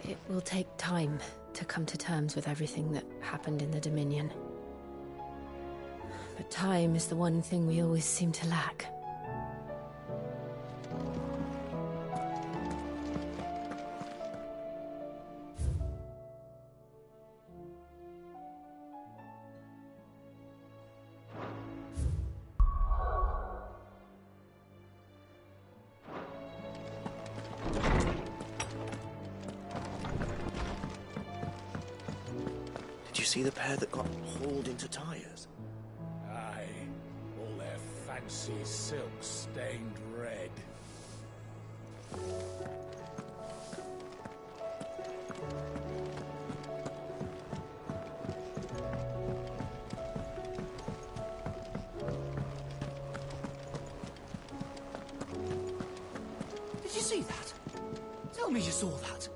It will take time to come to terms with everything that happened in the Dominion. But time is the one thing we always seem to lack. Did you see the pair that got hauled into tyres? Aye, all their fancy silks stained red. Did you see that? Tell me you saw that.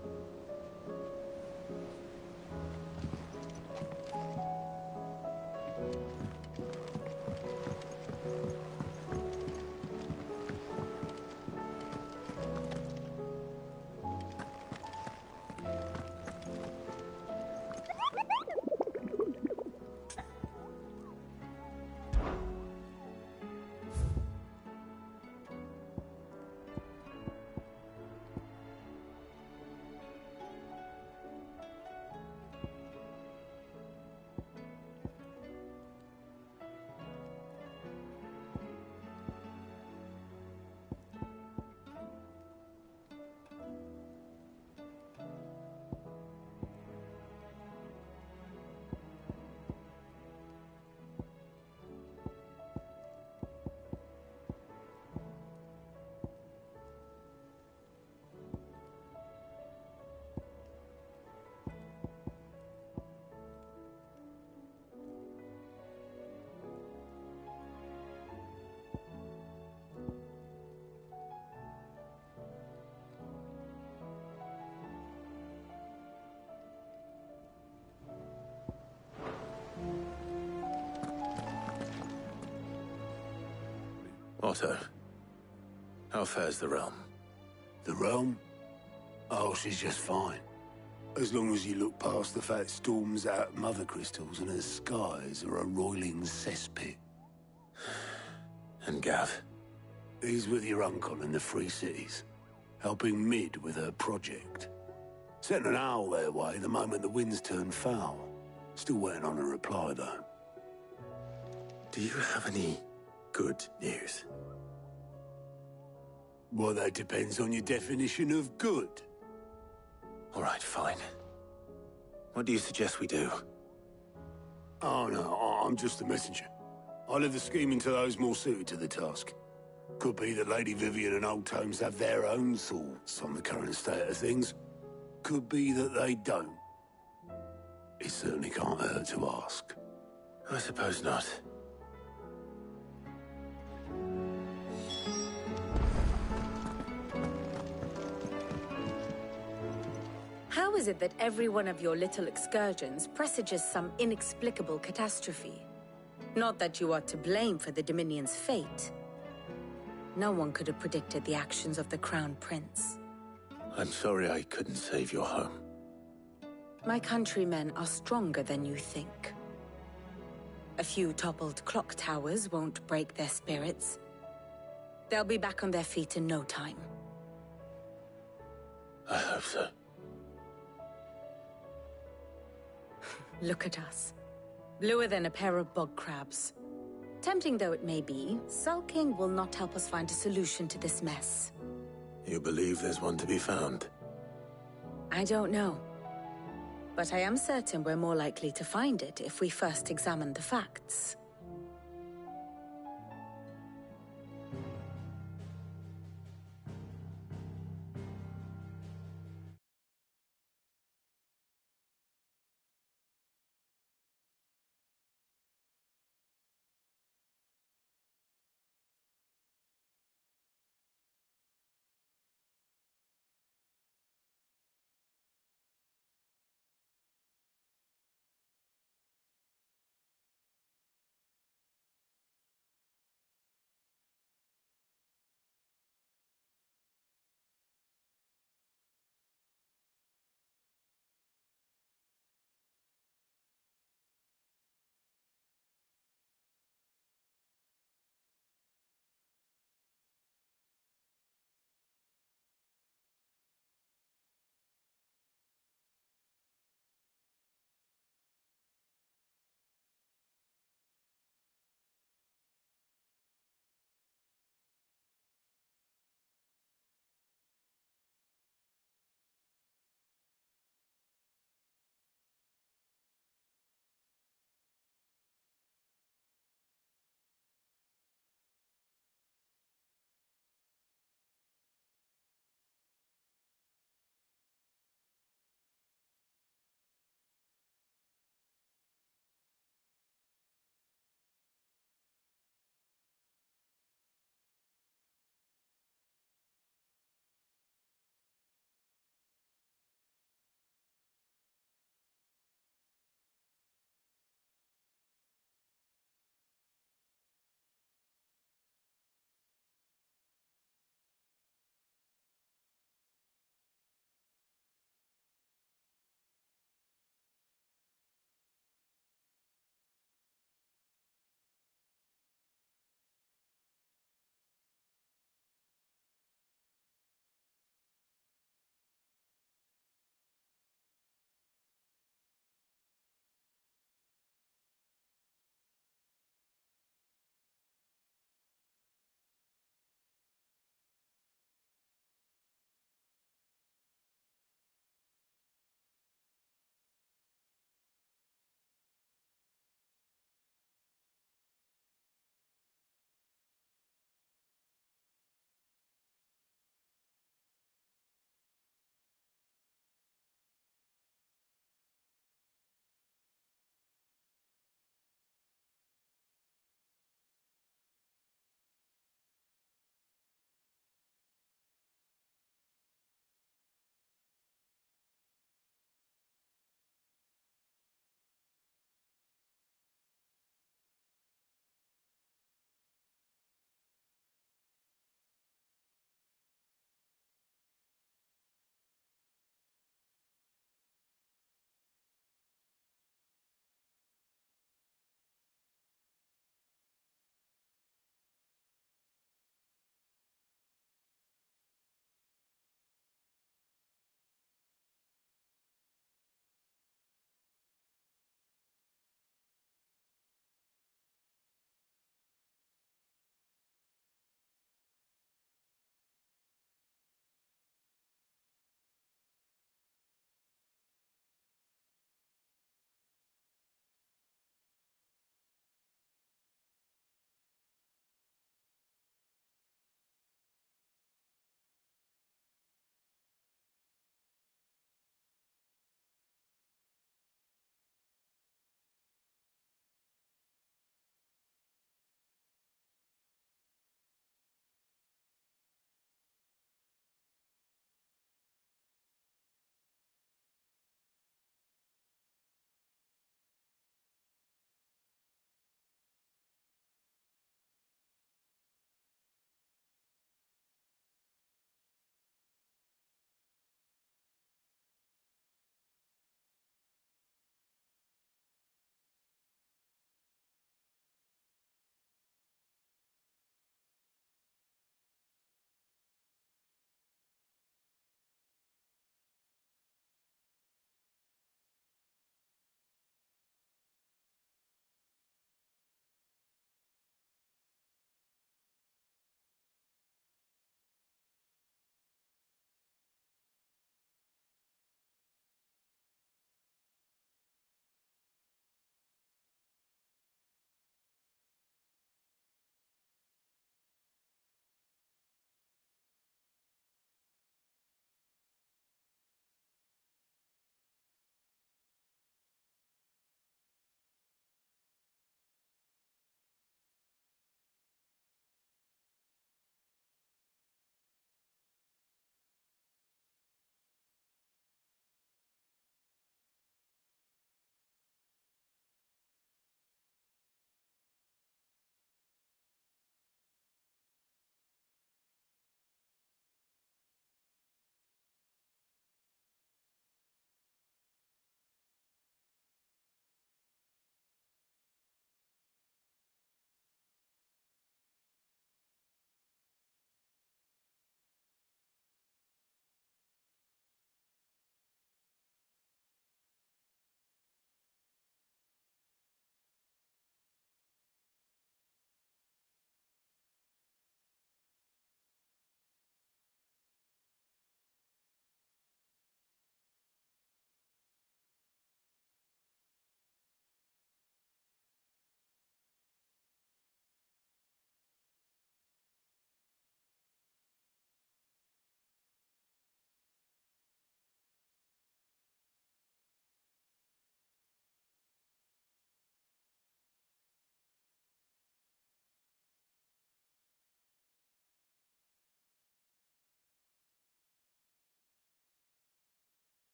Otto, how fares the realm? The realm? Oh, she's just fine. As long as you look past the fat storms out mother crystals and her skies are a roiling cesspit. And Gav? He's with your uncle in the Free Cities, helping Mid with her project. Sent an owl their way the moment the winds turned foul. Still waiting on a reply, though. Do you have any good news? Well, that depends on your definition of good. All right, fine. What do you suggest we do? Oh, no, I'm just a messenger. I leave the scheming to those more suited to the task. Could be that Lady Vivian and Old Tomes have their own thoughts on the current state of things. Could be that they don't. It certainly can't hurt to ask. I suppose not. How is it that every one of your little excursions presages some inexplicable catastrophe? Not that you are to blame for the Dominion's fate. No one could have predicted the actions of the Crown Prince. I'm sorry I couldn't save your home. My countrymen are stronger than you think. A few toppled clock towers won't break their spirits. They'll be back on their feet in no time. I hope so. Look at us. Bluer than a pair of bog crabs. Tempting though it may be, sulking will not help us find a solution to this mess. You believe there's one to be found? I don't know. But I am certain we're more likely to find it if we first examine the facts.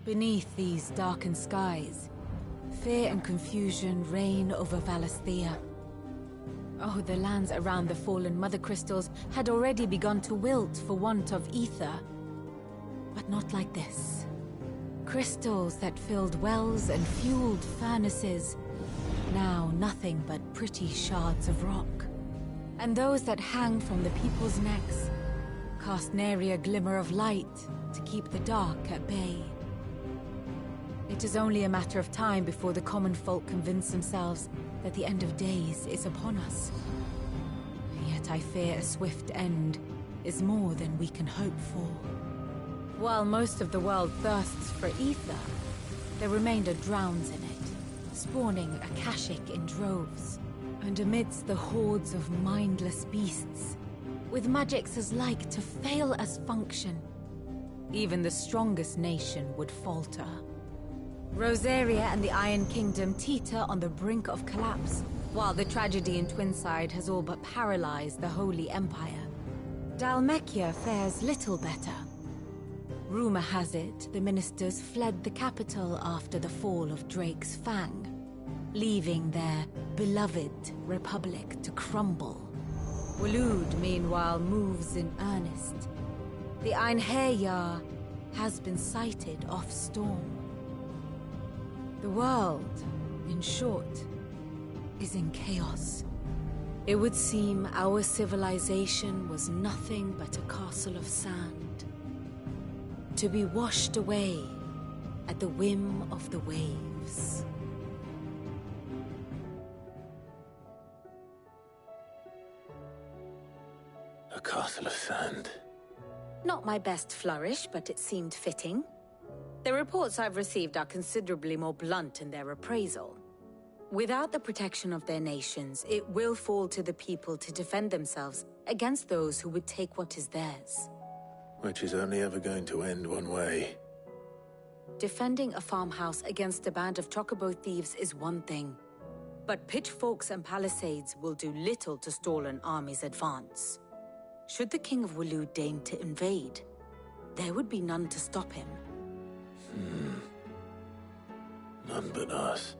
Beneath these darkened skies, fear and confusion reign over Valisthea. Oh, the lands around the fallen Mother Crystals had already begun to wilt for want of ether. But not like this. Crystals that filled wells and fueled furnaces, now nothing but pretty shards of rock. And those that hang from the people's necks cast nary a glimmer of light to keep the dark at bay. It is only a matter of time before the common folk convince themselves that the end of days is upon us. Yet I fear a swift end is more than we can hope for. While most of the world thirsts for ether, the remainder drowns in it, spawning Akashic in droves. And amidst the hordes of mindless beasts, with magics as like to fail as function, even the strongest nation would falter. Rosaria and the Iron Kingdom teeter on the brink of collapse, while the tragedy in Twinside has all but paralyzed the Holy Empire. Dhalmekia fares little better. Rumor has it the ministers fled the capital after the fall of Drake's Fang, leaving their beloved republic to crumble. Waloed, meanwhile, moves in earnest. The Einherjar has been sighted off Storm. The world, in short, is in chaos. It would seem our civilization was nothing but a castle of sand, to be washed away at the whim of the waves. A castle of sand. Not my best flourish, but it seemed fitting. The reports I've received are considerably more blunt in their appraisal. Without the protection of their nations, it will fall to the people to defend themselves against those who would take what is theirs. Which is only ever going to end one way. Defending a farmhouse against a band of chocobo thieves is one thing, but pitchforks and palisades will do little to stall an army's advance. Should the King of Waloed deign to invade, there would be none to stop him. None but us.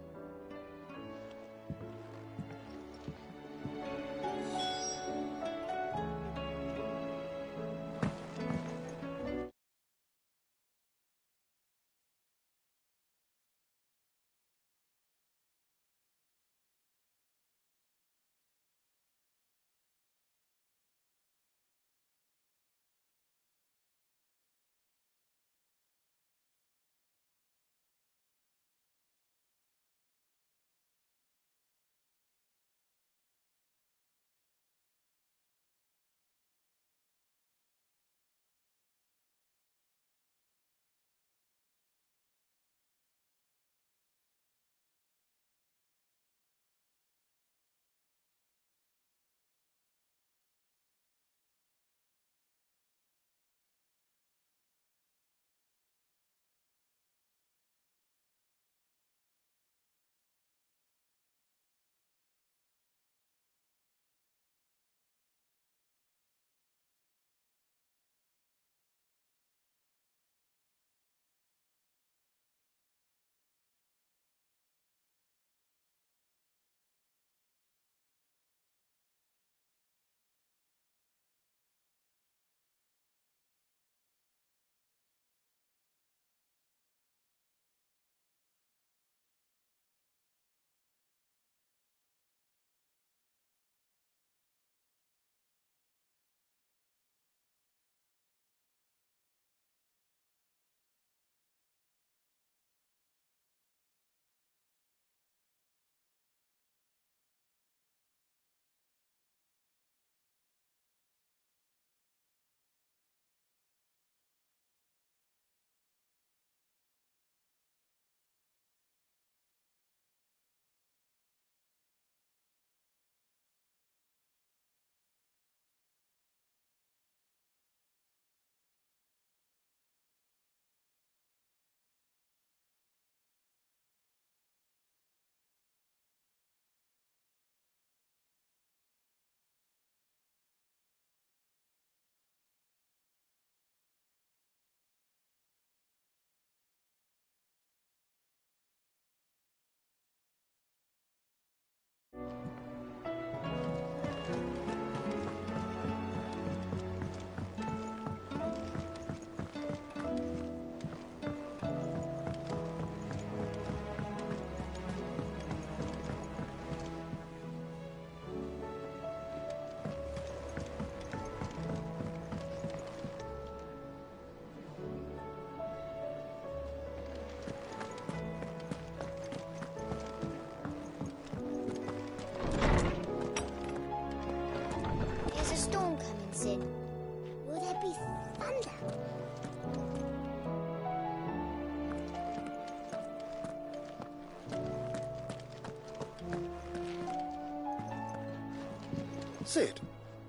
Sid,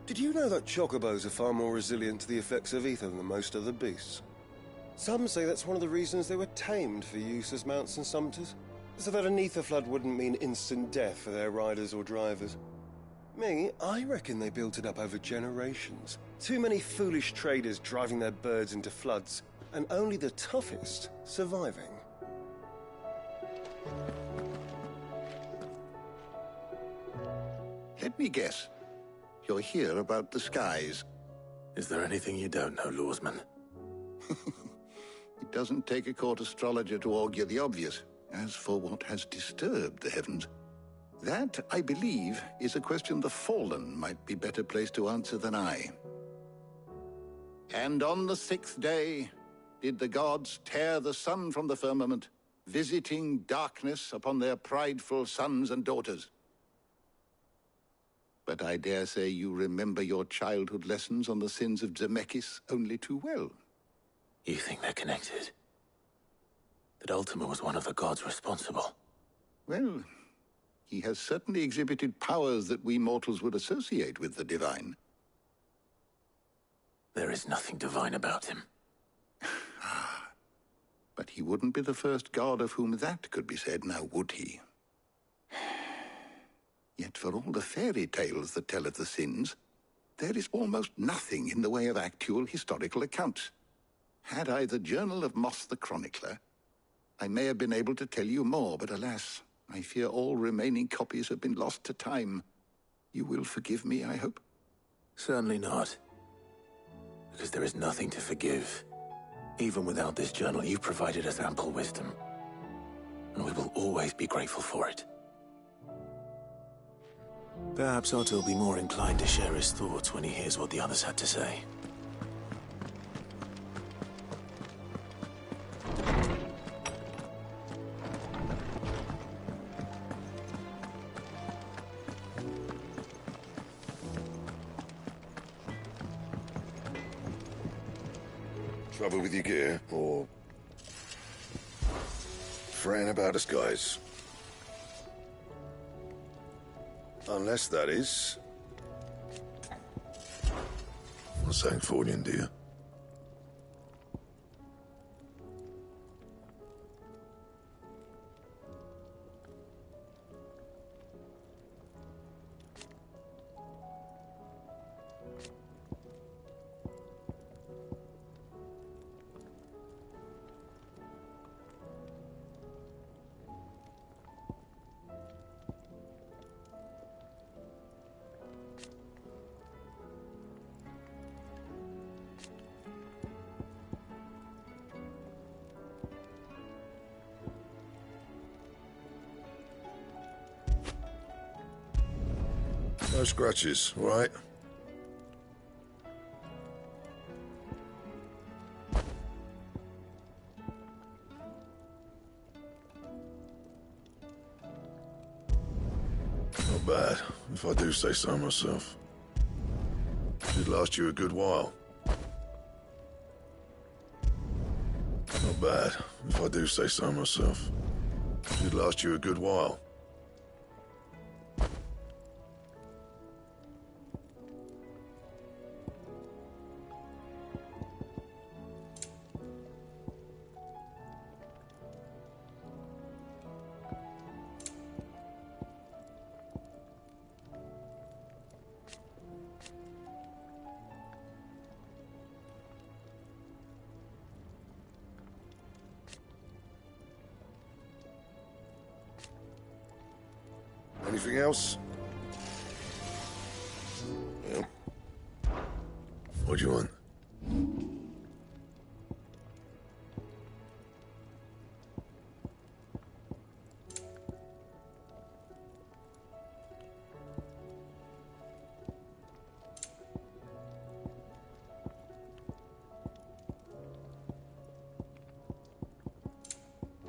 did you know that chocobos are far more resilient to the effects of ether than most other beasts? Some say that's one of the reasons they were tamed for use as mounts and sumpters, so that an ether flood wouldn't mean instant death for their riders or drivers. Me, I reckon they built it up over generations. Too many foolish traders driving their birds into floods, and only the toughest surviving. Let me guess. You're here about the skies. Is there anything you don't know, Lawsman? It doesn't take a court astrologer to augur the obvious. As for what has disturbed the heavens, that, I believe, is a question the Fallen might be better placed to answer than I. And on the 6th day did the gods tear the sun from the firmament, visiting darkness upon their prideful sons and daughters. But I dare say you remember your childhood lessons on the sins of Zemeckis only too well. You think they're connected? That Ultima was one of the gods responsible? Well, he has certainly exhibited powers that we mortals would associate with the divine. There is nothing divine about him. But he wouldn't be the first god of whom that could be said, now would he? Yet for all the fairy tales that tell of the sins, there is almost nothing in the way of actual historical accounts. Had I the Journal of Moss the Chronicler, I may have been able to tell you more, but alas, I fear all remaining copies have been lost to time. You will forgive me, I hope? Certainly not. Because there is nothing to forgive. Even without this journal, you provided us ample wisdom. And we will always be grateful for it. Perhaps Otto will be more inclined to share his thoughts when he hears what the others had to say. Trouble with your gear, or fretting about us guys? Unless that is... Not saying Fordian, do you? No scratches, all right? Not bad, if I do say so myself. Should last you a good while. Not bad, if I do say so myself. Should last you a good while. Anything else? Yeah. What do you want?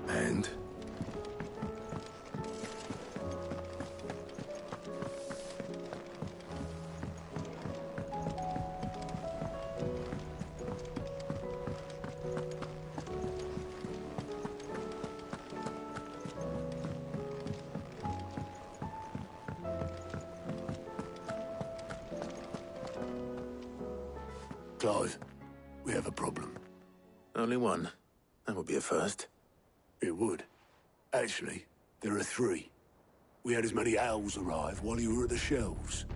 And? Clive, we have a problem. Only one. That would be a first. It would. Actually, there are three. We had as many owls arrive while you were at the shelves.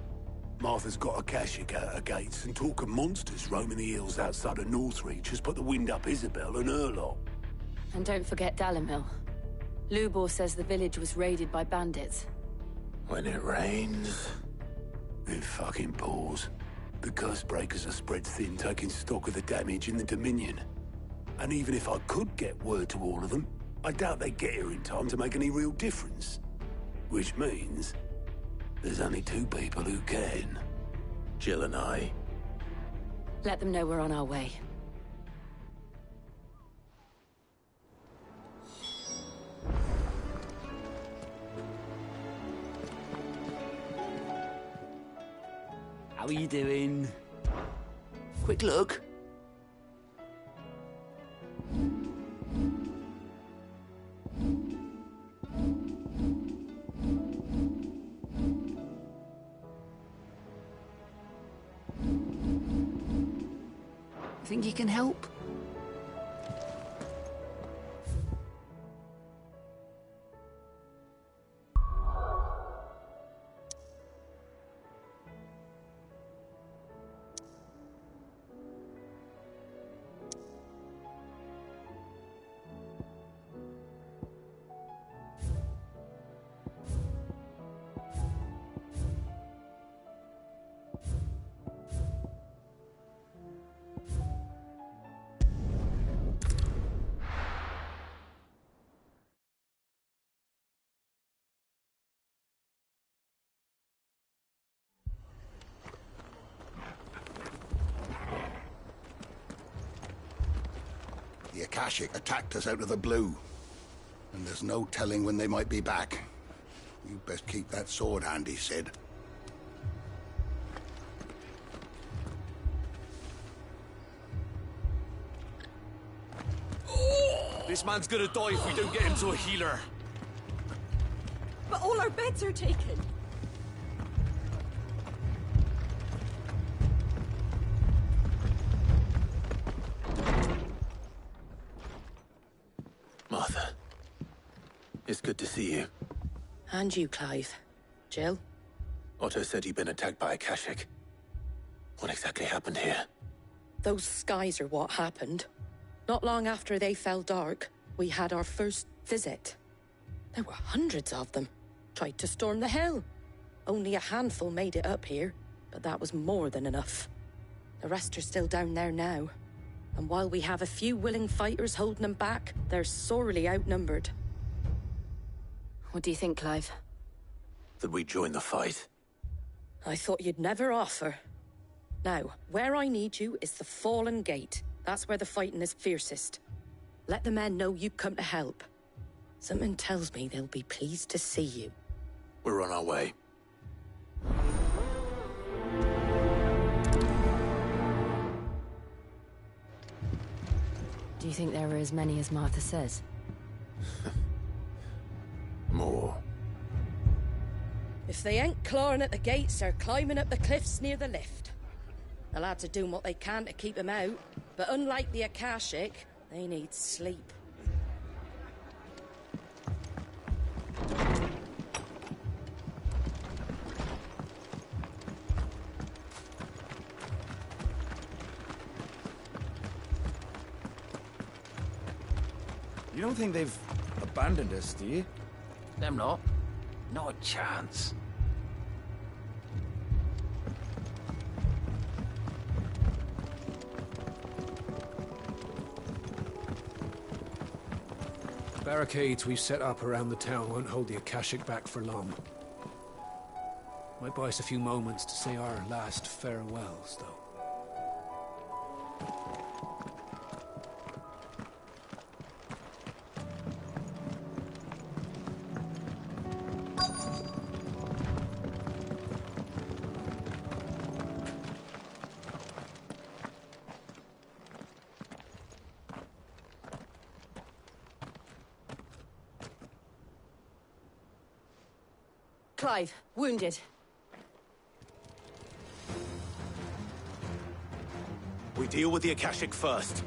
Martha's got a Akashic out her gates, and talk of monsters roaming the hills outside of Northreach has put the wind up Isabel and her lot. And don't forget Dalimil. Lubor says the village was raided by bandits. When it rains... It fucking pours. The curse breakers are spread thin, taking stock of the damage in the Dominion. And even if I could get word to all of them, I doubt they'd get here in time to make any real difference. Which means... there's only two people who can. Jill and I. Let them know we're on our way. How are you doing? Quick look. Think you can help? The Akashic attacked us out of the blue, and there's no telling when they might be back. You best keep that sword handy, Sid. This man's gonna die if we don't get him to a healer. But all our beds are taken. Martha. It's good to see you. And you, Clive. Jill? Otto said you'd been attacked by Akashic. What exactly happened here? Those skies are what happened. Not long after they fell dark, we had our first visit. There were hundreds of them. Tried to storm the hill. Only a handful made it up here, but that was more than enough. The rest are still down there now. And while we have a few willing fighters holding them back, they're sorely outnumbered. What do you think, Clive? That we join the fight? I thought you'd never offer. Now, where I need you is the Fallen Gate. That's where the fighting is fiercest. Let the men know you come to help. Something tells me they'll be pleased to see you. We're on our way. Do you think there are as many as Martha says? More. If they ain't clawing at the gates, they're climbing up the cliffs near the lift. The lads are doing what they can to keep them out, but unlike the Akashic, they need sleep. You don't think they've abandoned us, do you? Them not. Not a chance. Barricades we've set up around the town won't hold the Akashic back for long. Might buy us a few moments to say our last farewells, though. Clive, wounded. We deal with the Akashic first.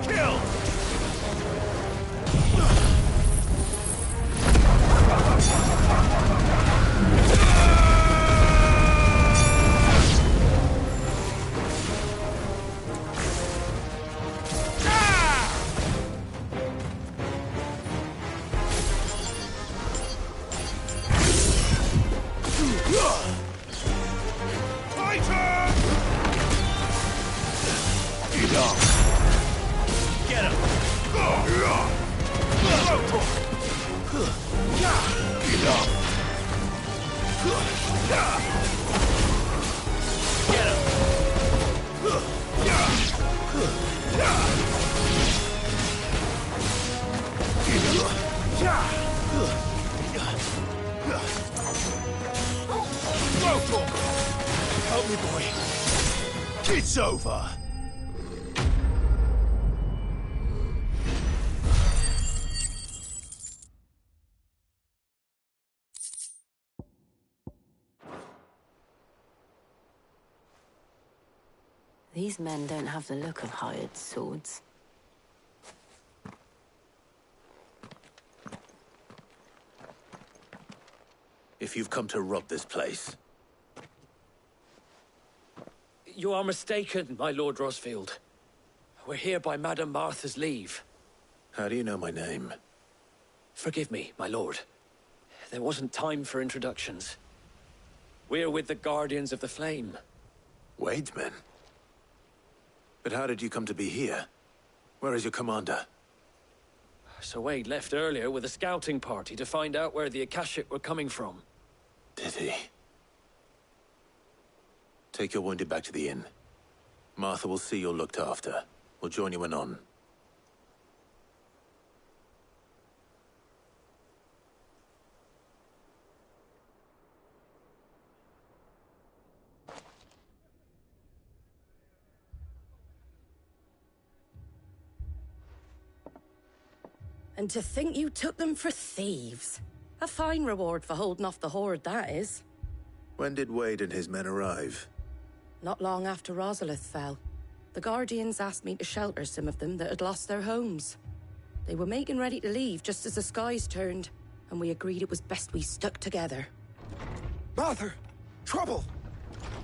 Kill! Help me, boy. It's over. These men don't have the look of hired swords. If you've come to rob this place... You are mistaken, my Lord Rosfield. We're here by Madame Martha's leave. How do you know my name? Forgive me, my lord. There wasn't time for introductions. We're with the Guardians of the Flame. Wade's men? But how did you come to be here? Where is your commander? Sir Wade left earlier with a scouting party to find out where the Akashic were coming from. Did he? Take your wounded back to the inn. Martha will see you're looked after. We'll join you anon. And to think you took them for thieves. A fine reward for holding off the horde, that is. When did Wade and his men arrive? Not long after Rosalith fell. The Guardians asked me to shelter some of them that had lost their homes. They were making ready to leave just as the skies turned, and we agreed it was best we stuck together. Martha! Trouble!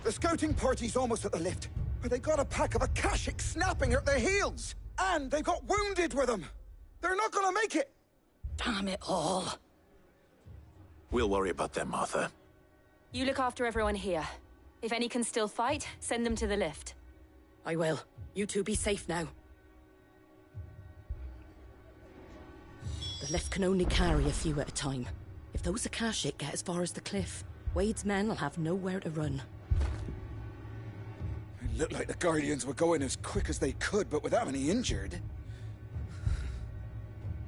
The scouting party's almost at the lift, but they got a pack of Akashic snapping at their heels! And they've got wounded with them! They're not gonna make it! Damn it all. We'll worry about them, Martha. You look after everyone here. If any can still fight, send them to the lift. I will. You two be safe now. The lift can only carry a few at a time. If those Akashic get as far as the cliff, Wade's men will have nowhere to run. It looked like the Guardians were going as quick as they could, but without any injured.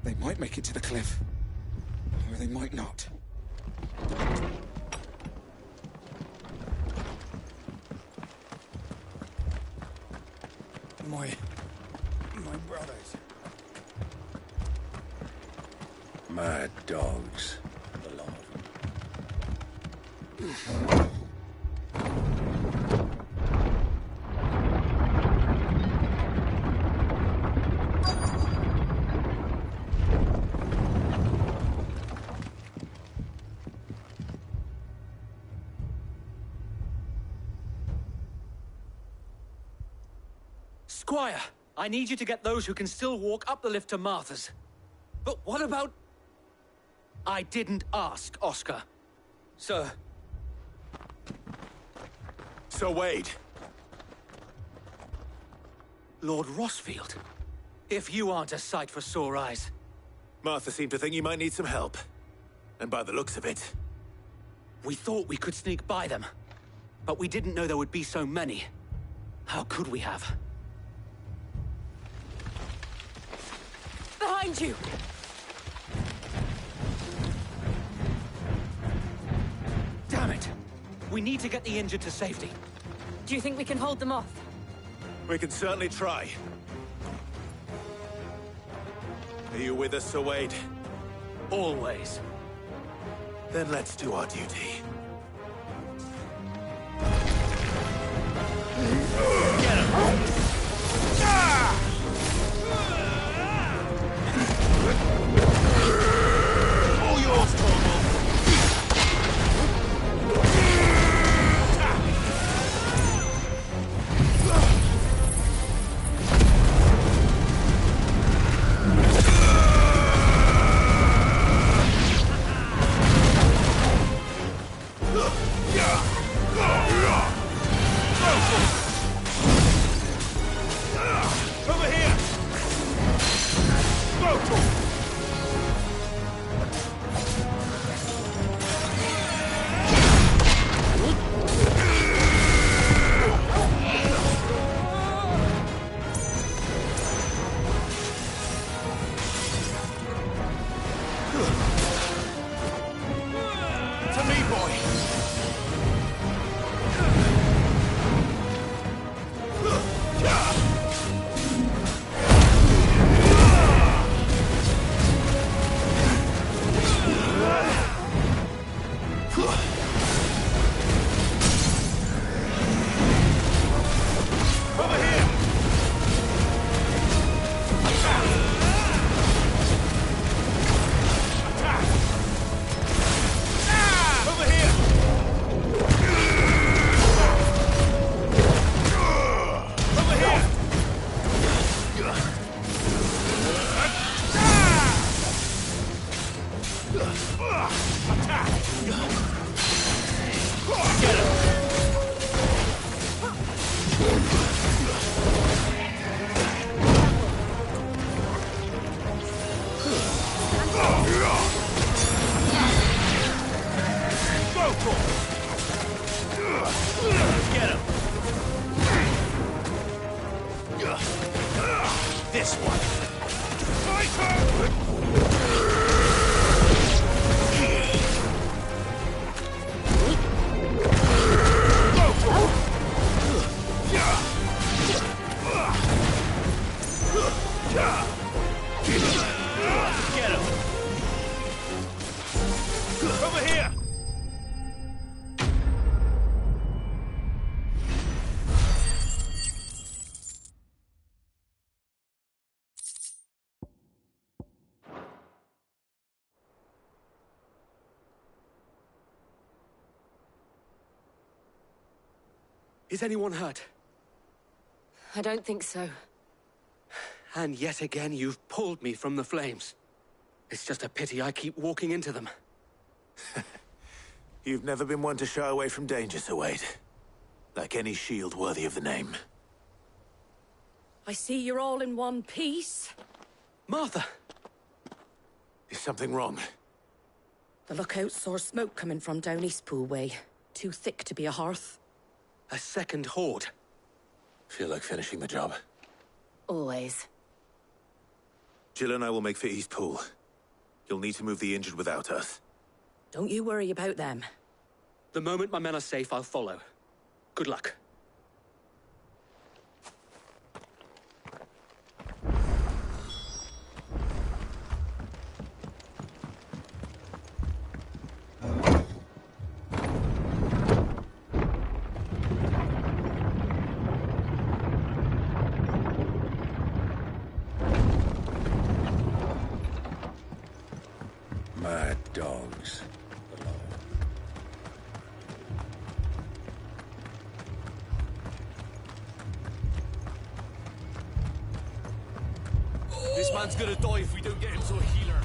They might make it to the cliff. Or they might not. My brothers. Mad dogs. The lot of them. Squire, I need you to get those who can still walk up the lift to Martha's. But what about... I didn't ask, Oscar. Sir. Sir Wade. Lord Rosfield. If you aren't a sight for sore eyes. Martha seemed to think you might need some help. And by the looks of it... We thought we could sneak by them. But we didn't know there would be so many. How could we have? Behind you! Damn it! We need to get the injured to safety. Do you think we can hold them off? We can certainly try. Are you with us, Sir Wade? Always. Then let's do our duty. Get him! All yours, Torvald! Over here! To me, boy! Over here! Over here! Over here! Attack! Get him! Go for it! Get him! This one! Go for it! Get him! Over here! Is anyone hurt? I don't think so. And yet again, you've pulled me from the flames. It's just a pity I keep walking into them. You've never been one to shy away from danger, Sir Wade. Like any shield worthy of the name. I see you're all in one piece. Martha! Is something wrong? The lookout saw smoke coming from down Eastpool way. Too thick to be a hearth. A second horde. Feel like finishing the job. Always. Jill and I will make for Eastpool. You'll need to move the injured without us. Don't you worry about them. The moment my men are safe, I'll follow. Good luck. Mad dogs. This man's gonna die if we don't get him to a healer.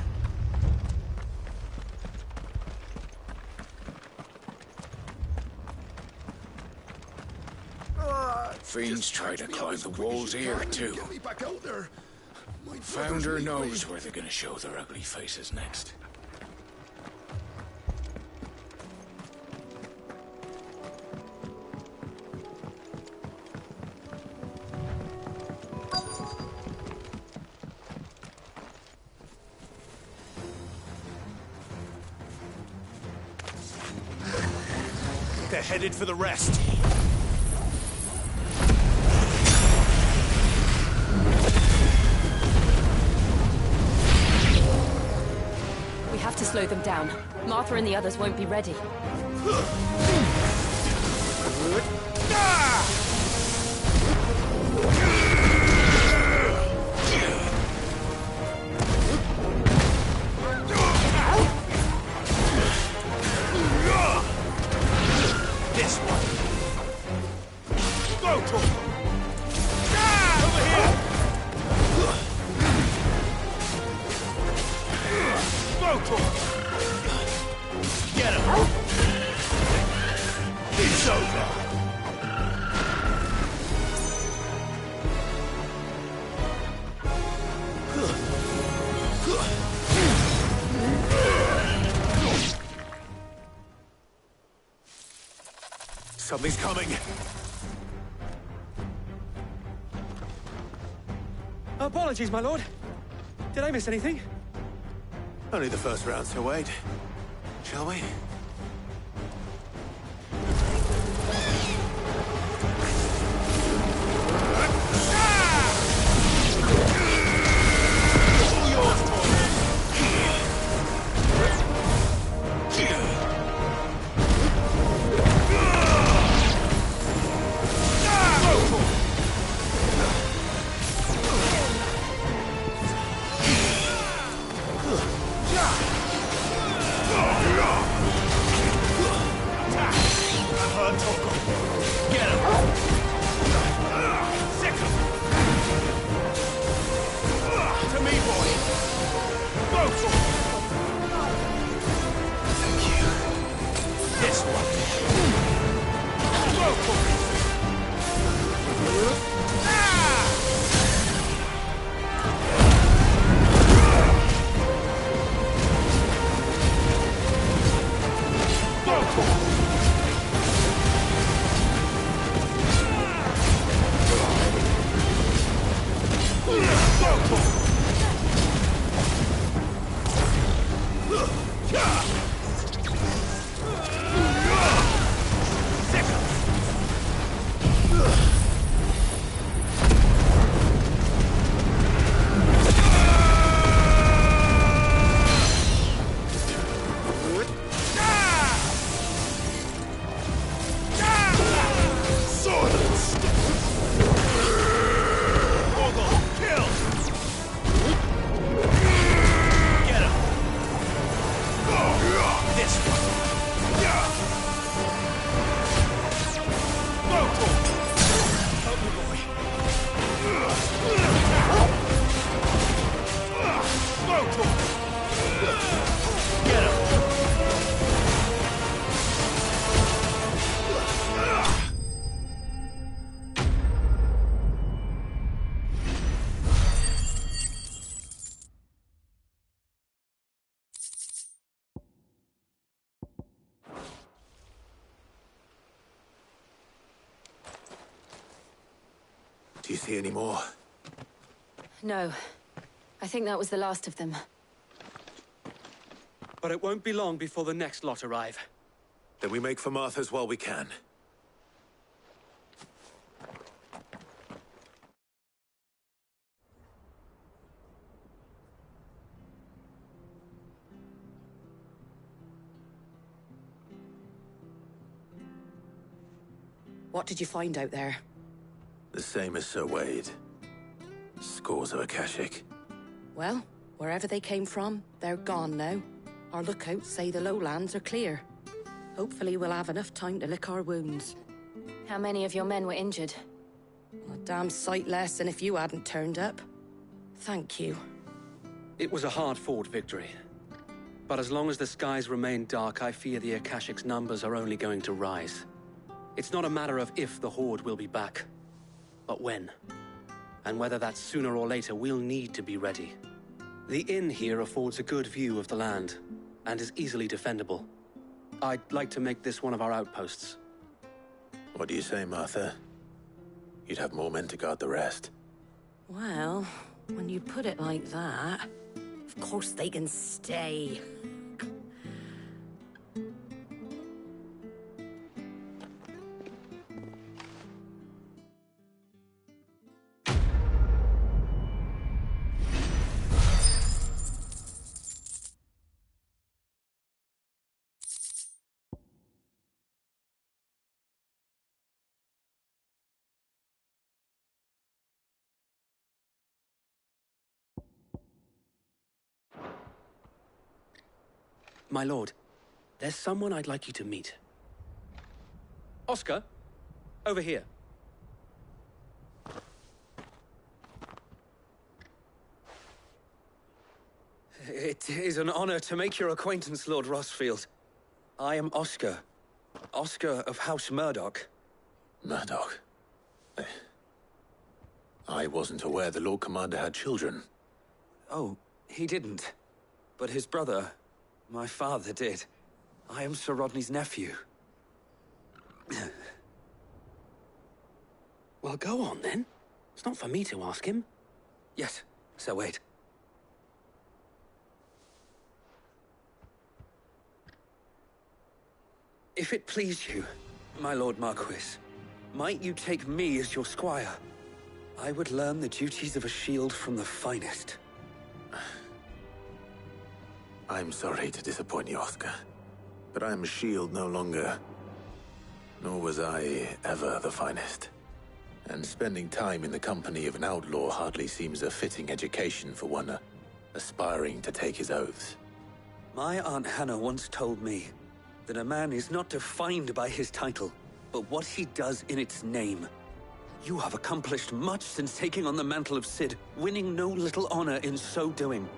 Fiends try to climb the walls here, too. Get me back out there. My Founder brother's knows weeping. where they're gonna show their ugly faces next. They're headed for the rest. We to slow them down. Martha and the others won't be ready. This one. Go, Tor! Over here! Go, Tor! Get him! It's over! Something's coming. Apologies, my lord. Did I miss anything? Only the first round, so wait. Shall we? Do you see any more? No. I think that was the last of them. But it won't be long before the next lot arrive. Then we make for Martha's while we can. What did you find out there? The same as Sir Wade. Scores of Akashic. Well, wherever they came from, they're gone now. Our lookouts say the lowlands are clear. Hopefully we'll have enough time to lick our wounds. How many of your men were injured? A damn sight less than if you hadn't turned up. Thank you. It was a hard-fought victory. But as long as the skies remain dark, I fear the Akashic's numbers are only going to rise. It's not a matter of if the Horde will be back, but when. And whether that's sooner or later, we'll need to be ready. The inn here affords a good view of the land, and is easily defendable. I'd like to make this one of our outposts. What do you say, Martha? You'd have more men to guard the rest. Well, when you put it like that, of course they can stay. My lord, there's someone I'd like you to meet. Oscar, over here. It is an honor to make your acquaintance, Lord Rossfield. I am Oscar. Oscar of House Murdoch. Murdoch? I wasn't aware the Lord Commander had children. Oh, he didn't. But his brother, my father, did. I am Sir Rodney's nephew. Well, go on then. It's not for me to ask him. Yes, Sir Wade. If it please you, my Lord Marquis, might you take me as your squire? I would learn the duties of a shield from the finest. I'm sorry to disappoint you, Oscar, but I'm a shield no longer. Nor was I ever the finest. And spending time in the company of an outlaw hardly seems a fitting education for one aspiring to take his oaths. My Aunt Hannah once told me that a man is not defined by his title, but what he does in its name. You have accomplished much since taking on the mantle of Cid, winning no little honor in so doing.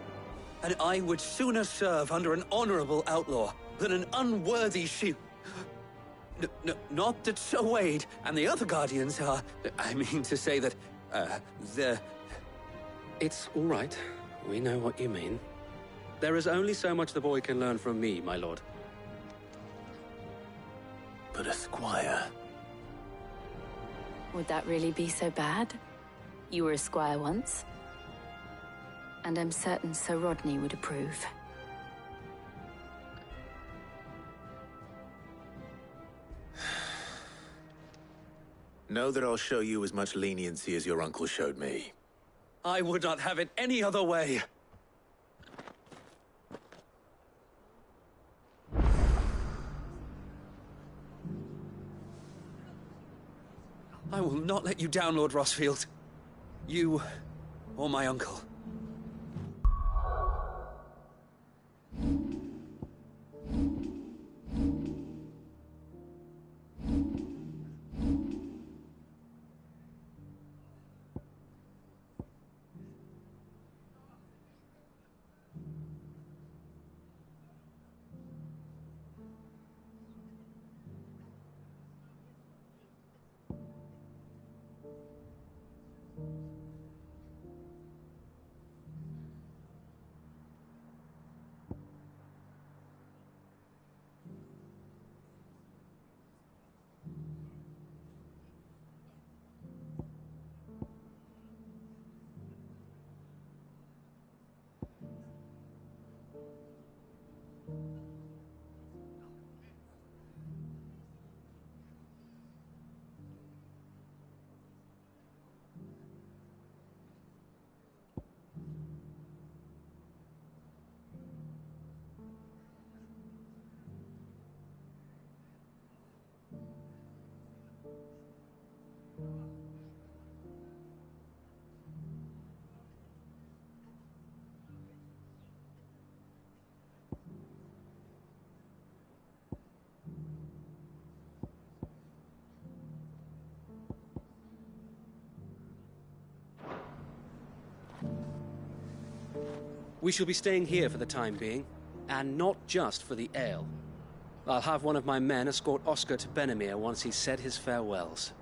And I would sooner serve under an honorable outlaw than an unworthy shield. Not that Sir Wade and the other Guardians are... I mean to say that, they're... It's all right. We know what you mean. There is only so much the boy can learn from me, my lord. But a squire... Would that really be so bad? You were a squire once. And I'm certain Sir Rodney would approve. Know that I'll show you as much leniency as your uncle showed me. I would not have it any other way. I will not let you down, Lord Rossfield. You, or my uncle. We shall be staying here for the time being, and not just for the ale. I'll have one of my men escort Oscar to Benimir once he's said his farewells.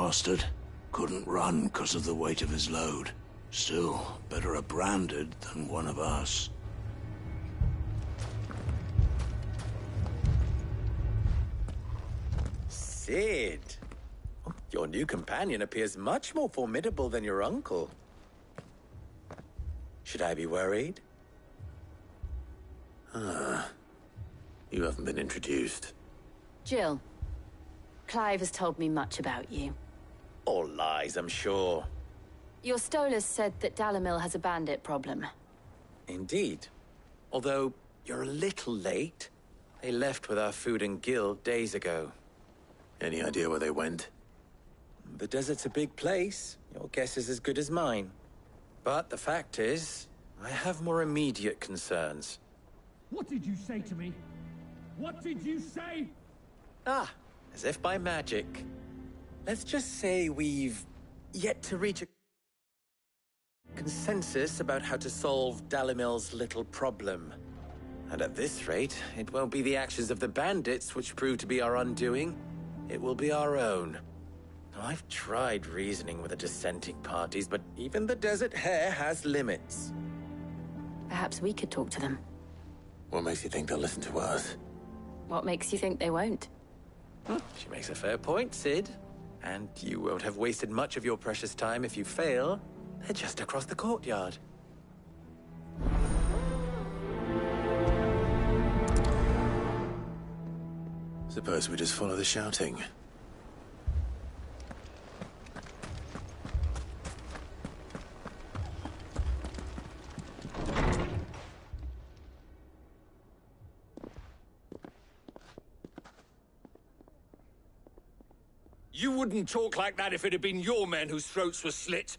bastard. Couldn't run because of the weight of his load. Still, better a branded than one of us. Sid. Your new companion appears much more formidable than your uncle. Should I be worried? You haven't been introduced. Jill. Clive has told me much about you. All lies, I'm sure. Your Stolas said that Dalamil has a bandit problem. Indeed. Although, you're a little late. They left with our food and guild days ago. Any idea where they went? The desert's a big place. Your guess is as good as mine. But the fact is, I have more immediate concerns. What did you say to me? What did you say? Ah, as if by magic. Let's just say we've yet to reach a consensus about how to solve Dalamil's little problem. And at this rate, it won't be the actions of the bandits which prove to be our undoing. It will be our own. I've tried reasoning with the dissenting parties, but even the Desert Hare has limits. Perhaps we could talk to them. What makes you think they'll listen to us? What makes you think they won't? She makes a fair point, Sid. And you won't have wasted much of your precious time if you fail. They're just across the courtyard. Suppose we just follow the shouting. You wouldn't talk like that if it had been your men whose throats were slit.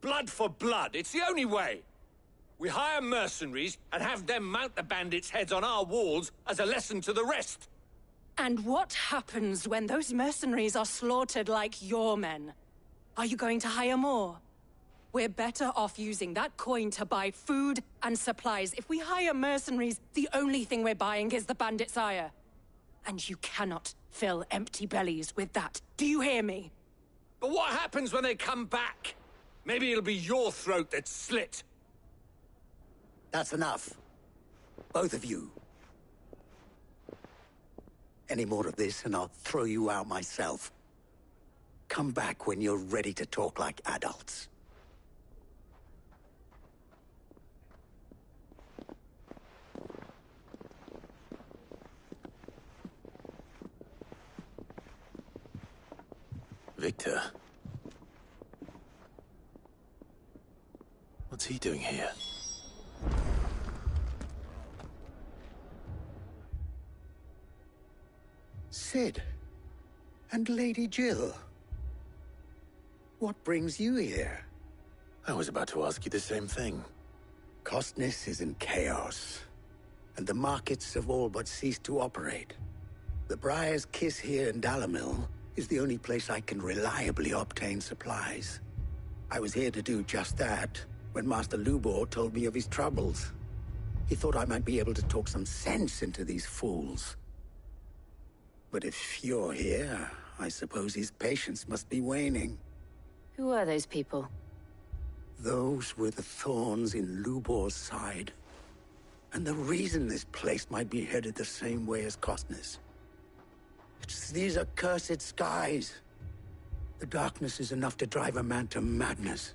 Blood for blood, it's the only way. We hire mercenaries and have them mount the bandits' heads on our walls as a lesson to the rest. And what happens when those mercenaries are slaughtered like your men? Are you going to hire more? We're better off using that coin to buy food and supplies. If we hire mercenaries, the only thing we're buying is the bandits' ire. And you cannot fill empty bellies with that. Do you hear me? But what happens when they come back? Maybe it'll be your throat that's slit. That's enough. Both of you. Any more of this and I'll throw you out myself. Come back when you're ready to talk like adults. Victor? What's he doing here? Sid. And Lady Jill. What brings you here? I was about to ask you the same thing. Costness is in chaos, and the markets have all but ceased to operate. The Briar's Kiss here in Dalamil is the only place I can reliably obtain supplies. I was here to do just that when Master Lubor told me of his troubles. He thought I might be able to talk some sense into these fools. But if you're here, I suppose his patience must be waning. Who are those people? Those were the thorns in Lubor's side. And the reason this place might be headed the same way as Costness. It's these accursed skies. The darkness is enough to drive a man to madness.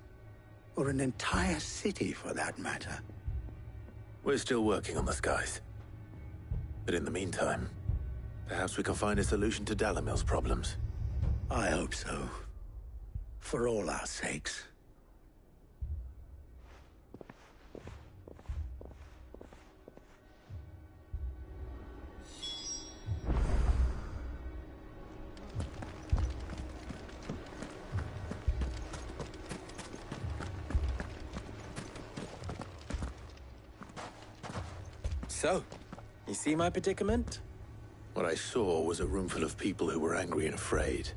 Or an entire city, for that matter. We're still working on the skies. But in the meantime, perhaps we can find a solution to Dalamil's problems. I hope so. For all our sakes. So, you see my predicament? What I saw was a room full of people who were angry and afraid.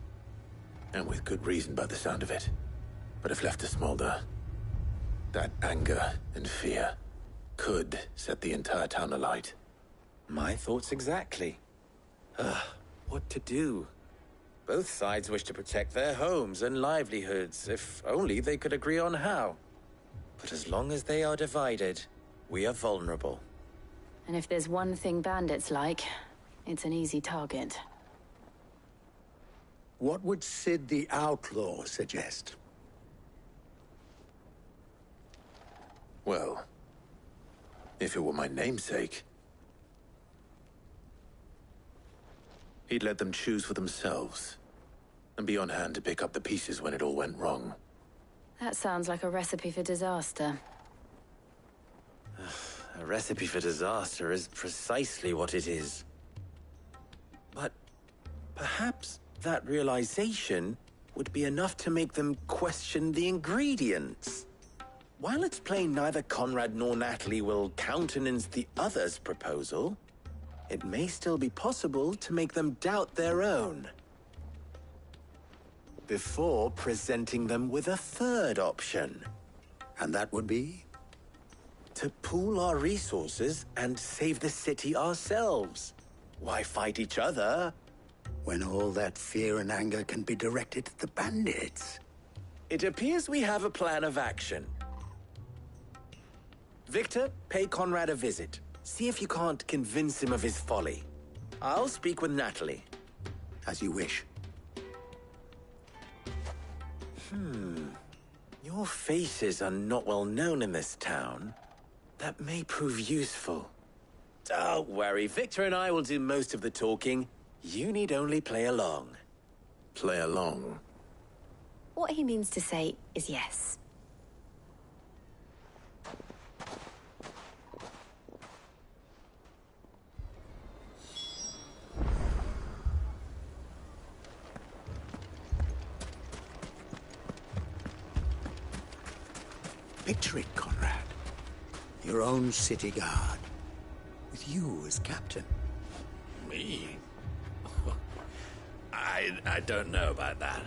And with good reason by the sound of it. But if left to smolder, that anger and fear could set the entire town alight. My thoughts exactly. What to do? Both sides wish to protect their homes and livelihoods, if only they could agree on how. But as long as they are divided, we are vulnerable. And if there's one thing bandits like, it's an easy target. What would Sid the Outlaw suggest? Well, if it were my namesake, he'd let them choose for themselves, and be on hand to pick up the pieces when it all went wrong. That sounds like a recipe for disaster. A recipe for disaster is precisely what it is. But perhaps that realization would be enough to make them question the ingredients. While it's plain neither Conrad nor Natalie will countenance the other's proposal, it may still be possible to make them doubt their own. Before presenting them with a third option. And that would be? To pool our resources and save the city ourselves. Why fight each other? When all that fear and anger can be directed at the bandits. It appears we have a plan of action. Victor, pay Conrad a visit. See if you can't convince him of his folly. I'll speak with Natalie. As you wish. Your faces are not well known in this town. That may prove useful. Don't worry, Victor and I will do most of the talking. You need only play along. Play along? What he means to say is yes. Picture it, Conrad. Your own city guard. With you as captain. Me? I don't know about that.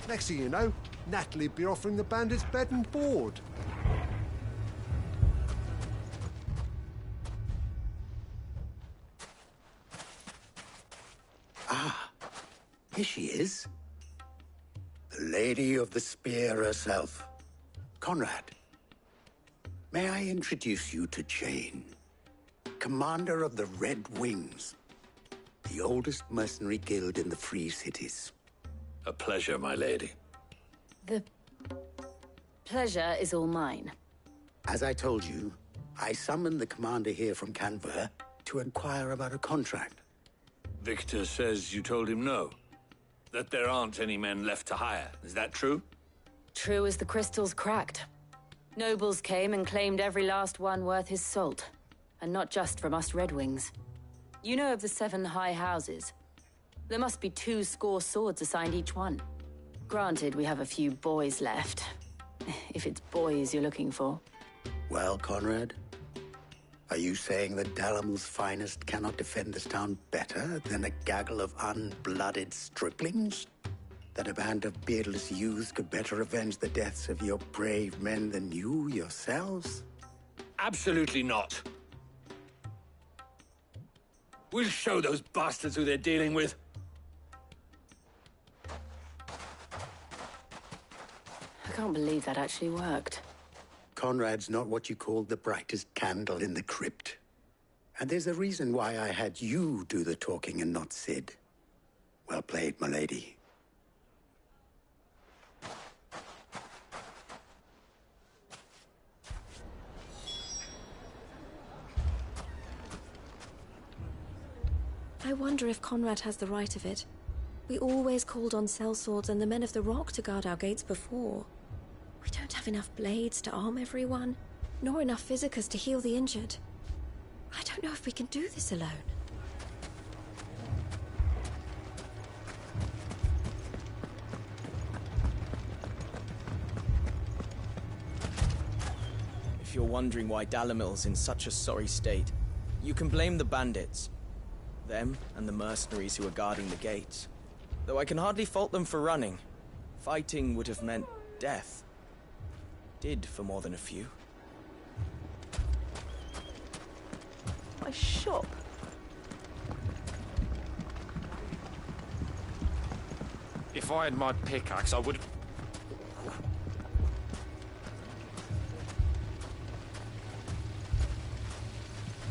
Next thing you know, Natalie'd be offering the bandits bed and board. Ah, here she is. The Lady of the Spear herself. Conrad, may I introduce you to Jane, commander of the Red Wings, the oldest mercenary guild in the Free Cities. A pleasure, my lady. The pleasure is all mine. As I told you, I summoned the commander here from Canver to inquire about a contract. Victor says you told him no. That there aren't any men left to hire. Is that true? True as the crystals cracked. Nobles came and claimed every last one worth his salt. And not just from us Red Wings. You know of the 7 high houses. There must be 2 swords assigned each one. Granted, we have a few boys left. If it's boys you're looking for. Well, Conrad, are you saying that Dalamil's finest cannot defend this town better than a gaggle of unblooded striplings? That a band of beardless youths could better avenge the deaths of your brave men than you yourselves? Absolutely not. We'll show those bastards who they're dealing with. I can't believe that actually worked. Conrad's not what you call the brightest candle in the crypt. And there's a reason why I had you do the talking and not Sid. Well played, my lady. I wonder if Conrad has the right of it. We always called on sellswords and the men of the Rock to guard our gates before. We don't have enough blades to arm everyone, nor enough physicers to heal the injured. I don't know if we can do this alone. If you're wondering why Dalamil's in such a sorry state, you can blame the bandits. Them and the mercenaries who are guarding the gates. Though I can hardly fault them for running. Fighting would have meant death. Did for more than a few. My shop? If I had my pickaxe, I would...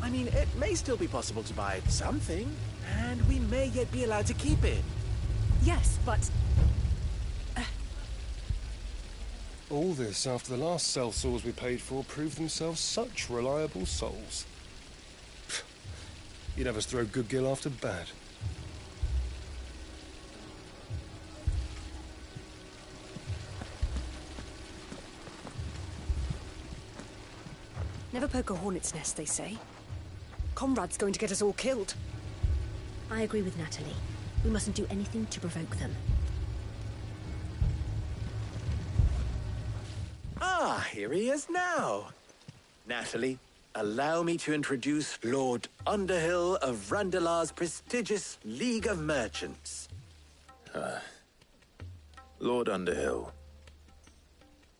I mean, it may still be possible to buy something, and we may yet be allowed to keep it. Yes, but... All this after the last sellswords we paid for proved themselves such reliable souls. You'd have us throw good gil after bad. Never poke a hornet's nest, they say. Conrad's going to get us all killed. I agree with Natalie. We mustn't do anything to provoke them. Ah, here he is now. Natalie, allow me to introduce Lord Underhill of Randalar's prestigious League of Merchants. Lord Underhill.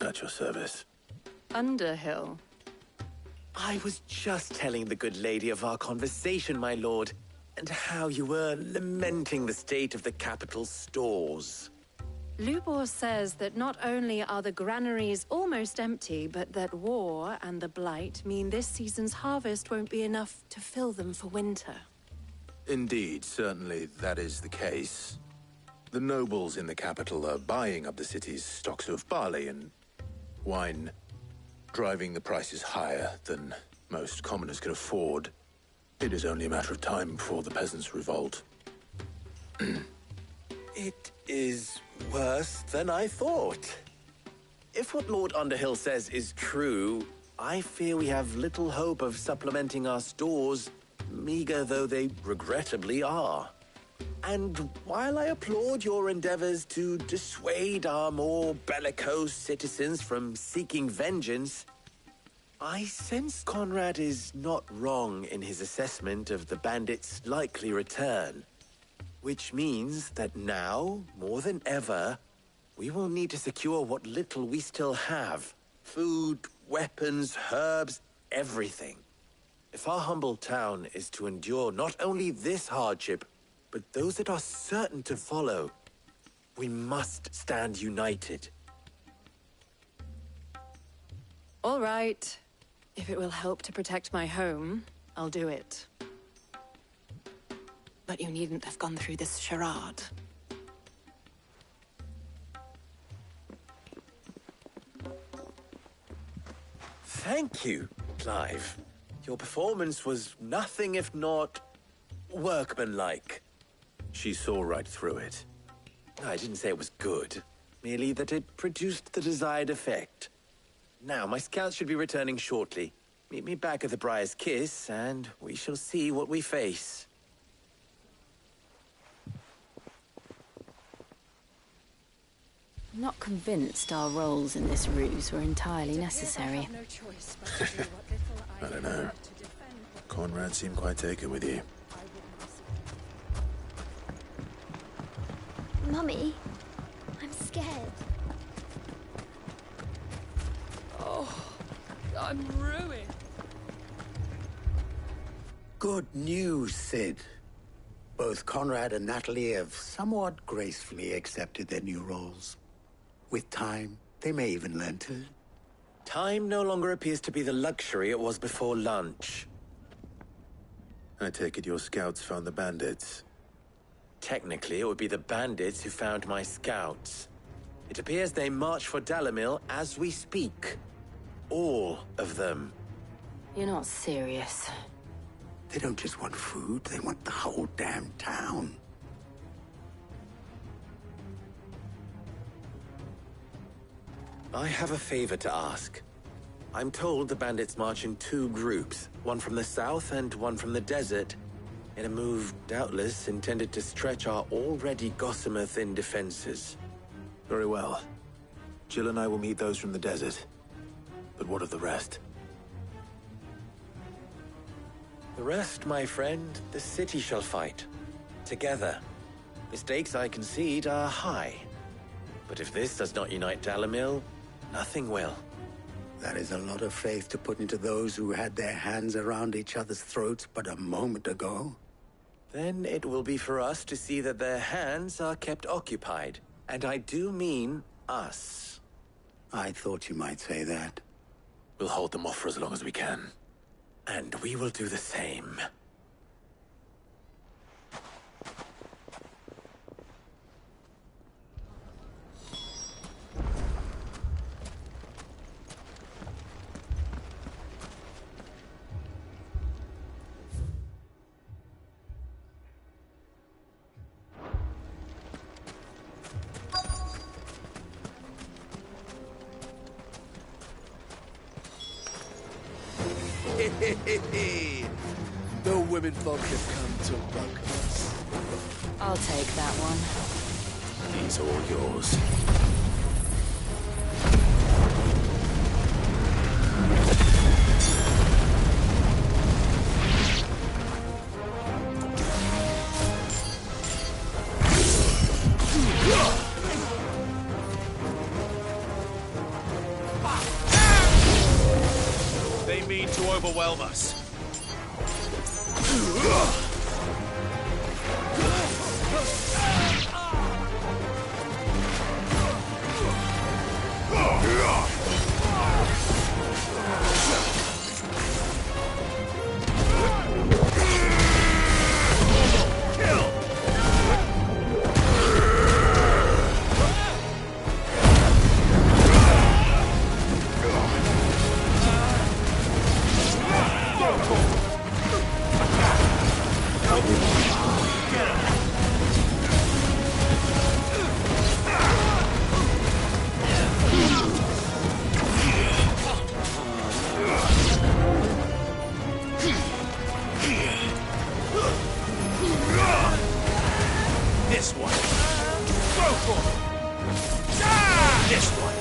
At your service. Underhill? I was just telling the good lady of our conversation, my lord, and how you were lamenting the state of the capital's stores. Lubor says that not only are the granaries almost empty, but that war and the Blight mean this season's harvest won't be enough to fill them for winter. Indeed, certainly that is the case. The nobles in the capital are buying up the city's stocks of barley and wine, driving the prices higher than most commoners can afford. It is only a matter of time before the peasants revolt. It is worse than I thought. If what Lord Underhill says is true, I fear we have little hope of supplementing our stores, meager though they regrettably are. And while I applaud your endeavors to dissuade our more bellicose citizens from seeking vengeance, I sense Conrad is not wrong in his assessment of the bandits' likely return. Which means that now, more than ever, we will need to secure what little we still have. Food, weapons, herbs, everything. If our humble town is to endure not only this hardship, but those that are certain to follow, we must stand united. All right. If it will help to protect my home, I'll do it. But you needn't have gone through this charade. Thank you, Clive. Your performance was nothing if not workmanlike. She saw right through it. I didn't say it was good, merely that it produced the desired effect. Now, my scouts should be returning shortly. Meet me back at the Briar's Kiss, and we shall see what we face. I'm not convinced our roles in this ruse were entirely necessary. I don't know. Conrad seemed quite taken with you. Mummy, I'm scared. Oh, I'm ruined. Good news, Sid. Both Conrad and Natalie have somewhat gracefully accepted their new roles. With time, they may even learn to... Time no longer appears to be the luxury it was before lunch. I take it your scouts found the bandits. Technically, it would be the bandits who found my scouts. It appears they march for Dalimil as we speak. All of them. You're not serious. They don't just want food, they want the whole damn town. I have a favor to ask. I'm told the bandits march in two groups, one from the south and one from the desert, in a move doubtless intended to stretch our already gossamer-thin defenses. Very well. Jill and I will meet those from the desert. But what of the rest? The rest, my friend, the city shall fight. Together. The stakes, I concede, are high. But if this does not unite Dalimil, nothing will. That is a lot of faith to put into those who had their hands around each other's throats but a moment ago. Then it will be for us to see that their hands are kept occupied. And I do mean us. I thought you might say that. We'll hold them off for as long as we can. And we will do the same. The women folk have come to buck us. I'll take that one. These are all yours. They mean to overwhelm us. This one. Go for it. This one.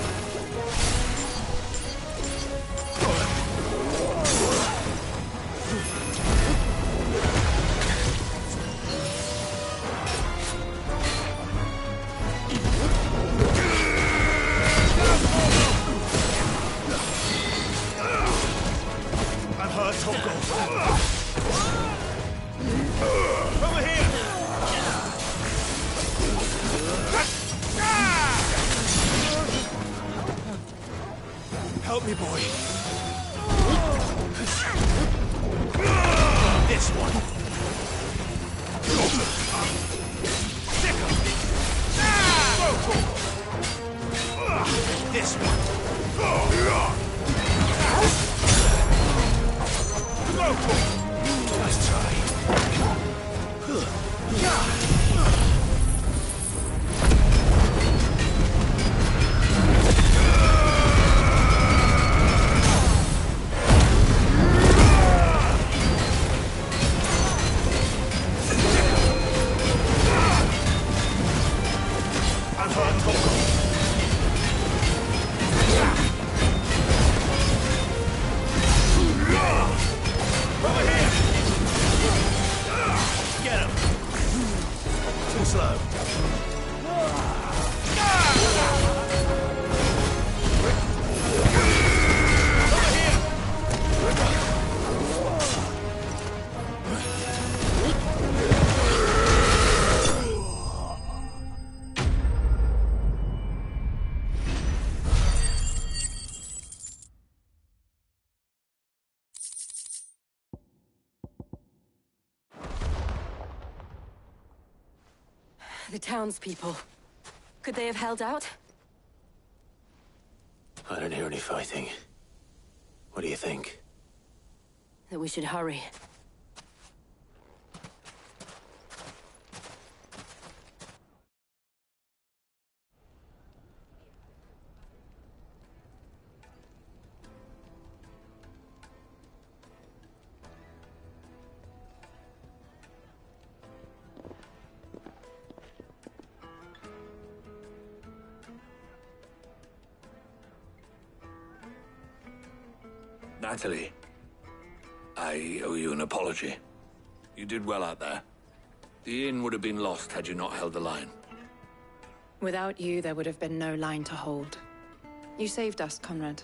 I've heard Toko. Over here. Help me, boy. This one. Stick 'em. This one. Nice try. The townspeople. Could they have held out? I don't hear any fighting. What do you think? That we should hurry. Natalie, I owe you an apology. You did well out there. The inn would have been lost had you not held the line. Without you, there would have been no line to hold. You saved us, Conrad.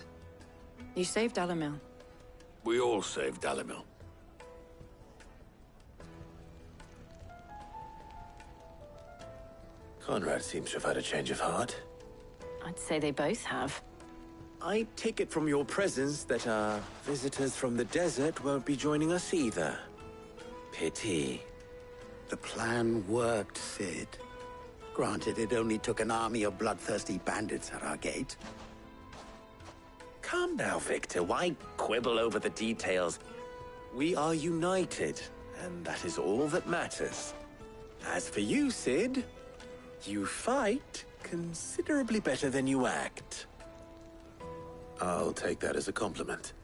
You saved Dalimil. We all saved Dalimil. Conrad seems to have had a change of heart. I'd say they both have. I take it from your presence that our visitors from the desert won't be joining us either. Pity. The plan worked, Sid. Granted, it only took an army of bloodthirsty bandits at our gate. Calm now, Victor. Why quibble over the details? We are united, and that is all that matters. As for you, Sid, you fight considerably better than you act. I'll take that as a compliment.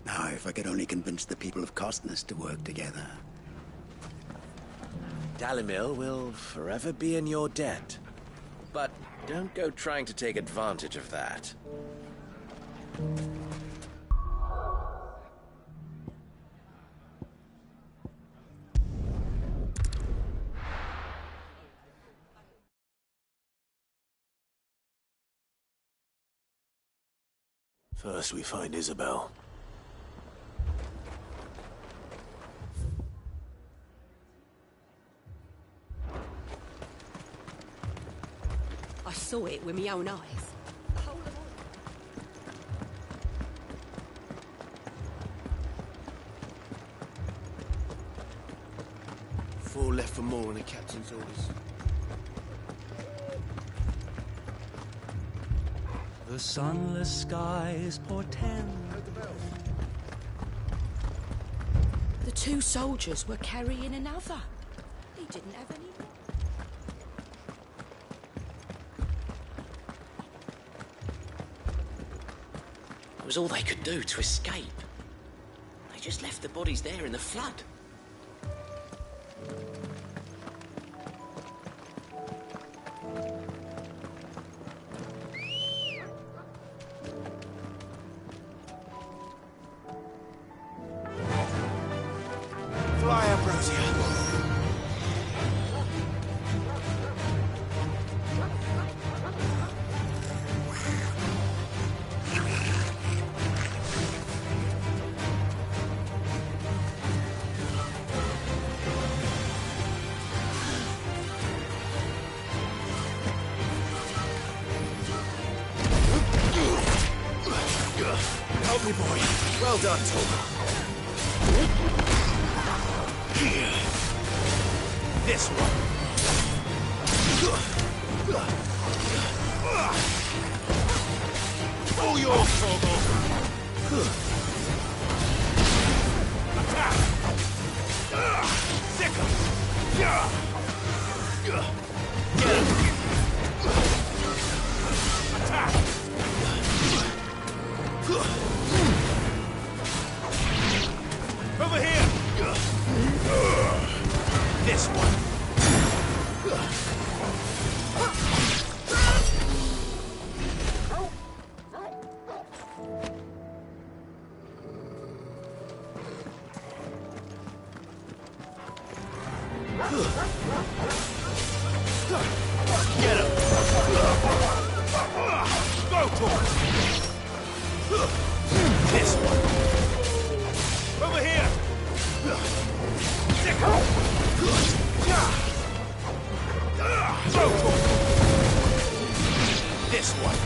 Now, if I could only convince the people of Costness to work together. Dalimil will forever be in your debt. But don't go trying to take advantage of that. First we find Isabel. I saw it with my own eyes. Four left for more on the captain's orders. The sunless skies portend. The two soldiers were carrying another. They didn't have any. It was all they could do to escape. They just left the bodies there in the flood. Fly, Ambrosia. Help me, boy. Well done, Tom. This one. All yours, Torgal. Attack! Sickle! Get him! Attack! Over here! This one. Get him! Go for it! This one. Over here! Sickle! Go for it! This one.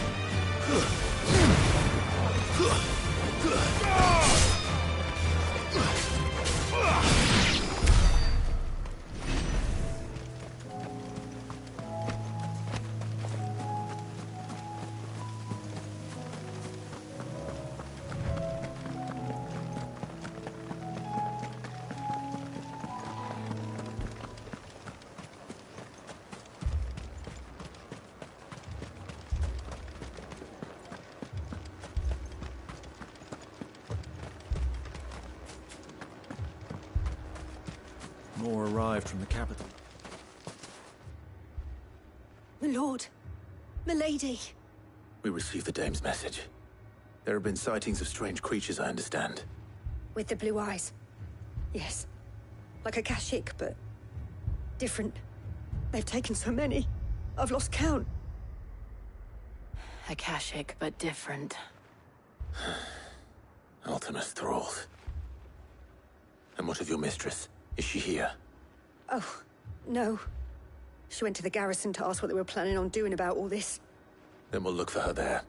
More arrived from the capital. My lord. Milady. We received the dame's message. There have been sightings of strange creatures, I understand. With the blue eyes. Yes. Like a Kashik, but different. They've taken so many. I've lost count. Akashic, but different. Ultimus thralls. And what of your mistress? Is she here? Oh, no. She went to the garrison to ask what they were planning on doing about all this. Then we'll look for her there.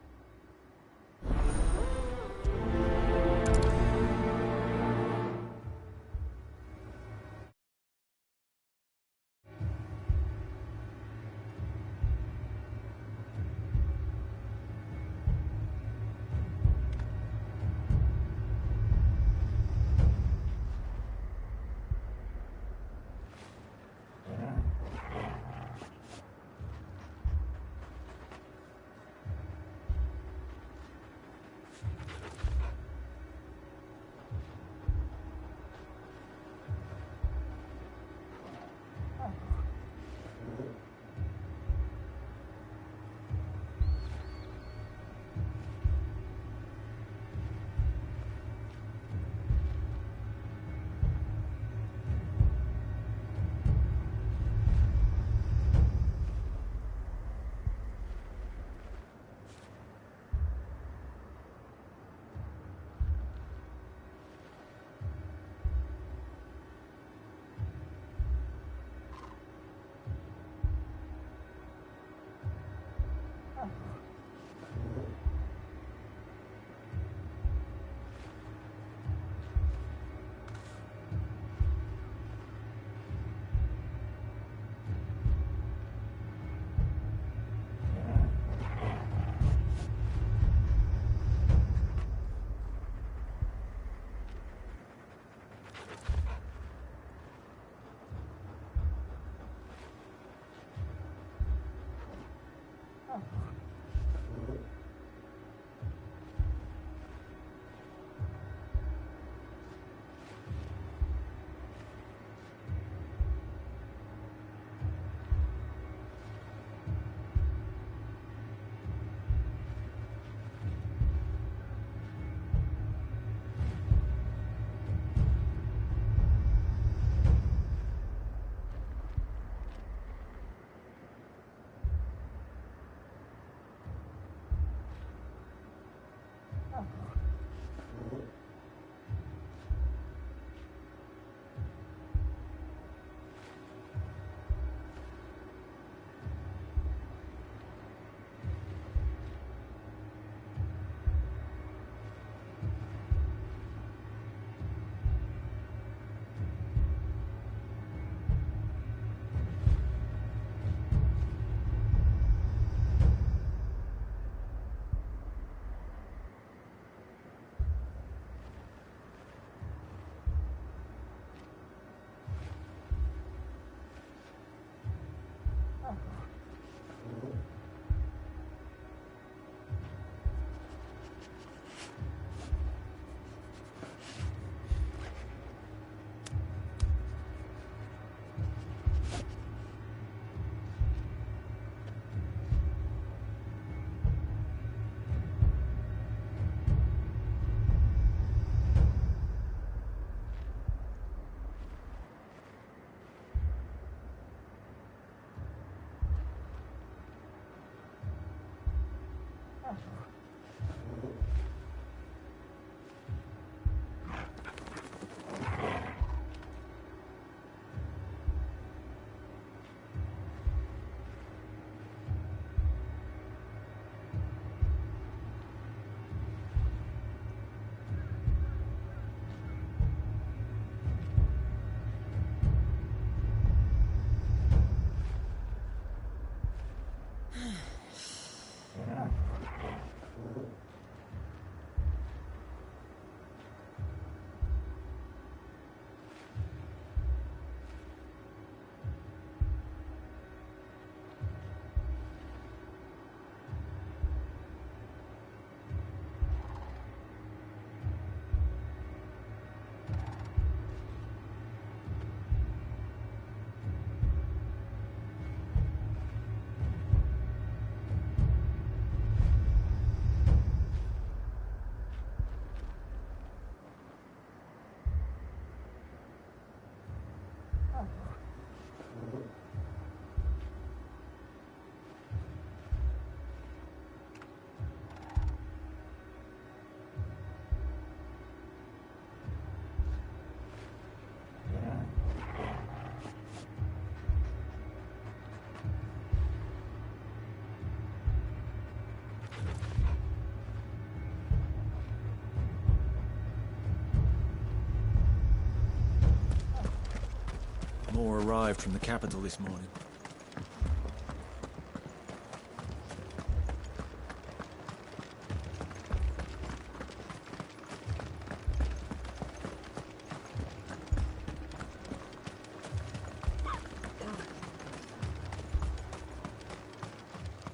More arrived from the capital this morning.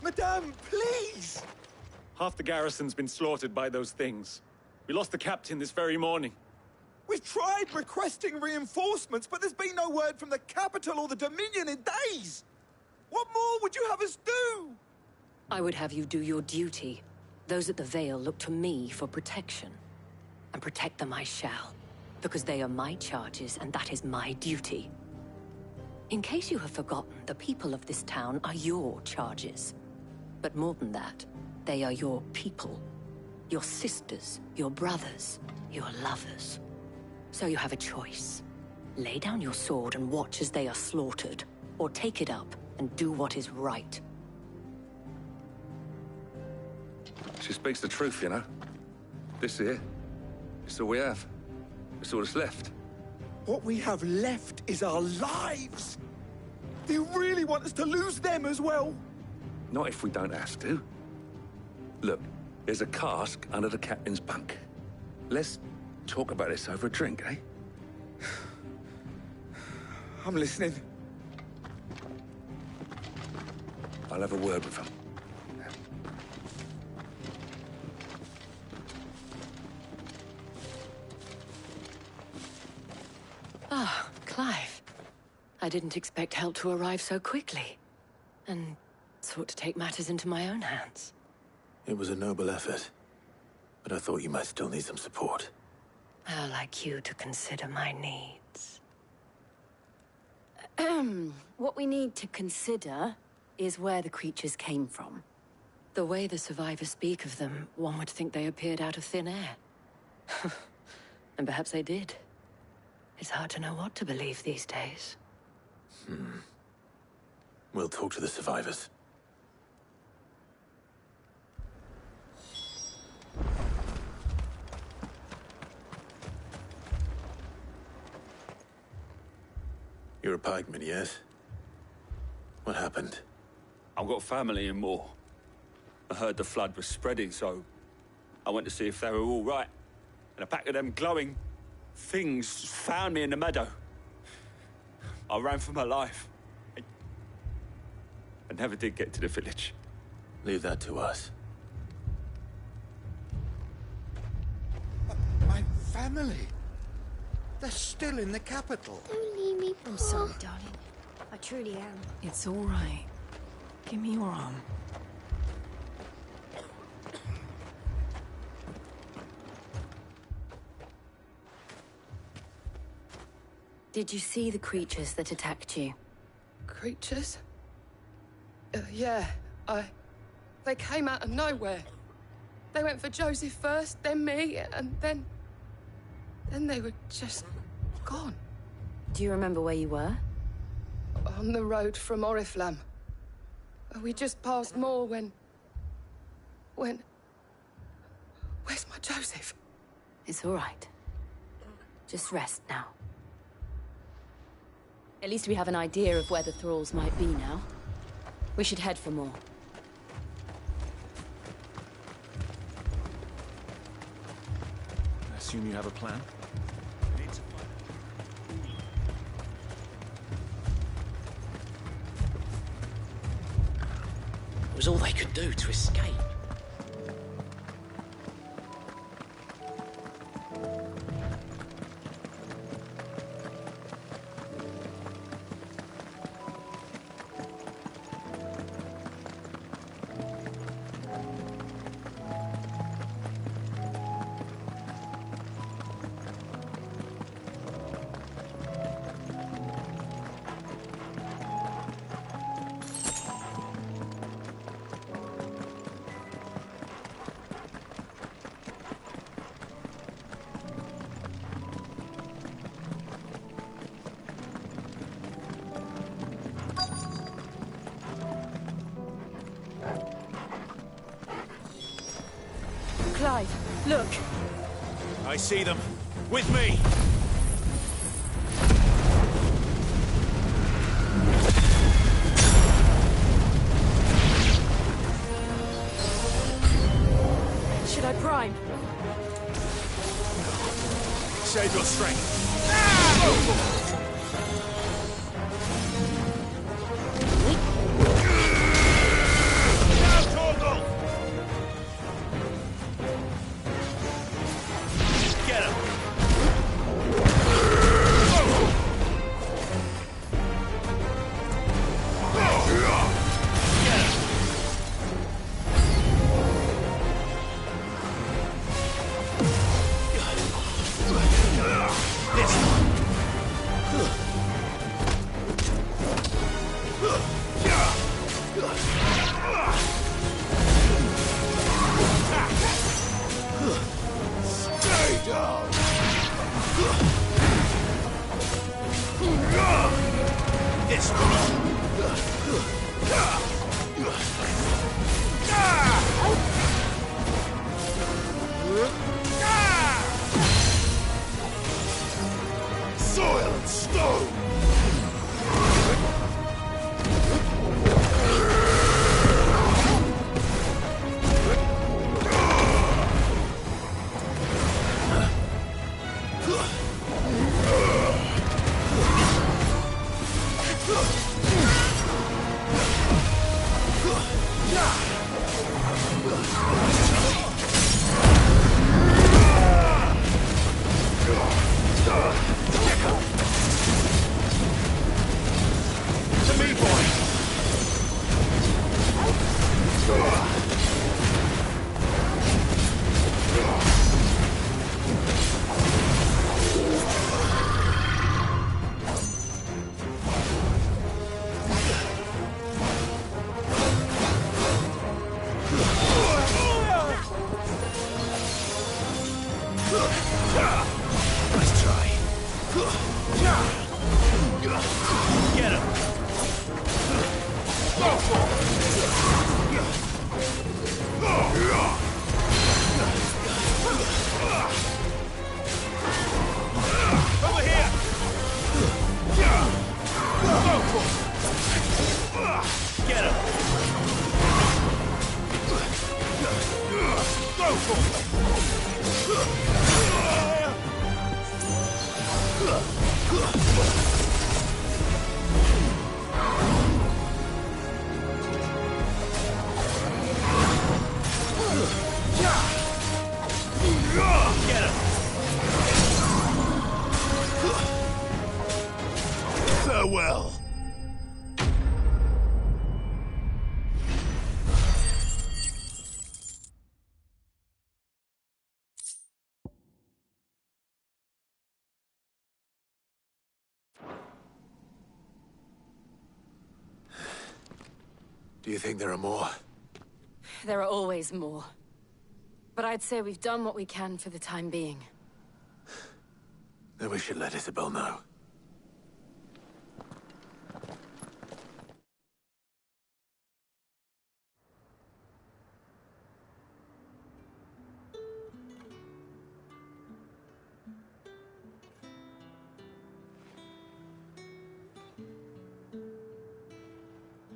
Madame, please! Half the garrison's been slaughtered by those things. We lost the captain this very morning. We've tried requesting reinforcements, but there's been no word from the capital or the Dominion in days! What more would you have us do? I would have you do your duty. Those at the Vale look to me for protection. And protect them I shall. Because they are my charges, and that is my duty. In case you have forgotten, the people of this town are your charges. But more than that, they are your people. Your sisters, your brothers, your lovers. So you have a choice. Lay down your sword and watch as they are slaughtered, or take it up and do what is right. She speaks the truth, you know. This here, it's all we have. It's all that's left. What we have left is our lives! Do you really want us to lose them as well? Not if we don't have to. Look, there's a cask under the captain's bunk. Let's talk about this over a drink, eh? I'm listening. I'll have a word with him. Ah, Clive. I didn't expect help to arrive so quickly. And sought to take matters into my own hands. It was a noble effort, but I thought you might still need some support. I'd like you to consider my needs. What we need to consider is where the creatures came from. The way the survivors speak of them, one would think they appeared out of thin air. And perhaps they did. It's hard to know what to believe these days. We'll talk to the survivors. You're a pikeman, yes? What happened? I've got family in Moor. I heard the flood was spreading, so I went to see if they were all right. And a pack of them glowing things found me in the meadow. I ran for my life. I never did get to the village. Leave that to us. My family? They're still in the capital. Don't leave me, I'm sorry, darling. I truly am. It's all right. Give me your arm. Did you see the creatures that attacked you? Creatures? Yeah, they came out of nowhere. They went for Joseph first, then me, and then they were just gone. Do you remember where you were? On the road from Oriflamme. We just passed Moor when... Where's my Joseph? It's all right. Just rest now. At least we have an idea of where the thralls might be now. We should head for more. I assume you have a plan? It was all they could do to escape. Clive, look! I see them. With me! Should I prime? Save your strength. Soil and stone! Nice try. Get him. Go for over here. Go for get him. Go for get him. Farewell. Do you think there are more? There are always more. But I'd say we've done what we can for the time being. Then we should let Isabel know.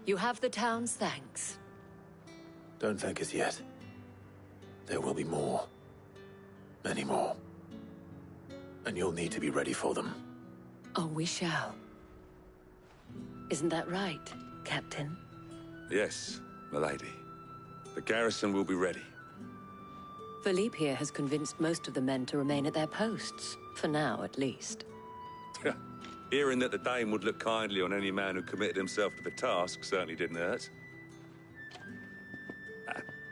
You have the town's thanks. Don't thank us yet. There will be more. Many more. And you'll need to be ready for them. Oh, we shall. Isn't that right, Captain? Yes, milady. The garrison will be ready. Philippe here has convinced most of the men to remain at their posts. For now, at least. Hearing that the Dane would look kindly on any man who committed himself to the task certainly didn't hurt.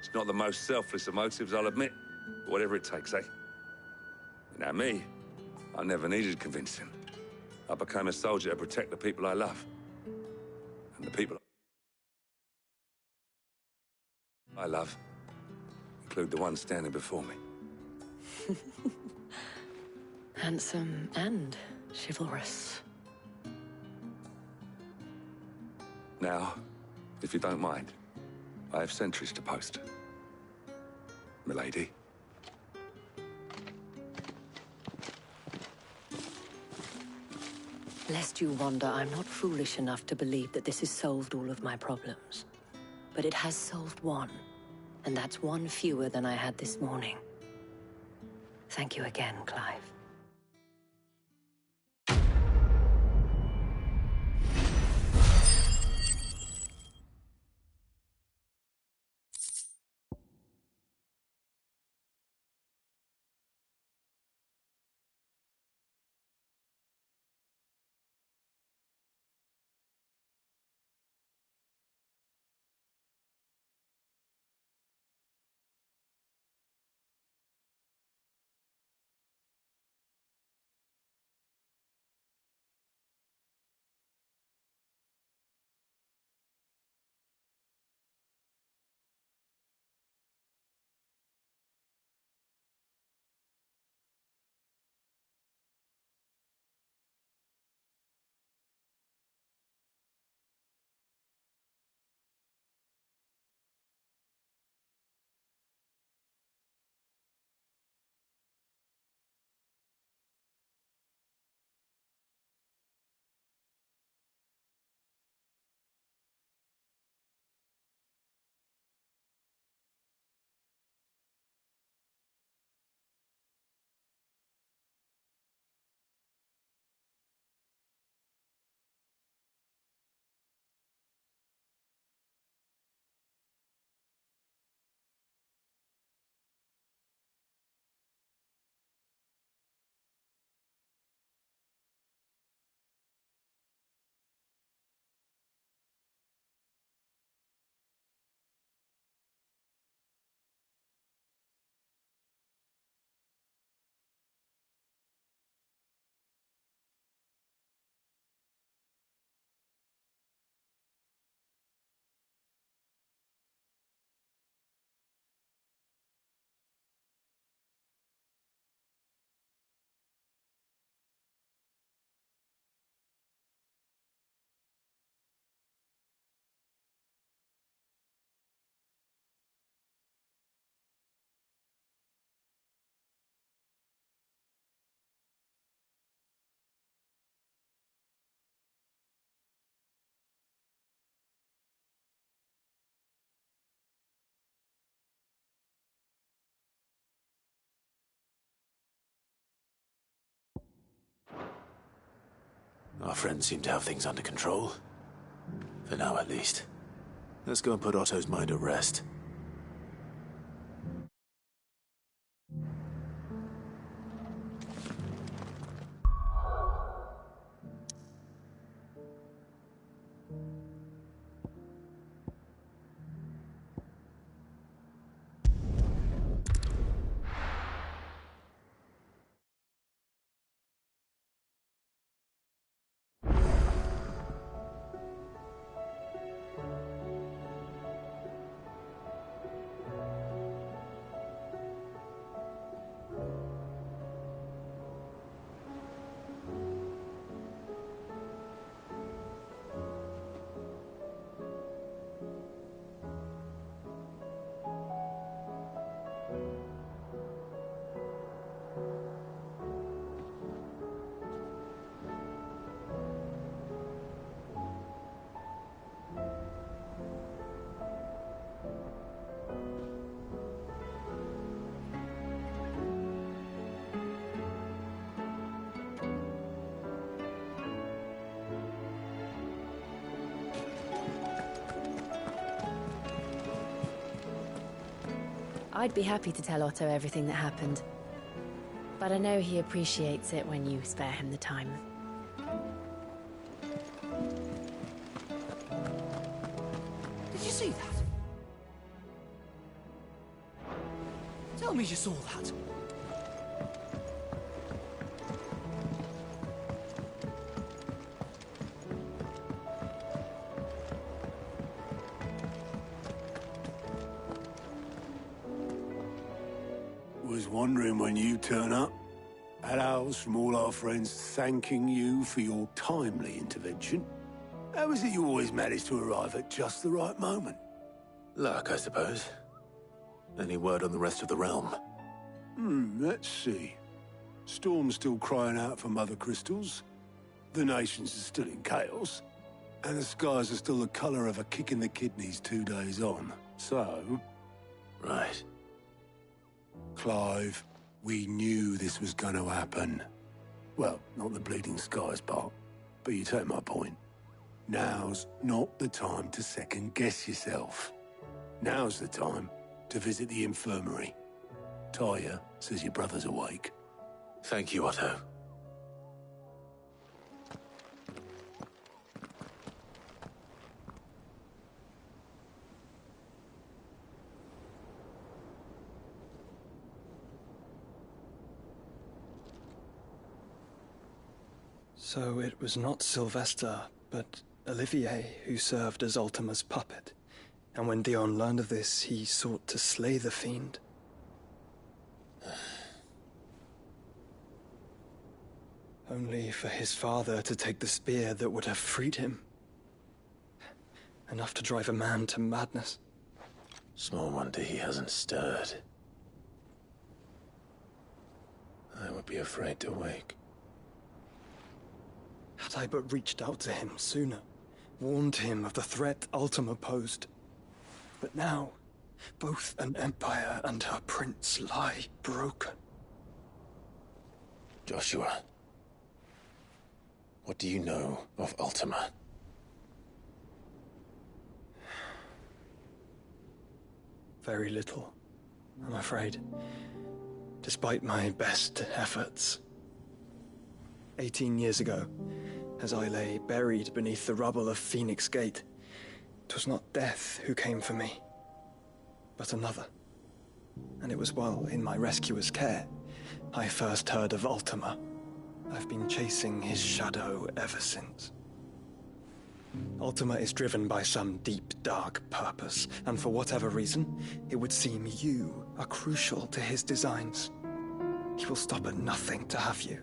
It's not the most selfless of motives, I'll admit. But whatever it takes, eh? Now me, I never needed convincing. I became a soldier to protect the people I love. And the people I love include the ones standing before me. Handsome and chivalrous. Now, if you don't mind, I have sentries to post. Milady. Lest you wonder, I'm not foolish enough to believe that this has solved all of my problems. But it has solved one, and that's one fewer than I had this morning. Thank you again, Clive. Our friends seem to have things under control. For now, at least. Let's go and put Otto's mind at rest. I'd be happy to tell Otto everything that happened. But I know he appreciates it when you spare him the time. Did you see that? Tell me you saw that. Was wondering when you turn up. Had owls from all our friends thanking you for your timely intervention. How is it you always manage to arrive at just the right moment? Luck, I suppose. Any word on the rest of the realm? Let's see. Storm's still crying out for mother crystals. The nations are still in chaos. And the skies are still the colour of a kick in the kidneys 2 days on. So... Right. Clive, we knew this was going to happen. Well, not the bleeding skies part, but you take my point. Now's not the time to second-guess yourself. Now's the time to visit the infirmary. Taya says your brother's awake. Thank you, Otto. So it was not Sylvester, but Olivier who served as Ultima's puppet. And when Dion learned of this, he sought to slay the fiend. Only for his father to take the spear that would have freed him. Enough to drive a man to madness. Small wonder he hasn't stirred. I would be afraid to wake. Had I but reached out to him sooner, warned him of the threat Ultima posed. But now, both an empire and her prince lie broken. Joshua, what do you know of Ultima? Very little, I'm afraid. Despite my best efforts. 18 years ago, as I lay buried beneath the rubble of Phoenix Gate, 'twas not death who came for me, but another. And it was while in my rescuer's care, I first heard of Ultima. I've been chasing his shadow ever since. Ultima is driven by some deep, dark purpose, and for whatever reason, it would seem you are crucial to his designs. He will stop at nothing to have you.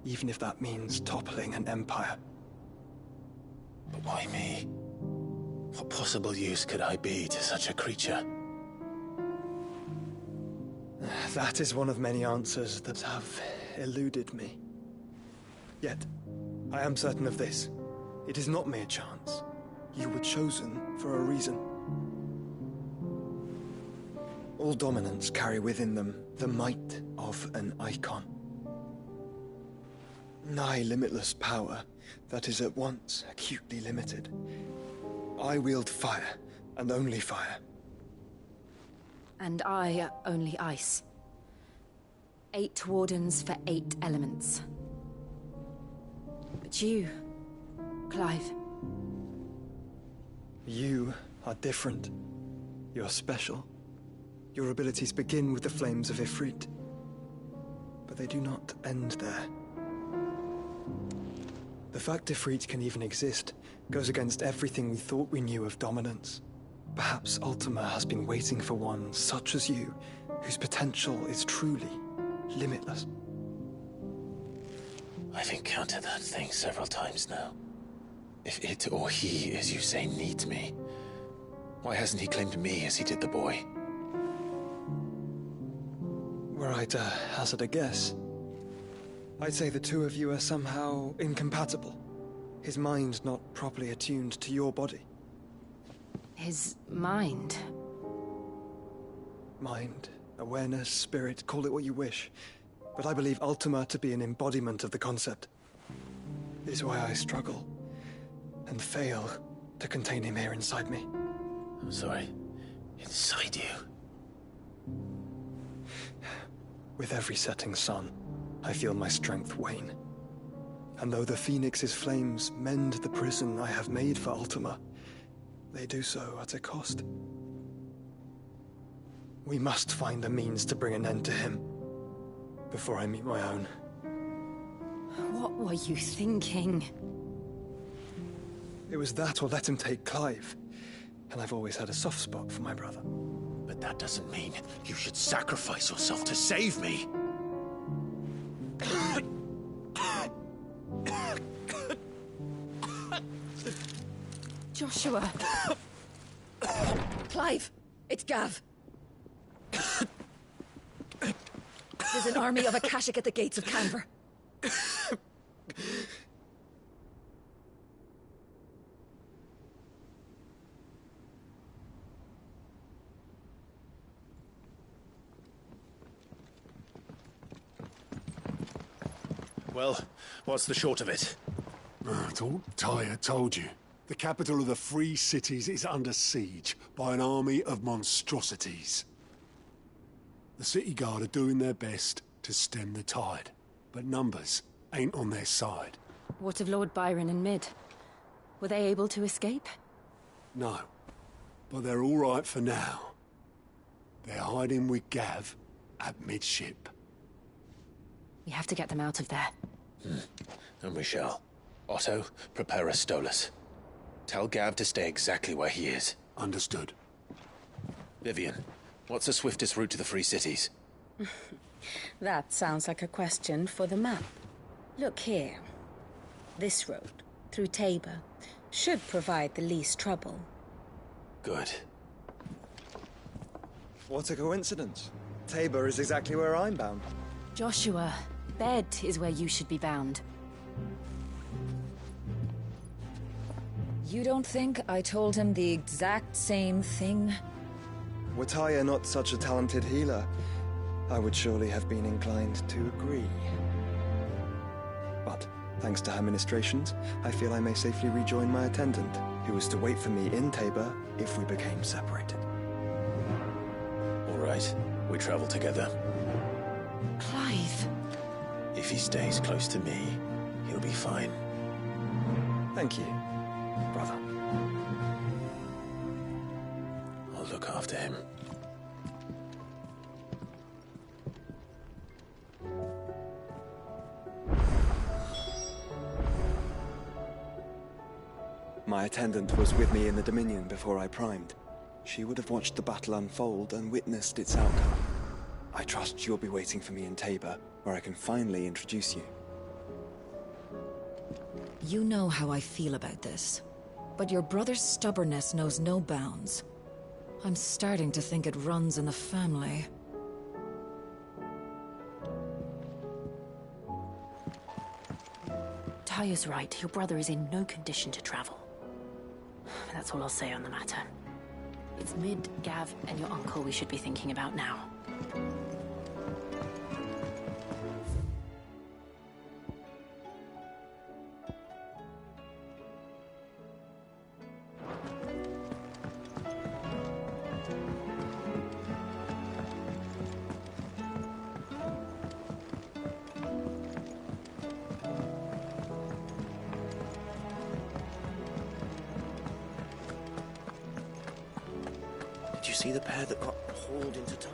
Even if that means toppling an empire. But why me? What possible use could I be to such a creature? That is one of many answers that have eluded me. Yet, I am certain of this. It is not mere chance. You were chosen for a reason. All dominants carry within them the might of an icon. Nigh limitless power that is at once acutely limited. I wield fire, and only fire. And I only ice. 8 wardens for 8 elements. But you, Clive. You are different. You're special. Your abilities begin with the flames of Ifrit. But they do not end there. The fact Ifrit can even exist goes against everything we thought we knew of dominance. Perhaps Ultima has been waiting for one such as you, whose potential is truly limitless. I've encountered that thing several times now. If it or he, as you say, needs me, why hasn't he claimed me as he did the boy? Were I to hazard a guess, I'd say the two of you are somehow incompatible. His mind not properly attuned to your body. His mind? Mind, awareness, spirit, call it what you wish. But I believe Ultima to be an embodiment of the concept. It is why I struggle and fail to contain him here inside me. I'm sorry. Inside you? With every setting sun, I feel my strength wane. And though the Phoenix's flames mend the prison I have made for Ultima, they do so at a cost. We must find a means to bring an end to him before I meet my own. What were you thinking? It was that or let him take Clive. And I've always had a soft spot for my brother. But that doesn't mean you should sacrifice yourself to save me. Joshua. Clive, it's Gav. There's an army of Akashic at the gates of Canver. Well, what's the short of it? I thought Tyre told you. The capital of the Free Cities is under siege by an army of monstrosities. The city guard are doing their best to stem the tide, but numbers ain't on their side. What of Lord Byron and Mid? Were they able to escape? No, but they're all right for now. They're hiding with Gav at midship. We have to get them out of there. And we shall. Otto, prepare a Stolas. Tell Gav to stay exactly where he is. Understood. Vivian, what's the swiftest route to the Free Cities? That sounds like a question for the map. Look here. This road, through Tabor, should provide the least trouble. Good. What a coincidence. Tabor is exactly where I'm bound. Joshua, bed is where you should be bound. You don't think I told him the exact same thing? Were Tyre not such a talented healer, I would surely have been inclined to agree. But, thanks to her ministrations, I feel I may safely rejoin my attendant, who was to wait for me in Tabor if we became separated. All right, we travel together. Clive. If he stays close to me, he'll be fine. Thank you, brother. I'll look after him. My attendant was with me in the Dominion before I primed. She would have watched the battle unfold and witnessed its outcome. I trust you'll be waiting for me in Tabor, where I can finally introduce you. You know how I feel about this, but your brother's stubbornness knows no bounds. I'm starting to think it runs in the family. Tyre's right. Your brother is in no condition to travel. That's all I'll say on the matter. It's Mid, Gav, and your uncle we should be thinking about now. Did you see the pair that got hauled into Tyre?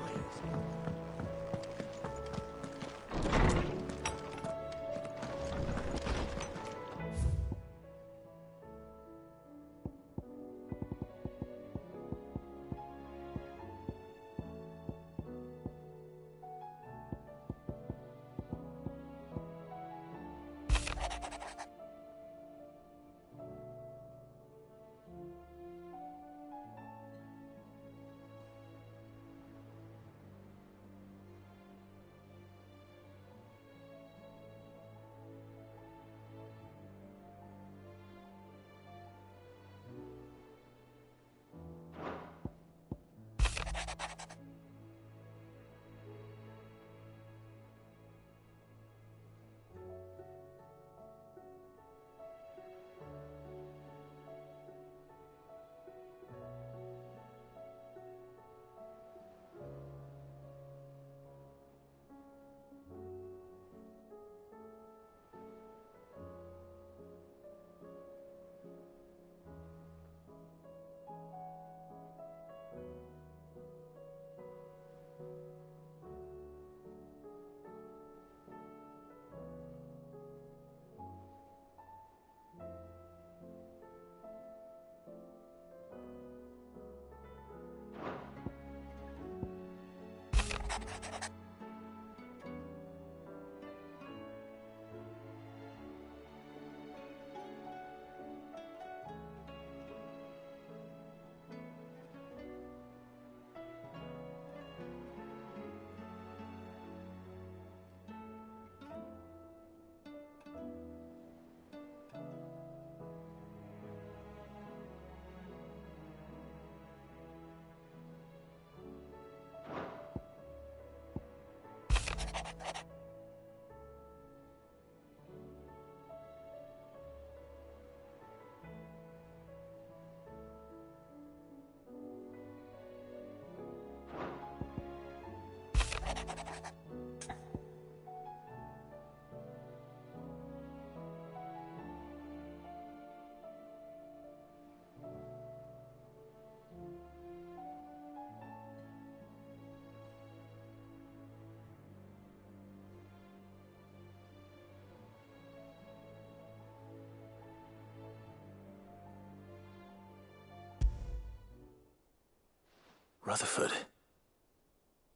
Rutherford.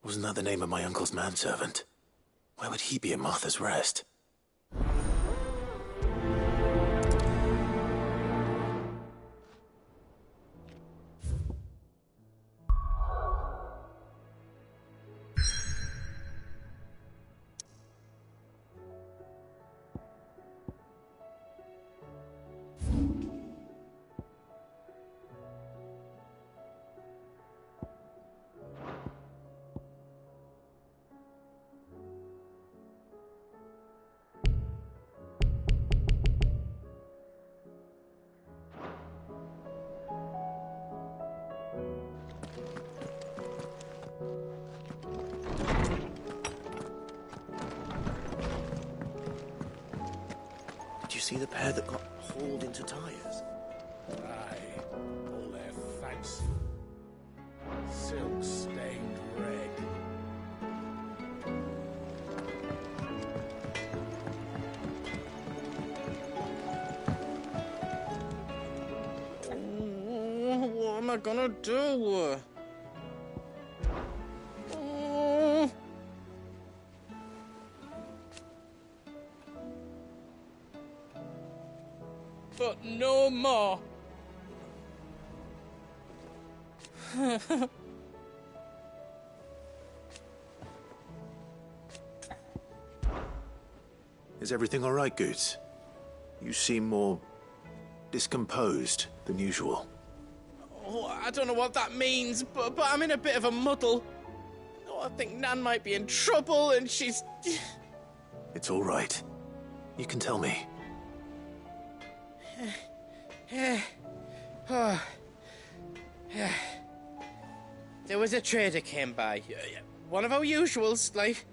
Wasn't that the name of my uncle's manservant? Why would he be at Martha's Rest? Did you see the pair that got hauled into tyres? Aye, all their fancy. Silk-stained red. What am I gonna do? But no more. Is everything all right, Goots? You seem more discomposed than usual. Oh, I don't know what that means, but I'm in a bit of a muddle. Oh, I think Nan might be in trouble, and she's... It's all right. You can tell me. There was a trader came by. One of our usuals, like.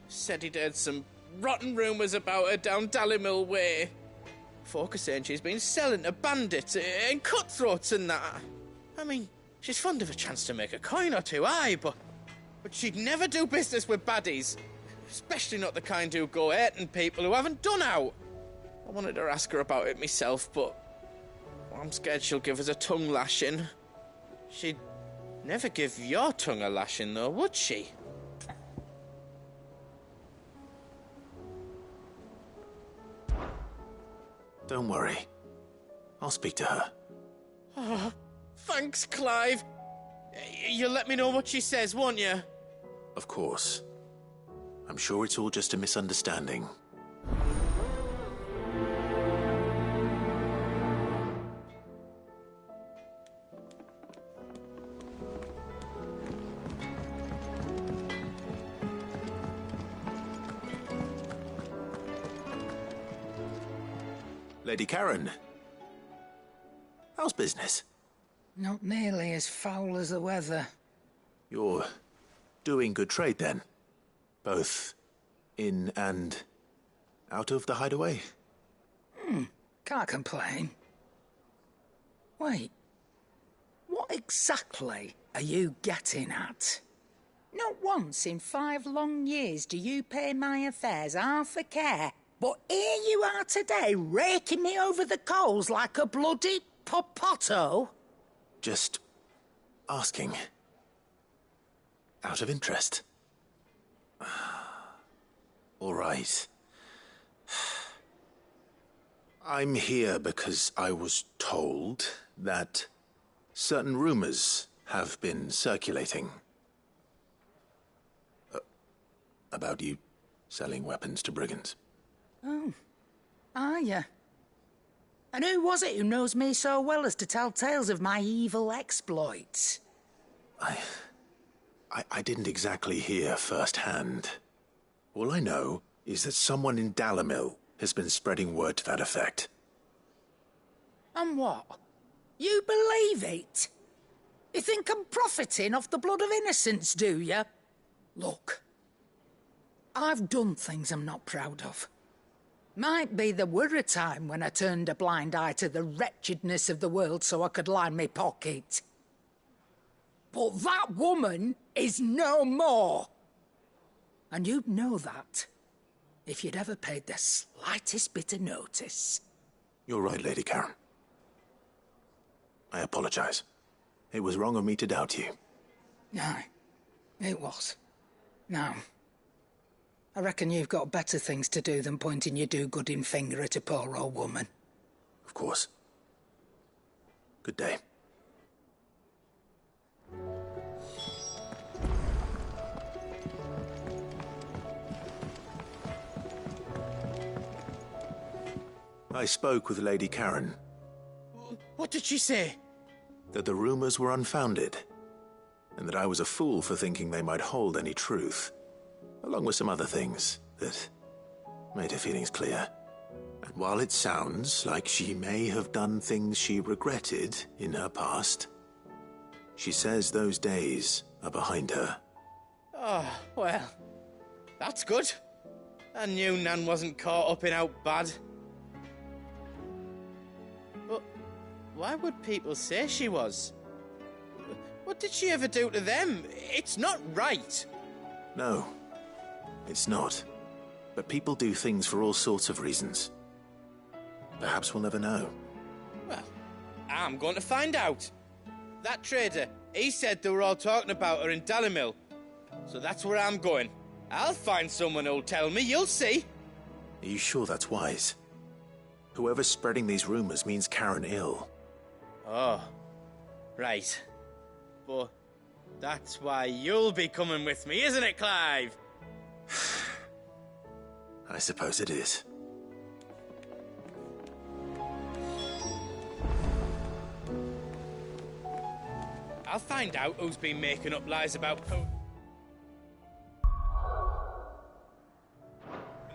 Said he'd heard some rotten rumours about her down Dallimil Way. Folk are saying she's been selling to bandits and cutthroats and that. I mean, she's fond of a chance to make a coin or two, aye, but she'd never do business with baddies. Especially not the kind who go hurting people who haven't done out. I wanted to ask her about it myself, but I'm scared she'll give us a tongue lashing. She'd never give your tongue a lashing, though, would she? Don't worry. I'll speak to her. Oh, thanks, Clive. You'll let me know what she says, won't you? Of course. I'm sure it's all just a misunderstanding. Lady Karen. How's business? Not nearly as foul as the weather. You're doing good trade, then? Both in and out of the hideaway? Can't complain. Wait. What exactly are you getting at? Not once in 5 long years do you pay my affairs half a care. But here you are today, raking me over the coals like a bloody popoto. Just asking. Out of interest. All right. I'm here because I was told that certain rumors have been circulating. About you selling weapons to brigands. Oh, are you? And who was it who knows me so well as to tell tales of my evil exploits? I didn't exactly hear firsthand. All I know is that someone in Dallimil has been spreading word to that effect. And what? You believe it? You think I'm profiting off the blood of innocents, do you? Look, I've done things I'm not proud of. Might be there were a time when I turned a blind eye to the wretchedness of the world so I could line my pocket. But that woman is no more. And you'd know that if you'd ever paid the slightest bit of notice. You're right, Lady Karen. I apologize. It was wrong of me to doubt you. No, it was. No. I reckon you've got better things to do than pointing your do-gooding finger at a poor old woman. Of course. Good day. I spoke with Lady Karen. What did she say? That the rumors were unfounded, and that I was a fool for thinking they might hold any truth, along with some other things that made her feelings clear. And while it sounds like she may have done things she regretted in her past, she says those days are behind her. Oh, well, that's good. I knew Nan wasn't caught up in out bad. But why would people say she was? What did she ever do to them? It's not right. No, it's not. But people do things for all sorts of reasons. Perhaps we'll never know. Well, I'm going to find out. That trader, he said they were all talking about her in Dalimil. So that's where I'm going. I'll find someone who'll tell me, you'll see. Are you sure that's wise? Whoever's spreading these rumors means Karen ill. Oh, right. But that's why you'll be coming with me, isn't it, Clive? I suppose it is. I'll find out who's been making up lies about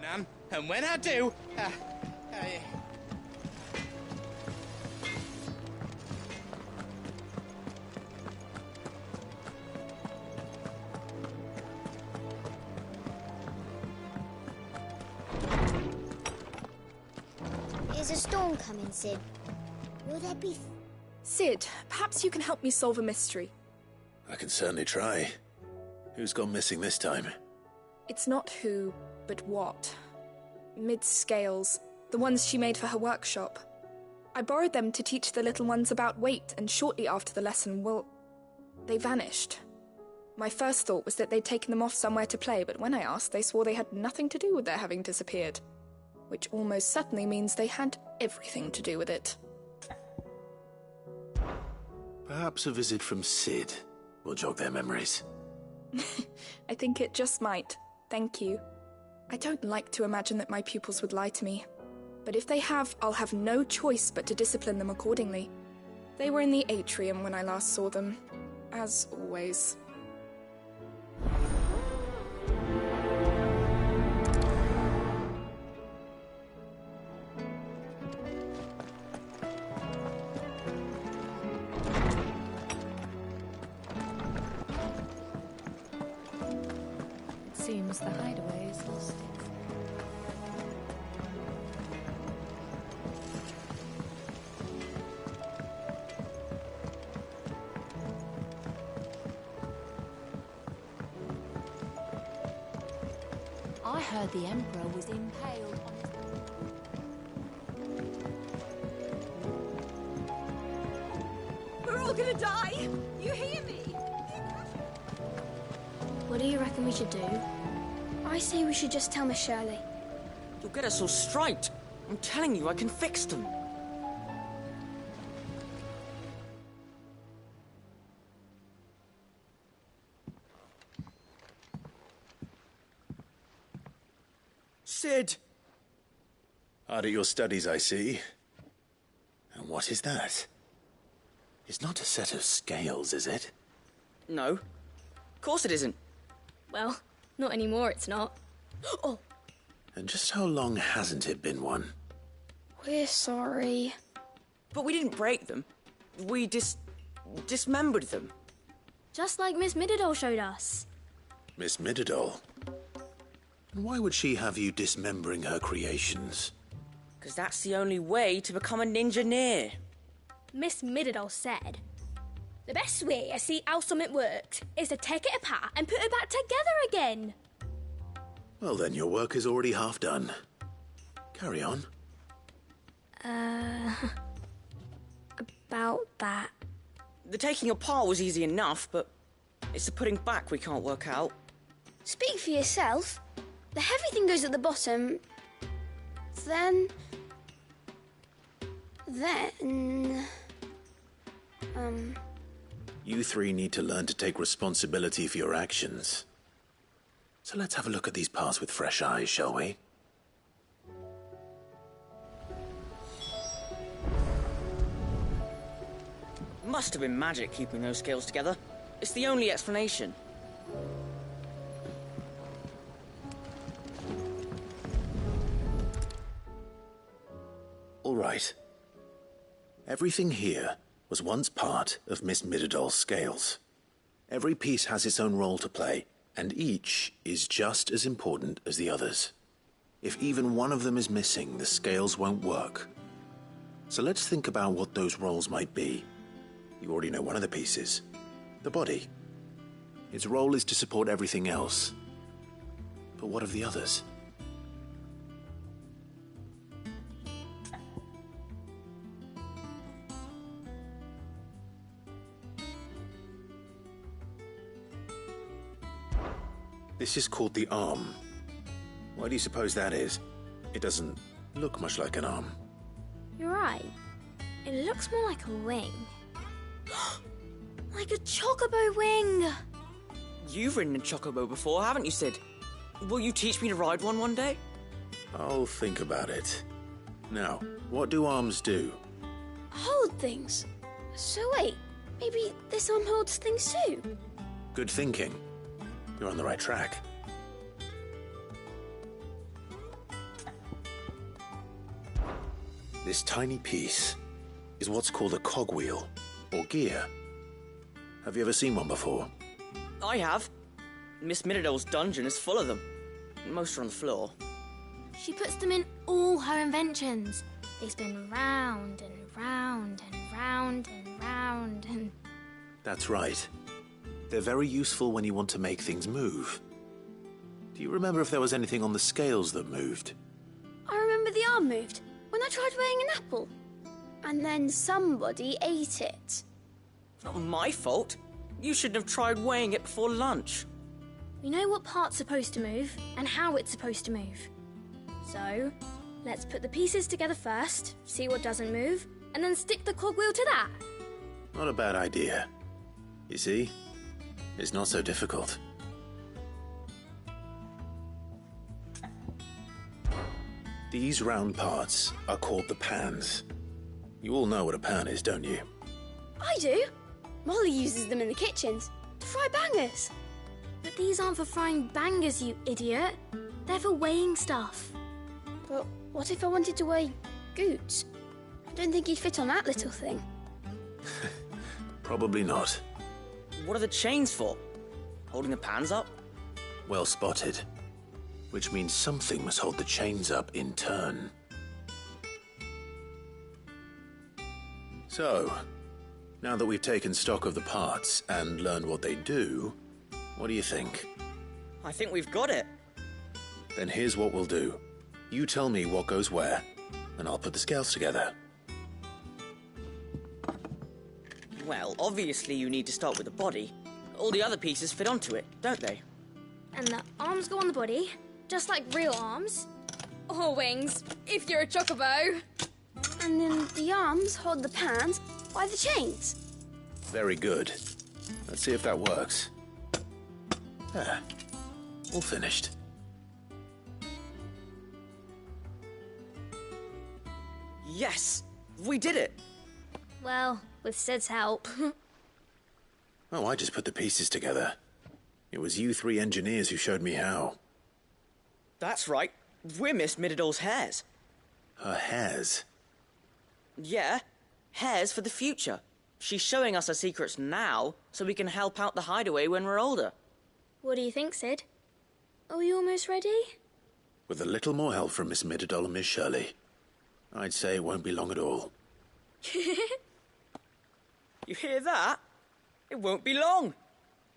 Nan, and when I do, Is a storm coming, Sid? Will there be... Sid, perhaps you can help me solve a mystery. I can certainly try. Who's gone missing this time? It's not who, but what. Mid's scales, the ones she made for her workshop. I borrowed them to teach the little ones about weight, and shortly after the lesson, well, they vanished. My first thought was that they'd taken them off somewhere to play, but when I asked, they swore they had nothing to do with their having disappeared. Which almost certainly means they had everything to do with it. Perhaps a visit from Sid will jog their memories. I think it just might. Thank you. I don't like to imagine that my pupils would lie to me. But if they have, I'll have no choice but to discipline them accordingly. They were in the atrium when I last saw them. As always. Seems the hideaway is lost. I heard the Emperor was impaled on his... We're all gonna die! You hear me? What do you reckon we should do? I say we should just tell Miss Shirley. You'll get us all straight. I'm telling you, I can fix them. Sid! Hard at your studies, I see. And what is that? It's not a set of scales, is it? No. Of course it isn't. Well, not anymore, it's not. Oh! And just how long hasn't it been one? We're sorry. But we didn't break them. We dismembered them. Just like Miss Mididol showed us. Miss Mididol? And why would she have you dismembering her creations? Because that's the only way to become a ninja-neer. Miss Mididol said, the best way to see how something works is to take it apart and put it back together again. Well, then your work is already half done. Carry on. About that. The taking apart was easy enough, but It's the putting back we can't work out. Speak for yourself. The heavy thing goes at the bottom. Then... You three need to learn to take responsibility for your actions. So let's have a look at these parts with fresh eyes, shall we? Must have been magic keeping those scales together. It's the only explanation. All right. Everything here was once part of Miss Midadol's scales. Every piece has its own role to play, and each is just as important as the others. If even one of them is missing, the scales won't work. So let's think about what those roles might be. You already know one of the pieces, the body. Its role is to support everything else. But what of the others? This is called the arm. Why do you suppose that is? It doesn't look much like an arm. You're right. It looks more like a wing. Like a chocobo wing! You've ridden a chocobo before, haven't you, Sid? Will you teach me to ride one day? I'll think about it. Now, what do arms do? Hold things. So wait, maybe this arm holds things too? Good thinking. You're on the right track. This tiny piece is what's called a cogwheel, or gear. Have you ever seen one before? I have. Miss Midadol's dungeon is full of them. Most are on the floor. She puts them in all her inventions. They spin round and round and round and round and... That's right. They're very useful when you want to make things move. Do you remember if there was anything on the scales that moved? I remember the arm moved when I tried weighing an apple. And then somebody ate it. Not my fault. You shouldn't have tried weighing it before lunch. We know what part's supposed to move and how it's supposed to move. So, let's put the pieces together first, see what doesn't move, and then stick the cogwheel to that. Not a bad idea. You see? It's not so difficult. These round parts are called the pans. You all know what a pan is, don't you? I do. Molly uses them in the kitchens to fry bangers. But these aren't for frying bangers, you idiot. They're for weighing stuff. But what if I wanted to weigh Goots? I don't think he'd fit on that little thing. Probably not. What are the chains for? Holding the pans up? Well spotted. Which means something must hold the chains up in turn. So, now that we've taken stock of the parts and learned what they do, what do you think? I think we've got it. Then here's what we'll do. You tell me what goes where, and I'll put the scales together. Well, obviously you need to start with the body. All the other pieces fit onto it, don't they? And the arms go on the body, just like real arms. Or wings, if you're a chocobo. And then the arms hold the pans by the chains. Very good. Let's see if that works. There. All finished. Yes! We did it! Well, with Sid's help. Oh, I just put the pieces together. It was you three engineers who showed me how. That's right. We're Miss Midadol's hares. Her hairs? Yeah, hares for the future. She's showing us her secrets now, so we can help out the hideaway when we're older. What do you think, Sid? Are we almost ready? With a little more help from Miss Midadol and Miss Shirley, I'd say it won't be long at all. You hear that? It won't be long.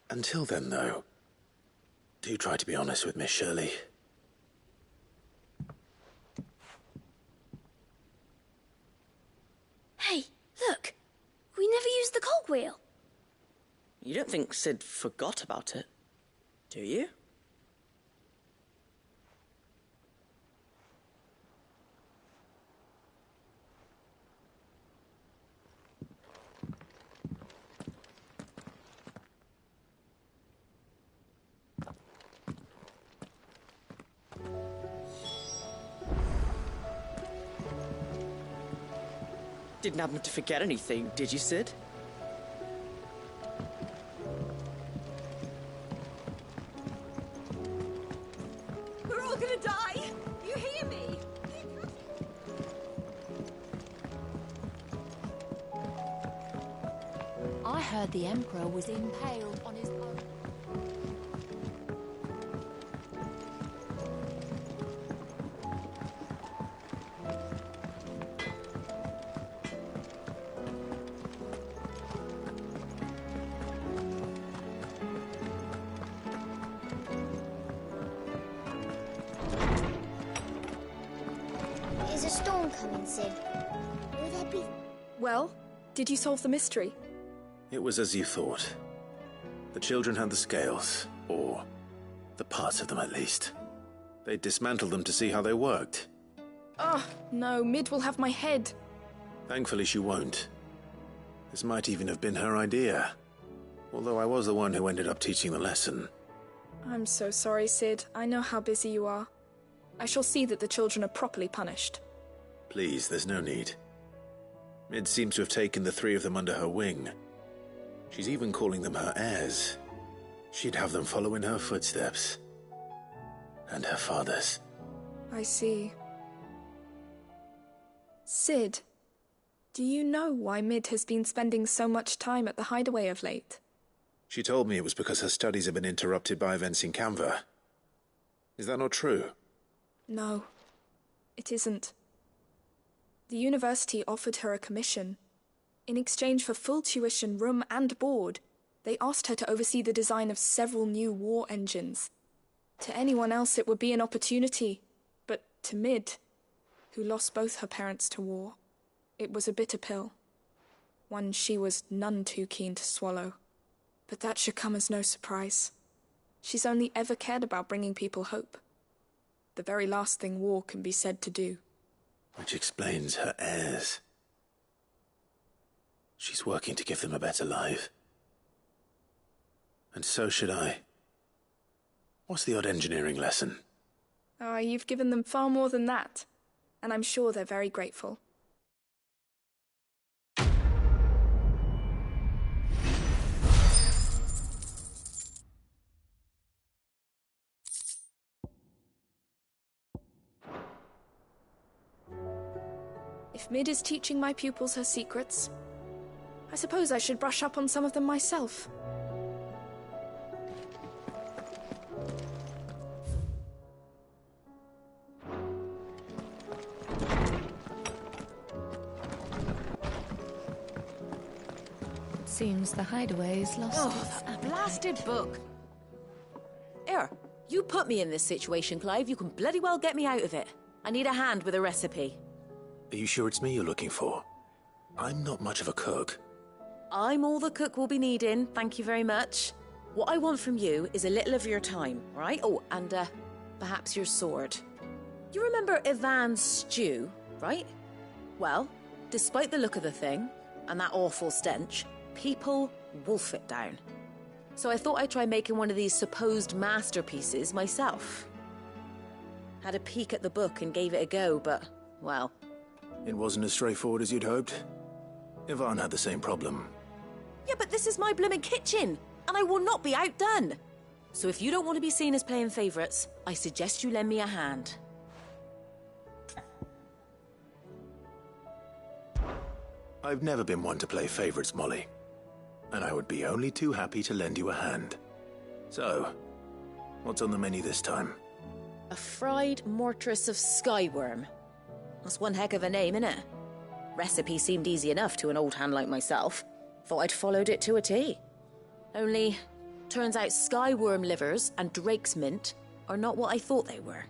Until then, though, do try to be honest with Miss Shirley. Hey, look! We never used the cogwheel. You don't think Sid forgot about it, do you? Didn't happen to forget anything, did you, Sid? We're all gonna die! You hear me? I heard the Emperor was impaled on his own. Is a storm coming, Sid? Will there be... Well, did you solve the mystery? It was as you thought. The children had the scales, or the parts of them at least. They dismantled them to see how they worked. Oh, no, Mid will have my head. Thankfully she won't. This might even have been her idea. Although I was the one who ended up teaching the lesson. I'm so sorry, Sid. I know how busy you are. I shall see that the children are properly punished. Please, there's no need. Mid seems to have taken the three of them under her wing. She's even calling them her heirs. She'd have them follow in her footsteps. And her father's. I see. Sid, do you know why Mid has been spending so much time at the hideaway of late? She told me it was because her studies have been interrupted by events in Canva. Is that not true? No, it isn't. The university offered her a commission. In exchange for full tuition, room and board, they asked her to oversee the design of several new war engines. To anyone else it would be an opportunity, but to Mid, who lost both her parents to war, it was a bitter pill. One she was none too keen to swallow. But that should come as no surprise. She's only ever cared about bringing people hope. The very last thing war can be said to do. Which explains her heirs. She's working to give them a better life. And so should I. What's the odd engineering lesson? Ah, you've given them far more than that. And I'm sure they're very grateful. If Mid is teaching my pupils her secrets, I suppose I should brush up on some of them myself. It seems the hideaway's lost its that blasted book. Here, you put me in this situation, Clive. You can bloody well get me out of it. I need a hand with a recipe. Are you sure it's me you're looking for? I'm not much of a cook. I'm all the cook will be needing, thank you very much. What I want from you is a little of your time, right? Oh, and perhaps your sword. You remember Ivan's stew, right? Well, despite the look of the thing, and that awful stench, people wolf it down. So I thought I'd try making one of these supposed masterpieces myself. Had a peek at the book and gave it a go, but, well... It wasn't as straightforward as you'd hoped? Ivan had the same problem. Yeah, but this is my blimmin' kitchen, and I will not be outdone. So if you don't want to be seen as playing favourites, I suggest you lend me a hand. I've never been one to play favourites, Molly. And I would be only too happy to lend you a hand. So, what's on the menu this time? A fried mortress of skyworm. That's one heck of a name, innit? Recipe seemed easy enough to an old hand like myself. Thought I'd followed it to a T. Only, turns out skyworm livers and drake's mint are not what I thought they were.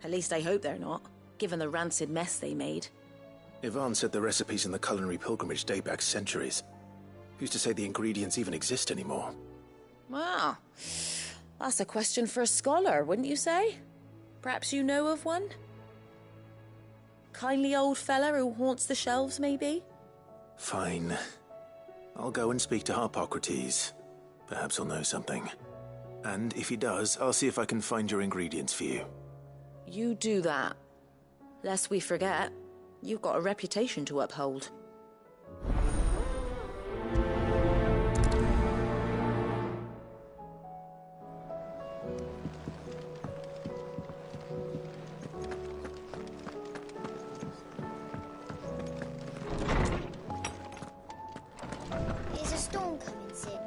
At least I hope they're not, given the rancid mess they made. Ivan said the recipes in the culinary pilgrimage date back centuries. Who's to say the ingredients even exist anymore? Well, that's a question for a scholar, wouldn't you say? Perhaps you know of one? Kindly old fella who haunts the shelves, maybe? Fine. I'll go and speak to Harpocrates. Perhaps he'll know something. And if he does, I'll see if I can find your ingredients for you. You do that. Lest we forget, you've got a reputation to uphold. Is a storm coming, Sid?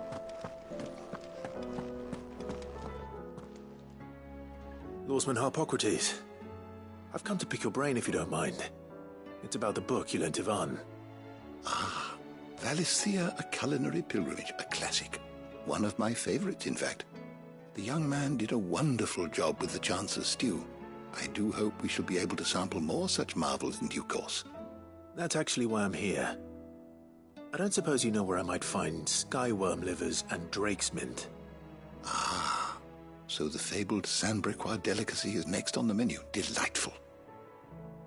Lawsman Harpocrates. I've come to pick your brain if you don't mind. It's about the book you lent Ivan. Ah, Valisthea, A Culinary Pilgrimage, a classic. One of my favorites, in fact. The young man did a wonderful job with the Chance's stew. I do hope we shall be able to sample more such marvels in due course. That's actually why I'm here. I don't suppose you know where I might find skyworm livers and drake's mint. Ah, so the fabled Sandbrequois delicacy is next on the menu. Delightful.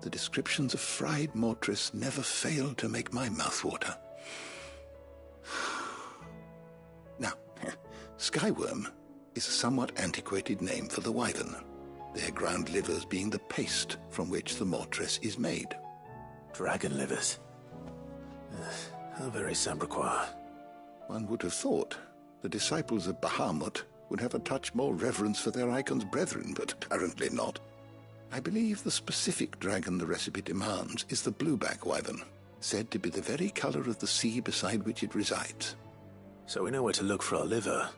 The descriptions of fried mortress never fail to make my mouth water. Now, skyworm is a somewhat antiquated name for the wyvern, their ground livers being the paste from which the mortress is made. Dragon livers. How very Sandbrequois. One would have thought the disciples of Bahamut would have a touch more reverence for their icon's brethren, but apparently not. I believe the specific dragon the recipe demands is the blueback wyvern, said to be the very color of the sea beside which it resides. So we know where to look for our liver.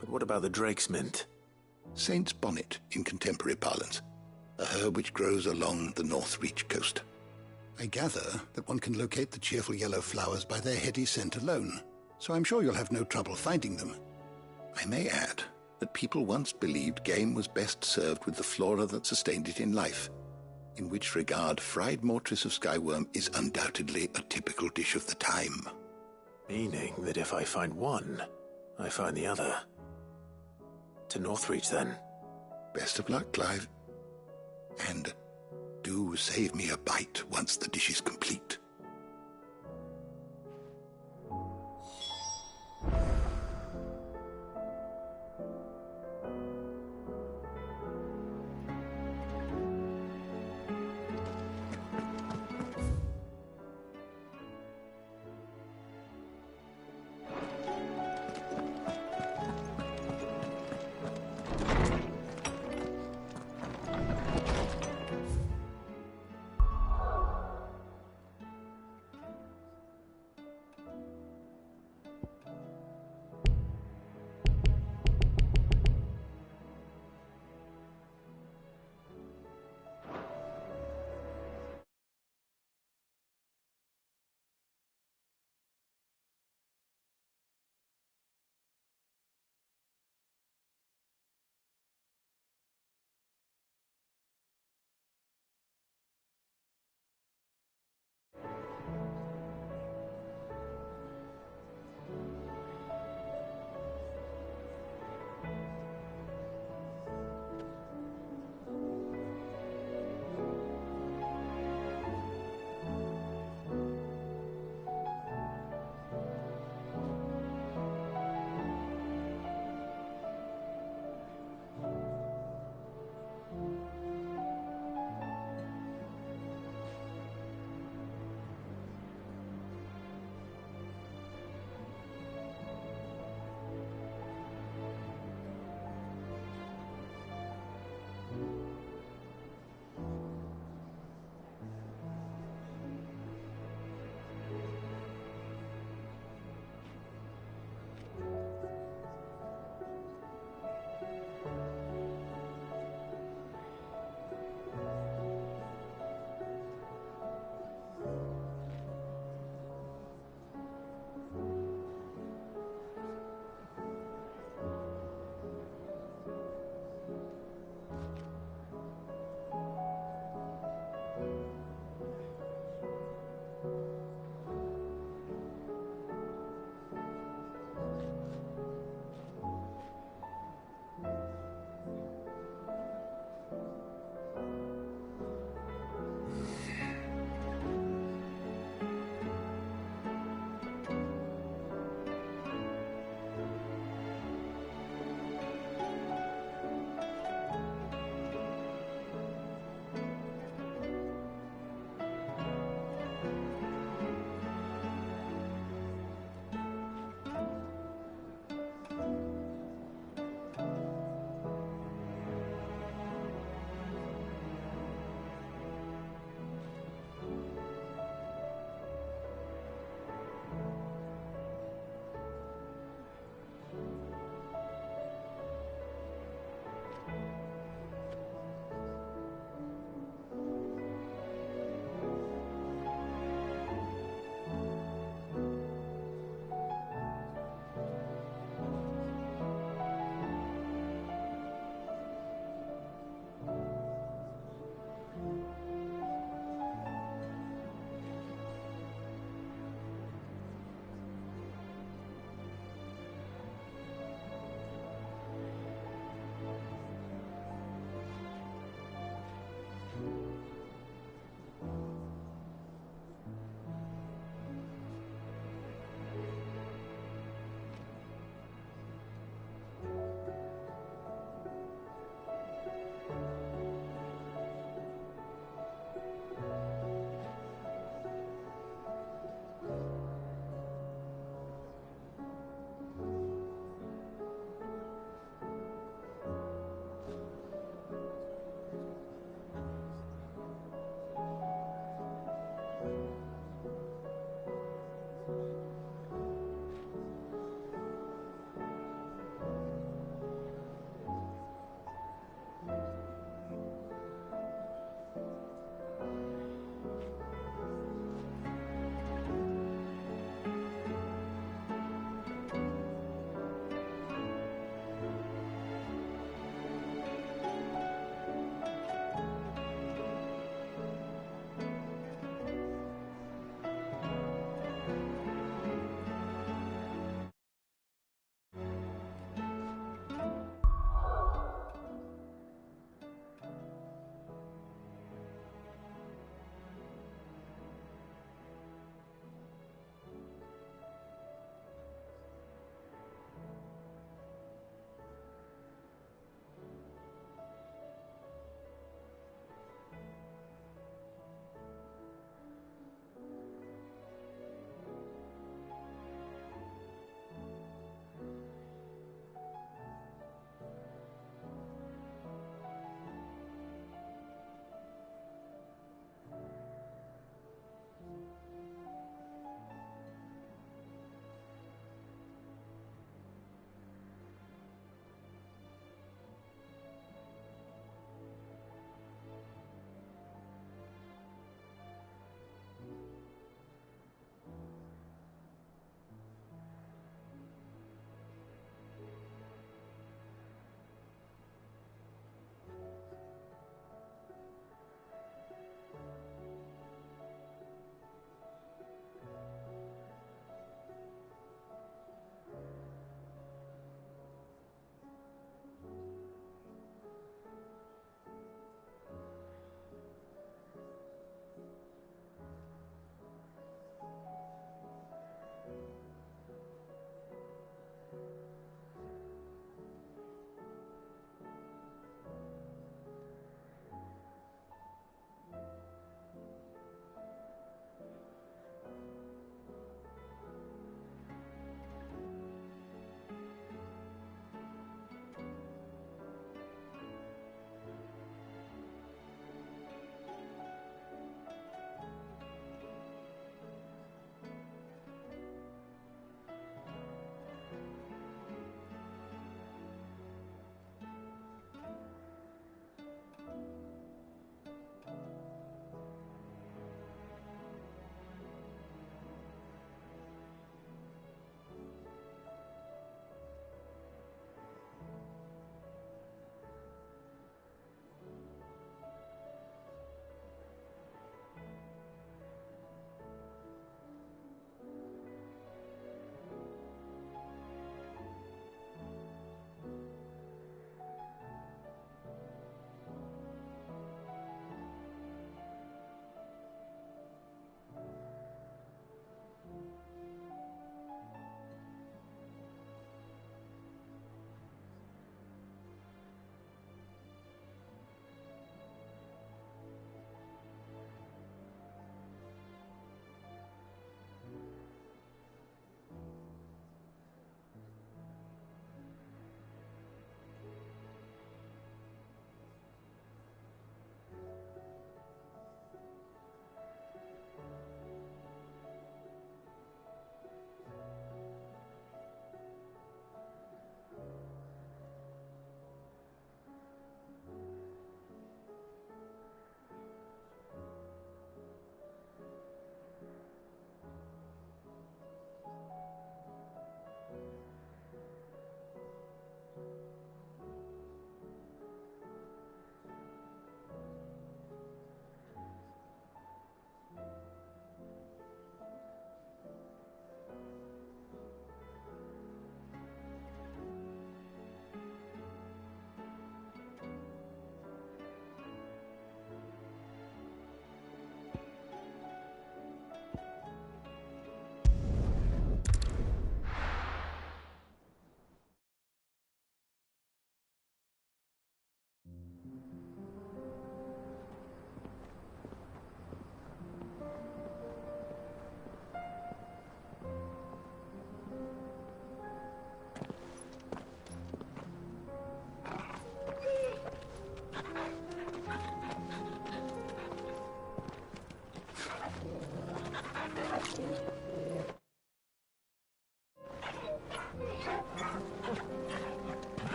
But what about the drake's mint? Saint's bonnet in contemporary parlance, a herb which grows along the North Reach coast. I gather that one can locate the cheerful yellow flowers by their heady scent alone, so I'm sure you'll have no trouble finding them. I may add that people once believed game was best served with the flora that sustained it in life, in which regard fried mortress of skyworm is undoubtedly a typical dish of the time. Meaning that if I find one, I find the other. To Northreach, then. Best of luck, Clive. And do save me a bite once the dish is complete.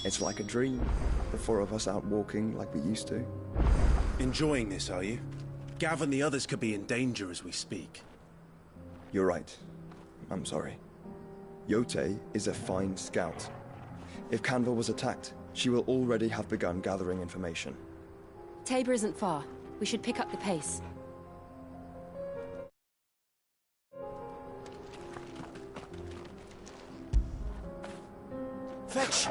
It's like a dream. The four of us out walking like we used to. Enjoying this, are you? Gav and the others could be in danger as we speak. You're right. I'm sorry. Yote is a fine scout. If Canva was attacked, she will already have begun gathering information. Tabor isn't far. We should pick up the pace. Fetch!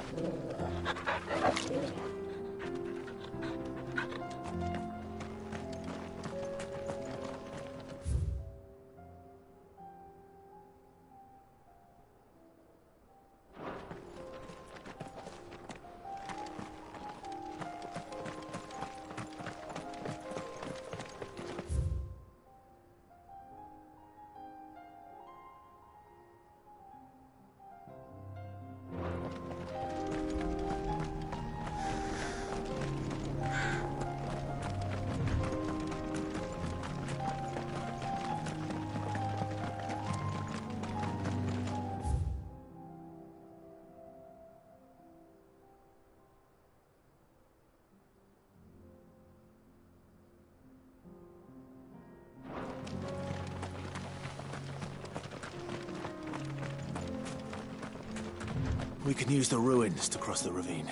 We can use the ruins to cross the ravine.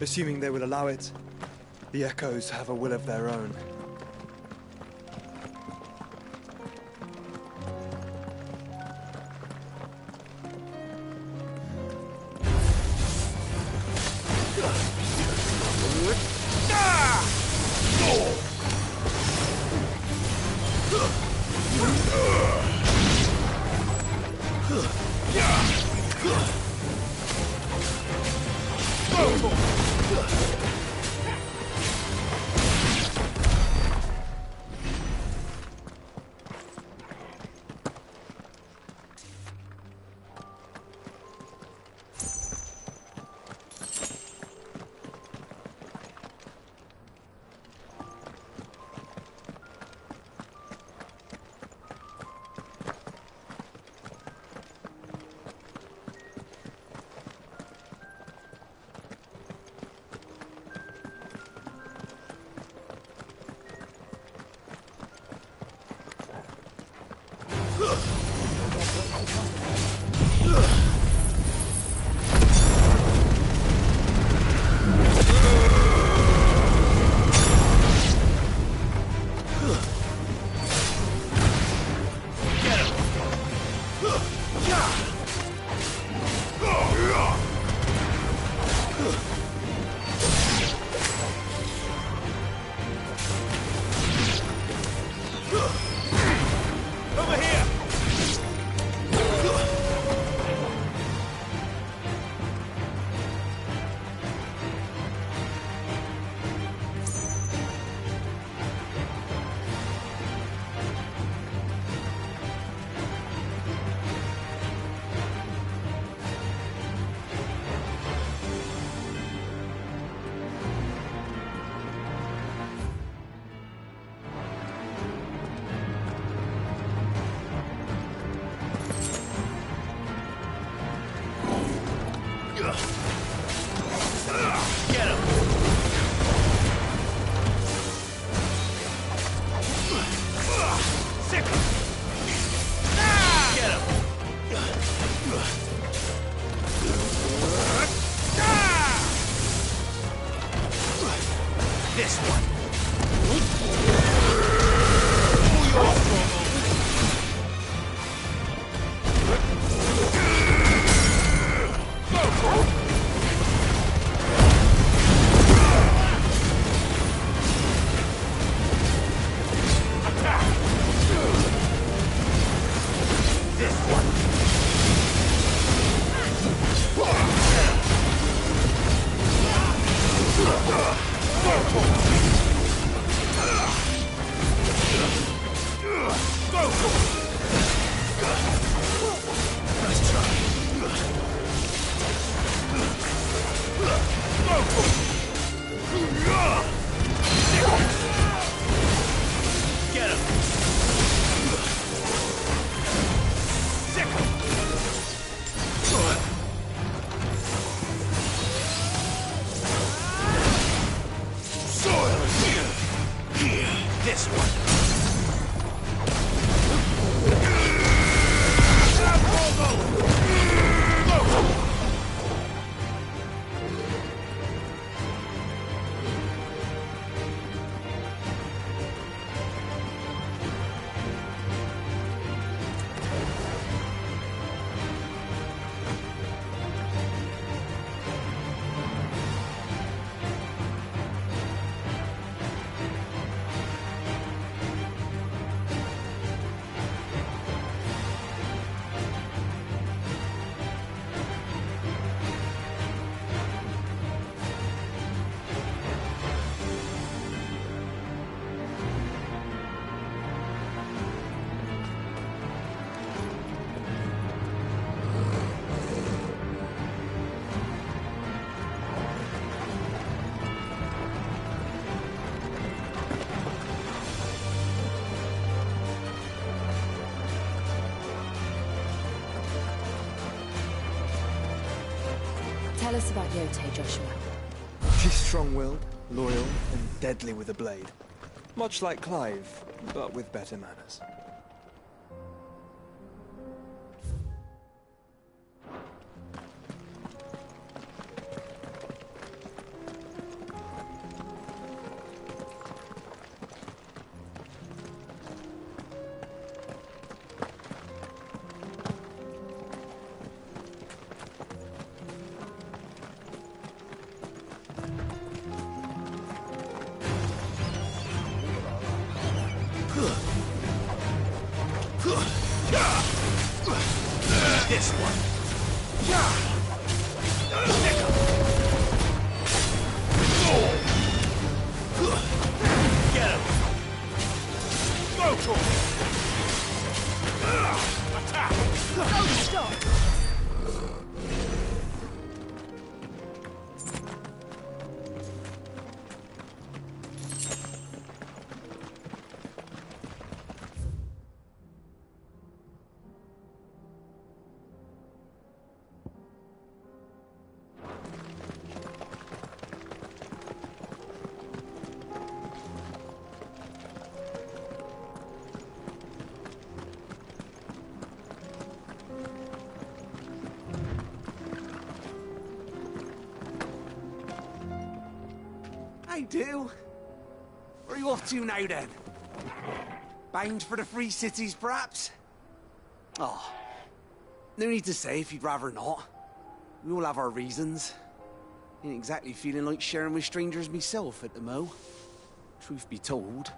Assuming they will allow it, the Echoes have a will of their own. This one. Tell us about Yote, Joshua. She's strong-willed, loyal, and deadly with a blade. Much like Clive, but with better manners. This one. Get him. Go for it. Attack. Don't stop. I do. Where are you off to now, then? Bound for the Free Cities, perhaps? Oh, no need to say if you'd rather not. We all have our reasons. Ain't exactly feeling like sharing with strangers myself at the mo. Truth be told,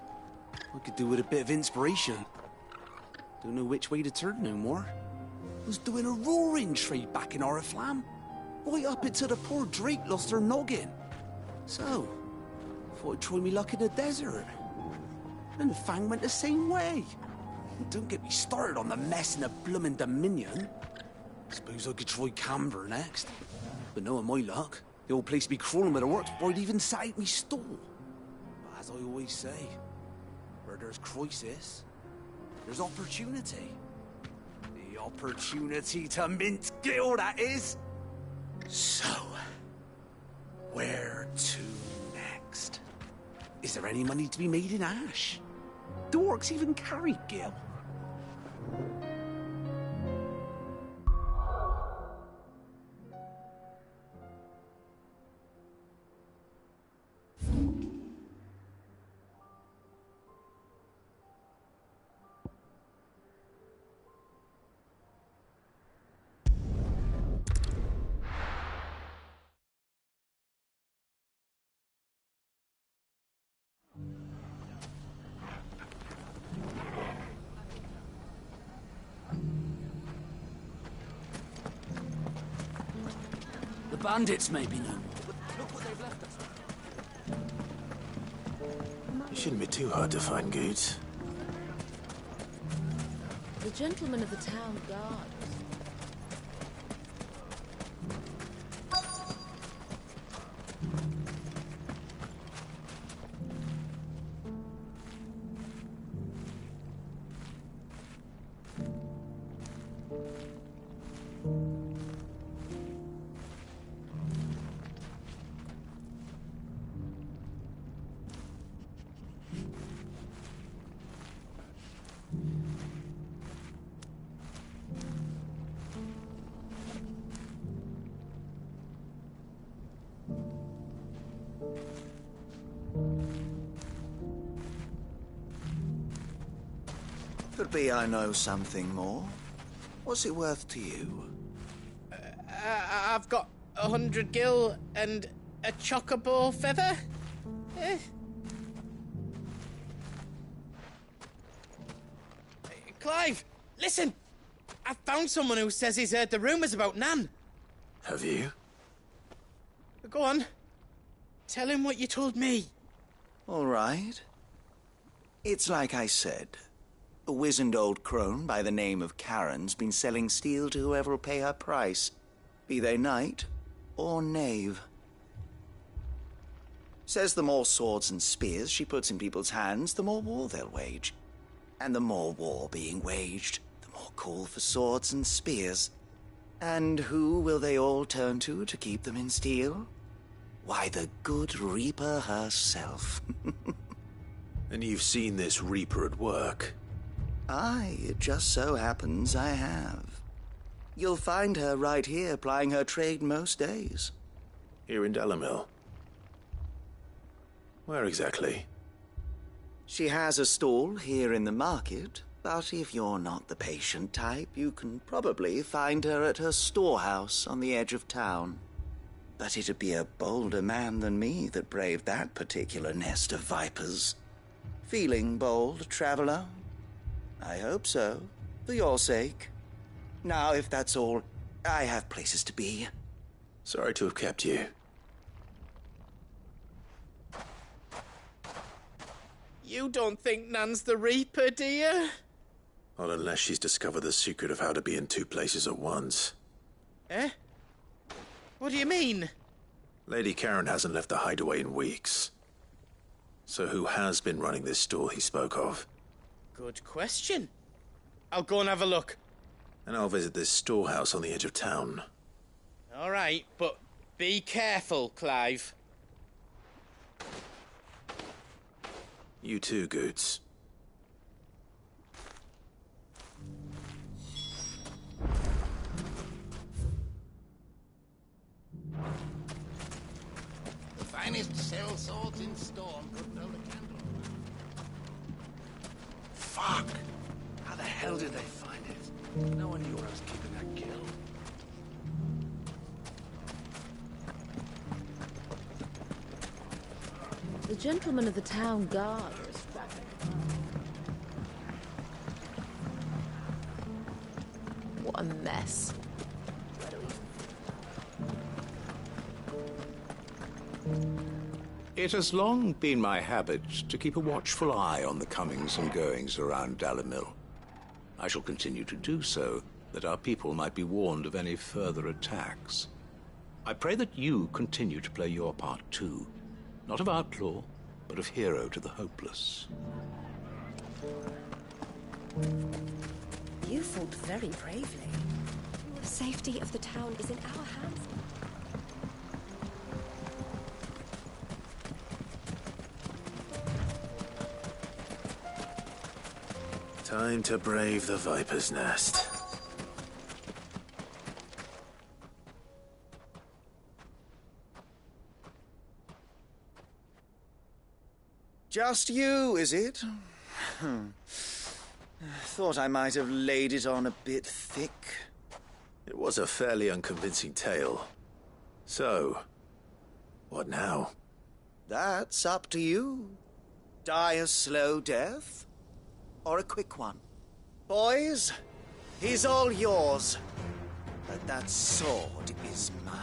I could do with a bit of inspiration. Don't know which way to turn no more. Was doing a roaring trade back in Oriflamme. Right up until the poor Drake lost her noggin. So, thought I'd try me luck in the desert. And the Fang went the same way. Don't get me started on the mess in the bloomin' Dominion. Suppose I could try Camber next. But knowing my luck, the old place would be crawling with the work before I'd even sat out me stall. But as I always say, where there's crisis, there's opportunity. The opportunity to mint Gil, that is. So, where to next? Is there any money to be made in Ash? Do orcs even carry Gil? The bandits may be no more, but look what they've left us. It shouldn't be too hard to find goods. The gentlemen of the town guard. Could be I know something more. What's it worth to you? I've got 100 gil and a chocobo feather. Eh. Clive, listen! I found someone who says he's heard the rumours about Nan. Have you? Go on. Tell him what you told me. All right. It's like I said. A wizened old crone by the name of Karen's been selling steel to whoever will pay her price, be they knight or knave. Says the more swords and spears she puts in people's hands, the more war they'll wage. And the more war being waged, the more call for swords and spears. And who will they all turn to keep them in steel? Why, the good Reaper herself. And you've seen this Reaper at work? Aye, it just so happens I have. You'll find her right here plying her trade most days. Here in Dalimil? Where exactly? She has a stall here in the market, but if you're not the patient type, you can probably find her at her storehouse on the edge of town. But it'd be a bolder man than me that braved that particular nest of vipers. Feeling bold, traveler? I hope so, for your sake. Now, if that's all, I have places to be. Sorry to have kept you. You don't think Nan's the Reaper, do you? Not unless she's discovered the secret of how to be in two places at once. Eh? What do you mean? Lady Karen hasn't left the hideaway in weeks. So who has been running this stall he spoke of? Good question. I'll go and have a look. And I'll visit this storehouse on the edge of town. All right, but be careful, Clive. You too, Goots. The finest cell swords in Storm couldn't hold a candle. Fuck! How the hell did they find it? No one knew I was keeping that kill. The gentleman of the town guard is what a mess. It has long been my habit to keep a watchful eye on the comings and goings around Dalimil. I shall continue to do so, that our people might be warned of any further attacks. I pray that you continue to play your part too, not of outlaw, but of hero to the hopeless. You fought very bravely. The safety of the town is in our hands. Time to brave the Viper's Nest. Just you, is it? Thought I might have laid it on a bit thick. It was a fairly unconvincing tale. So, what now? That's up to you. Die a slow death, or a quick one. Boys, he's all yours. But that sword is mine.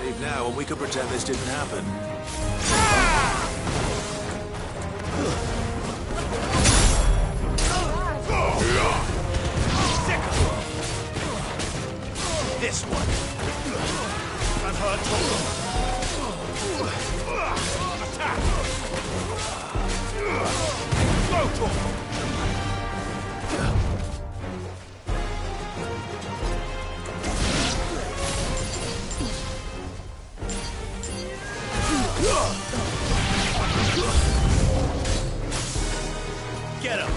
Leave now, and we could pretend this didn't happen. This one. I've heard talk. Attack! Slow talk! Get him!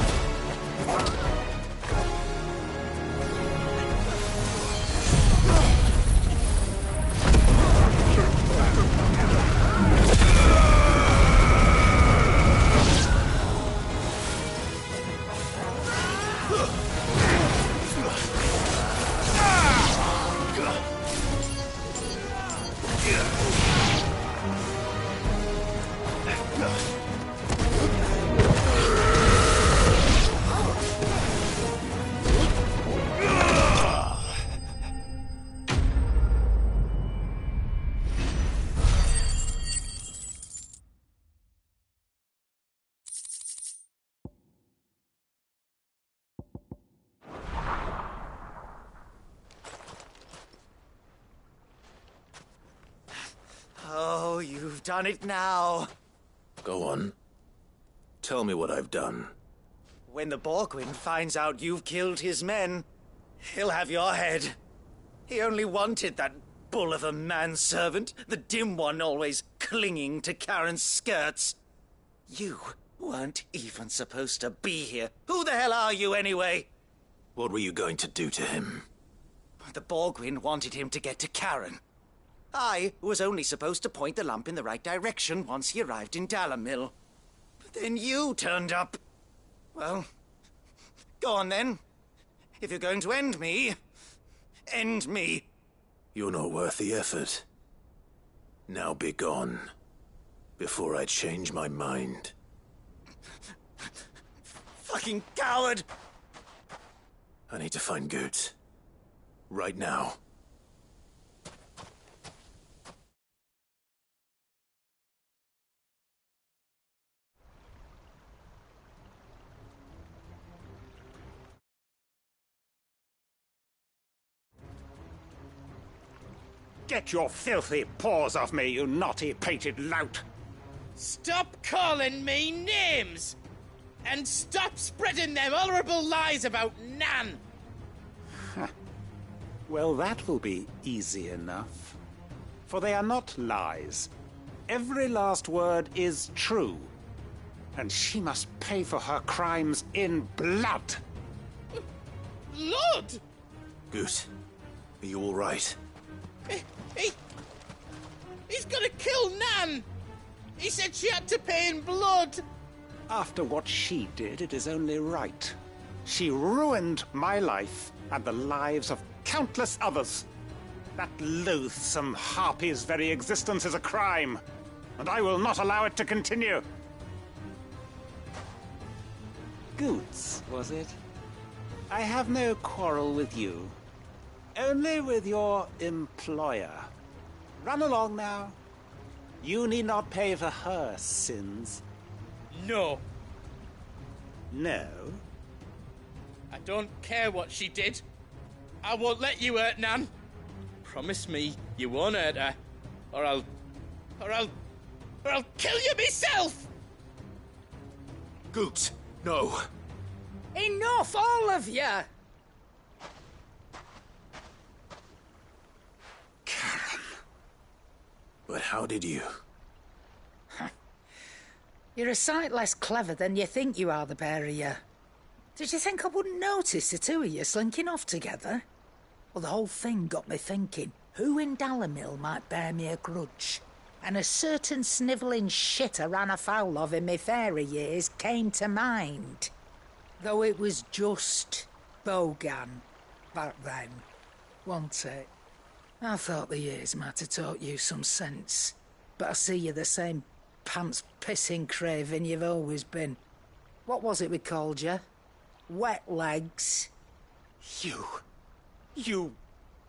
You've done it now. Go on. Tell me what I've done. When the Borgwyn finds out you've killed his men, he'll have your head. He only wanted that bull of a manservant, the dim one always clinging to Karen's skirts. You weren't even supposed to be here. Who the hell are you, anyway? What were you going to do to him? The Borgwyn wanted him to get to Karen. I was only supposed to point the lamp in the right direction once he arrived in Dalamil. But then you turned up. Well, go on then. If you're going to end me, end me. You're not worth the effort. Now be gone, before I change my mind. Fucking coward! I need to find Goots. Right now. Get your filthy paws off me, you naughty-pated lout! Stop calling me names! And stop spreading them horrible lies about Nan! Well, that will be easy enough. For they are not lies. Every last word is true. And she must pay for her crimes in blood. Blood? Goot, are you all right? He's gonna kill Nan! He said she had to pay in blood! After what she did, it is only right. She ruined my life and the lives of countless others. That loathsome harpy's very existence is a crime, and I will not allow it to continue. Goots, was it? I have no quarrel with you. Only with your employer. Run along now. You need not pay for her sins. No. No? I don't care what she did. I won't let you hurt Nan. Promise me you won't hurt her, or I'll kill you myself! Goots, no. Enough, all of you! Karen. But how did you? You're a sight less clever than you think you are, the pair of you. Did you think I wouldn't notice the two of you slinking off together? Well, the whole thing got me thinking, who in Dalamil might bear me a grudge? And a certain snivelling shit I ran afoul of in my fairy years came to mind. Though it was just Bogan back then, wasn't it? I thought the years might have taught you some sense, but I see you're the same pants-pissing craven you've always been. What was it we called you? Wet legs? You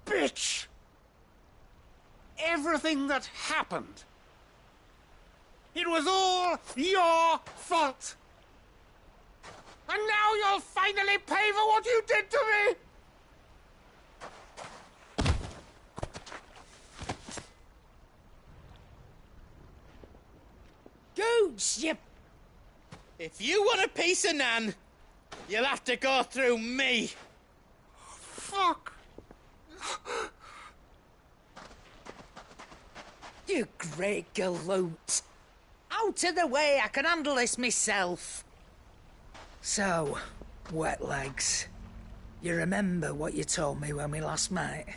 bitch! Everything that happened, it was all your fault! And now you'll finally pay for what you did to me! Goots, you... If you want a piece of Nan, you'll have to go through me. Fuck! You great galoot. Out of the way, I can handle this myself. So, wet legs, you remember what you told me when we last met?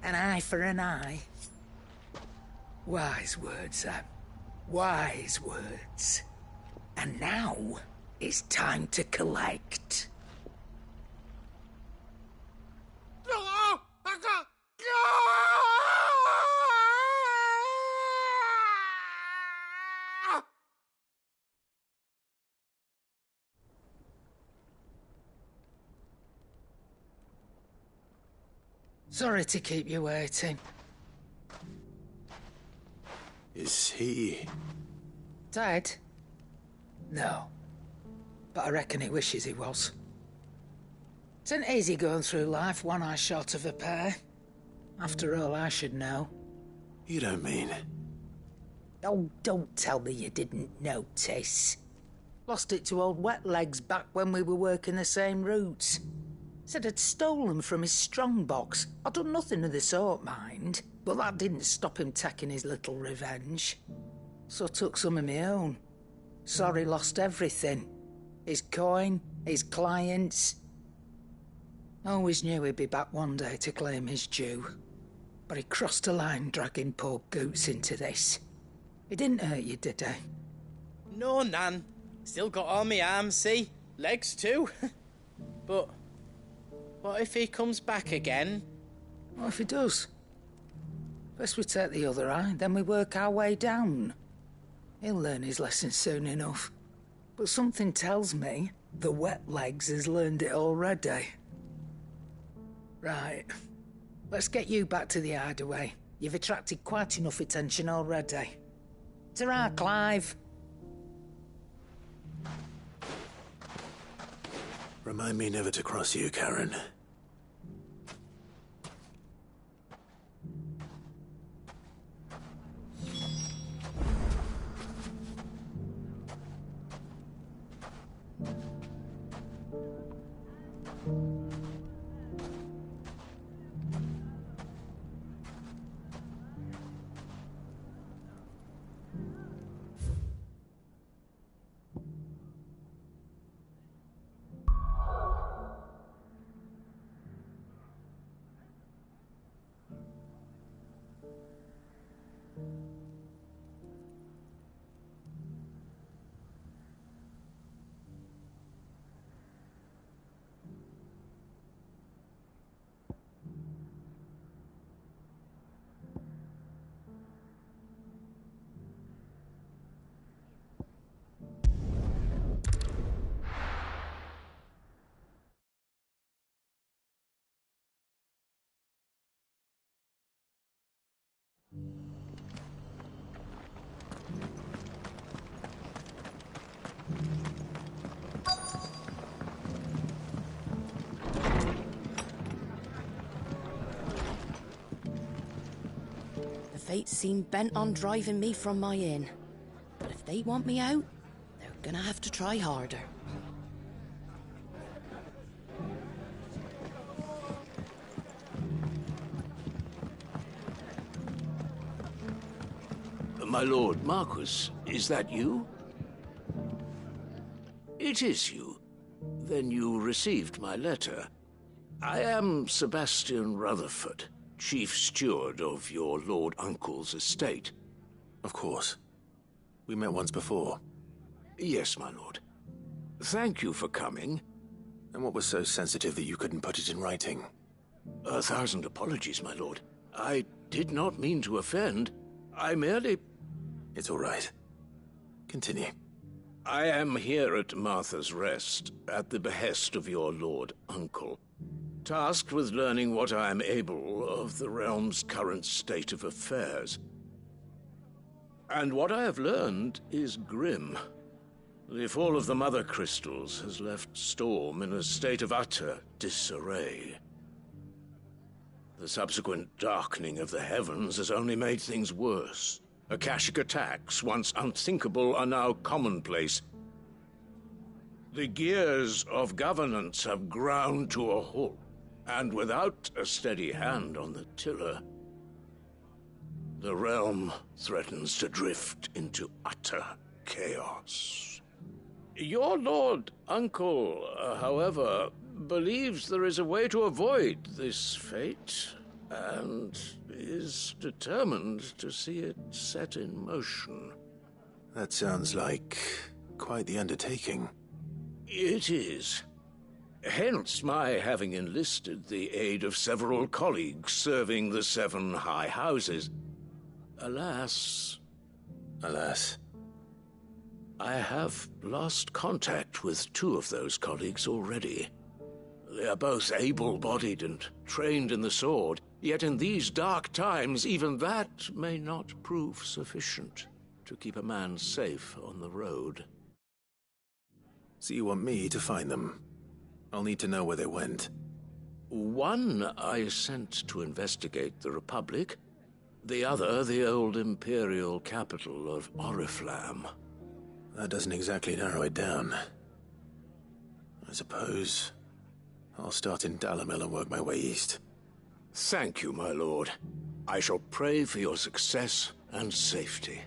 An eye for an eye. Wise words, Sam. Wise words. And now, it's time to collect. Sorry to keep you waiting. Is he... Dead? No. But I reckon he wishes he was. It isn't easy going through life one eye short of a pair. After all, I should know. You don't mean... Oh, don't tell me you didn't notice. Lost it to old Wet Legs back when we were working the same routes. Said I'd stolen from his strongbox. I'd done nothing of the sort, mind, but that didn't stop him taking his little revenge. So I took some of my own. Sorry, lost everything. His coin, his clients. Always knew he'd be back one day to claim his due. But he crossed a line dragging poor Goots into this. He didn't hurt you, did he? No, Nan. Still got all my arms, see? Legs too. But what if he comes back again? What if he does? First we take the other eye, then we work our way down. He'll learn his lesson soon enough. But something tells me the Wet Legs has learned it already. Right. Let's get you back to the hideaway. You've attracted quite enough attention already. Ta-ra, Clive. Remind me never to cross you, Karen. The fates seem bent on driving me from my inn. But if they want me out, they're gonna have to try harder. My lord Marquis, is that you? It is you. Then you received my letter. I am Sebastian Rutherford, chief steward of your lord uncle's estate. Of course. We met once before. Yes, my lord. Thank you for coming. And what was so sensitive that you couldn't put it in writing? 1,000 apologies, my lord. I did not mean to offend. I merely... It's all right. Continue. I am here at Martha's Rest, at the behest of your lord uncle, tasked with learning what I am able of the realm's current state of affairs. And what I have learned is grim. The fall of the Mother Crystals has left Storm in a state of utter disarray. The subsequent darkening of the heavens has only made things worse. Akashic attacks, once unthinkable, are now commonplace. The gears of governance have ground to a halt, and without a steady hand on the tiller, the realm threatens to drift into utter chaos. Your lord uncle, however, believes there is a way to avoid this fate, and is determined to see it set in motion. That sounds like quite the undertaking. It is. Hence my having enlisted the aid of several colleagues serving the 7 high houses. Alas... Alas. I have lost contact with 2 of those colleagues already. They are both able-bodied and trained in the sword, yet in these dark times, even that may not prove sufficient to keep a man safe on the road. So you want me to find them? I'll need to know where they went. One I sent to investigate the Republic, The other, the old imperial capital of Oriflamme. That doesn't exactly narrow it down. I suppose I'll start in Dalimil and work my way east. Thank you, my lord. I shall pray for your success and safety.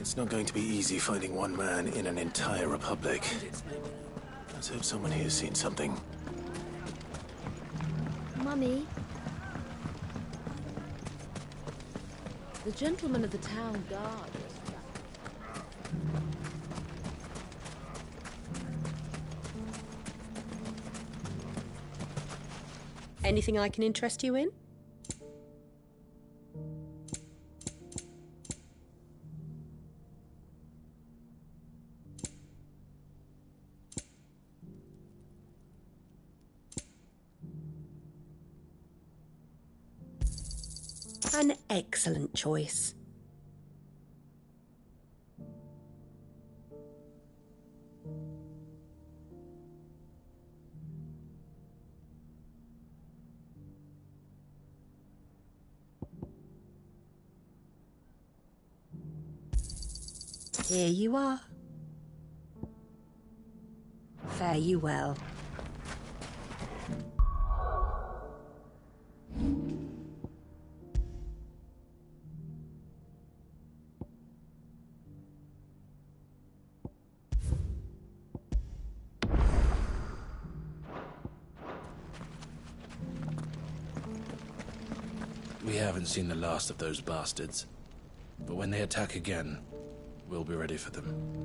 It's not going to be easy finding one man in an entire republic. Let's hope someone here's seen something. Mummy? The gentleman of the town guard. Anything I can interest you in? An excellent choice. Here you are. Fare you well. We haven't seen the last of those bastards, but when they attack again, we'll be ready for them.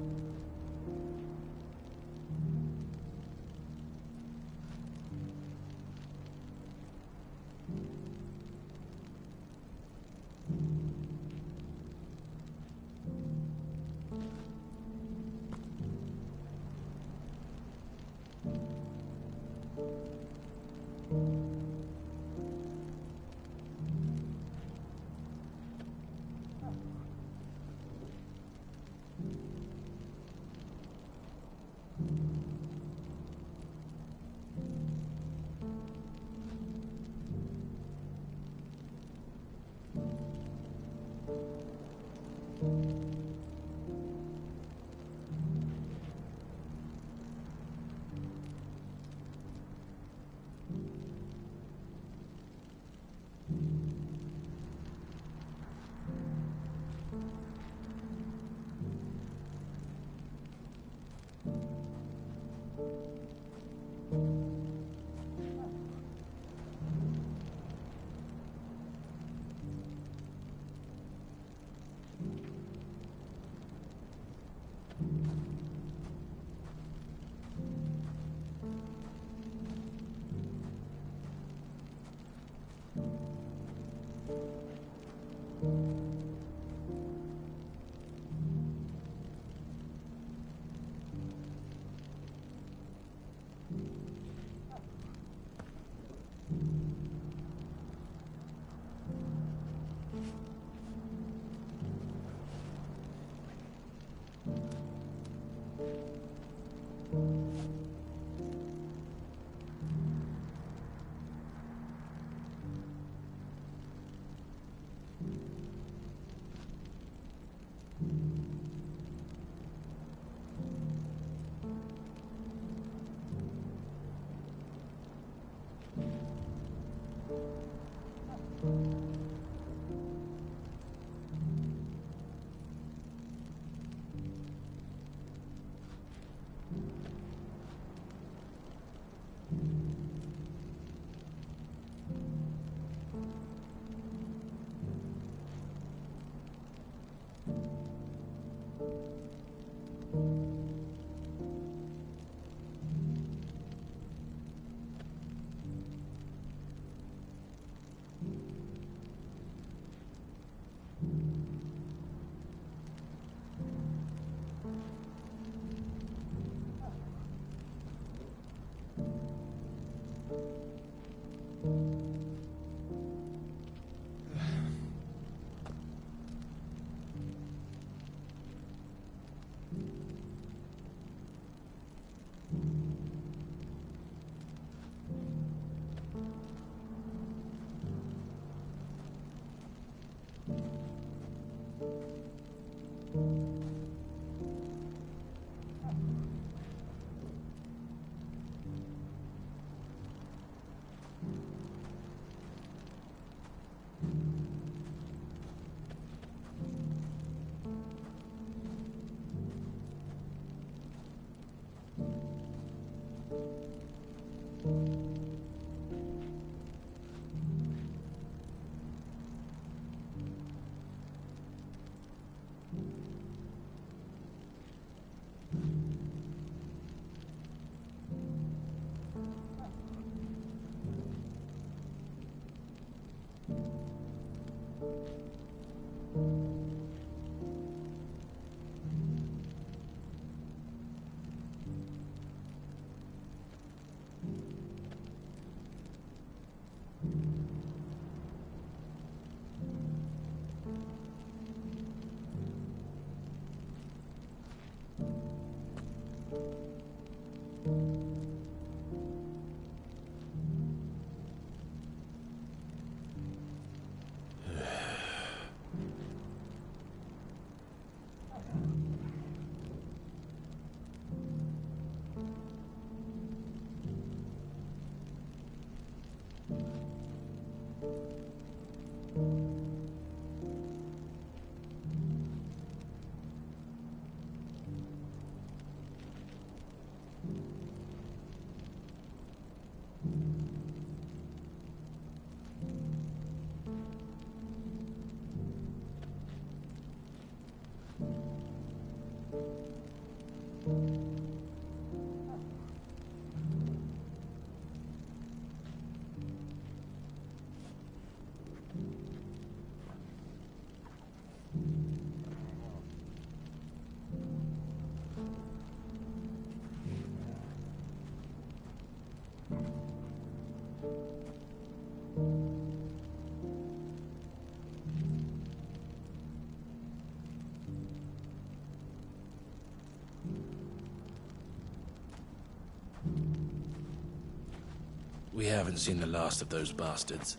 We haven't seen the last of those bastards.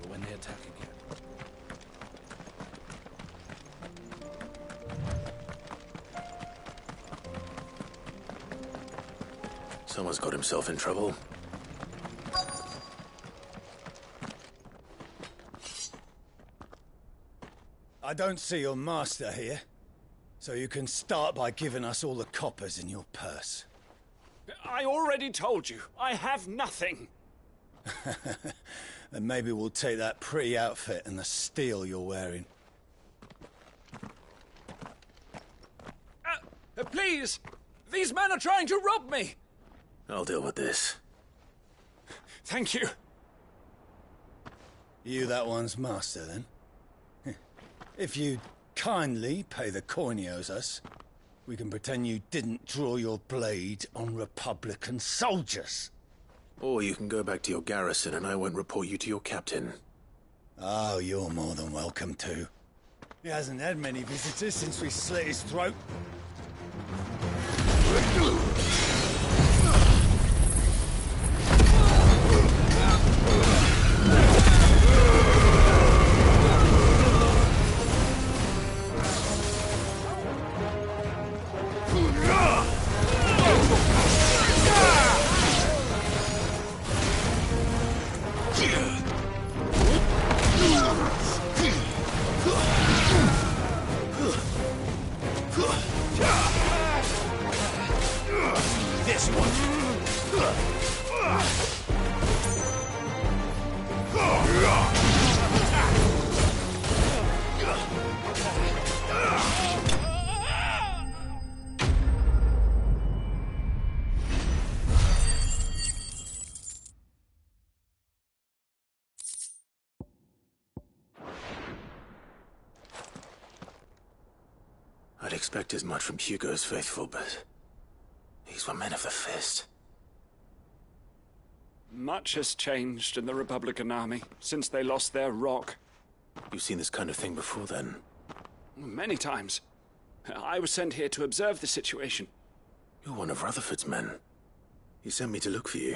But when they attack again... Someone's got himself in trouble. I don't see your master here, so you can start by giving us all the coppers in your purse. I already told you, I have nothing. Then maybe we'll take that pretty outfit and the steel you're wearing. Please! These men are trying to rob me! I'll deal with this. Thank you. You that one's master, then? If you'd kindly pay the coin he owes us, we can pretend you didn't draw your blade on Republican soldiers. Or you can go back to your garrison and I won't report you to your captain. Oh, you're more than welcome to. He hasn't had many visitors since we slit his throat. This one. I'd expect as much from Hugo's faithful, but these were men of the fist. Much has changed in the Republican army since they lost their rock. You've seen this kind of thing before, then? Many times. I was sent here to observe the situation. You're one of Rutherford's men. He sent me to look for you.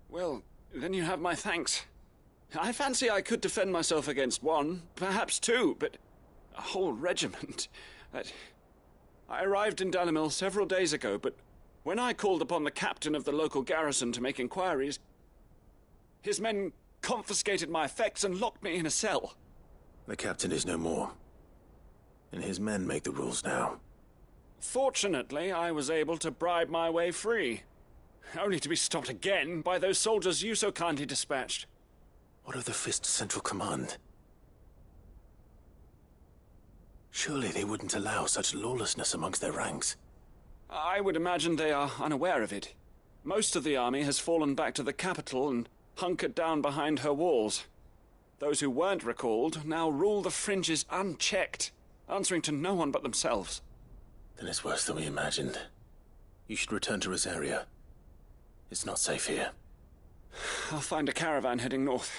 Well, then you have my thanks. I fancy I could defend myself against one, perhaps two, but a whole regiment... I arrived in Dalimil several days ago, but when I called upon the captain of the local garrison to make inquiries, his men confiscated my effects and locked me in a cell. The captain is no more, and his men make the rules now. Fortunately, I was able to bribe my way free, only to be stopped again by those soldiers you so kindly dispatched. What of the Fist's central command? Surely they wouldn't allow such lawlessness amongst their ranks. I would imagine they are unaware of it. Most of the army has fallen back to the capital and hunkered down behind her walls. Those who weren't recalled now rule the fringes unchecked, answering to no one but themselves. Then it's worse than we imagined. You should return to Rosaria. It's not safe here. I'll find a caravan heading north.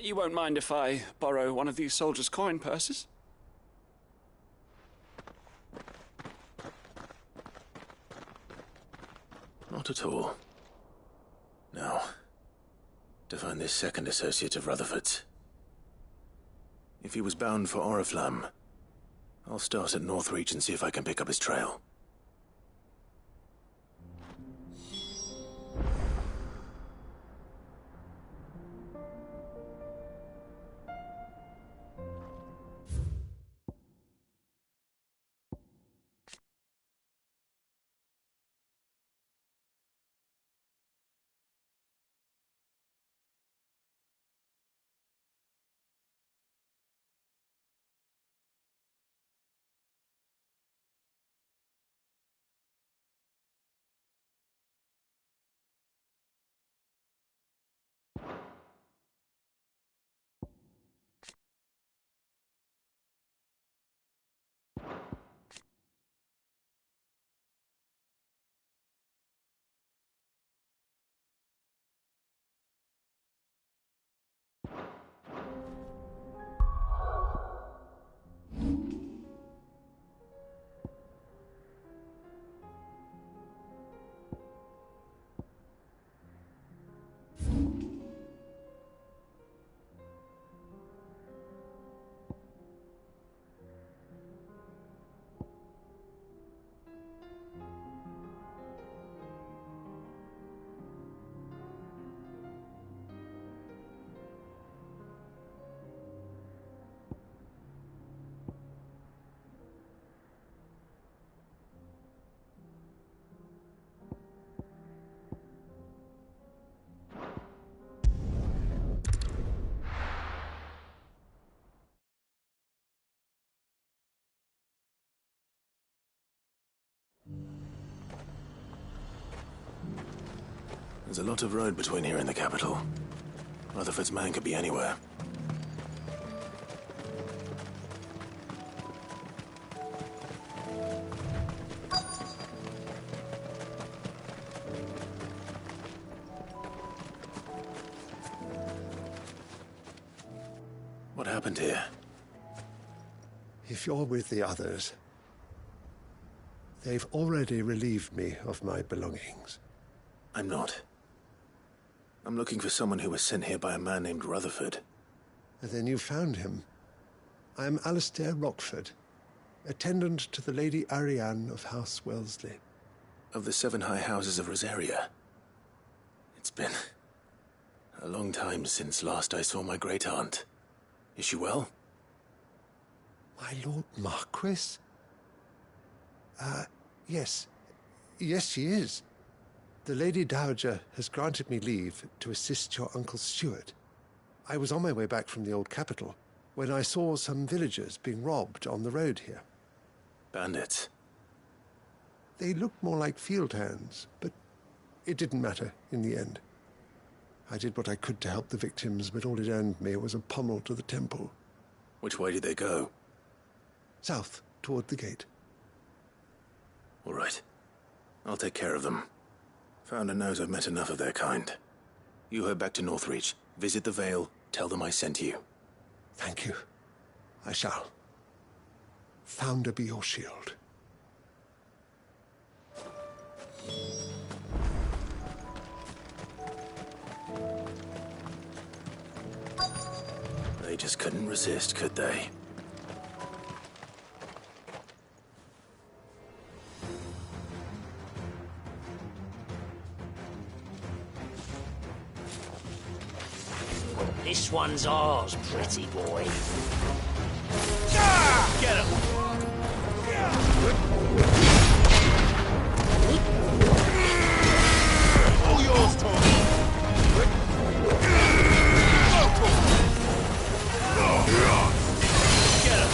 You won't mind if I borrow one of these soldiers' coin purses? Not at all. Now, to find this second associate of Rutherford's. If he was bound for Oriflamme, I'll start at Northreach and see if I can pick up his trail. There's a lot of road between here and the capital. Rutherford's man could be anywhere. What happened here? If you're with the others, they've already relieved me of my belongings. I'm not. I'm looking for someone who was sent here by a man named Rutherford. And then you found him. I am Alistair Rockford, attendant to the Lady Ariane of House Wellesley. Of the 7 high houses of Rosaria. It's been a long time since last I saw my great-aunt. Is she well? My Lord Marquis? Yes. Yes, she is. The Lady Dowager has granted me leave to assist your Uncle Stuart. I was on my way back from the old capital when I saw some villagers being robbed on the road here. Bandits? They looked more like field hands, but it didn't matter in the end. I did what I could to help the victims, but all it earned me was a pummel to the temple. Which way did they go? South, toward the gate. All right. I'll take care of them. Founder knows I've met enough of their kind. You head back to Northreach, visit the Vale, tell them I sent you. Thank you. I shall. Founder be your shield. They just couldn't resist, could they? This one's ours, pretty boy. Get him! All yours, Tom. Get him!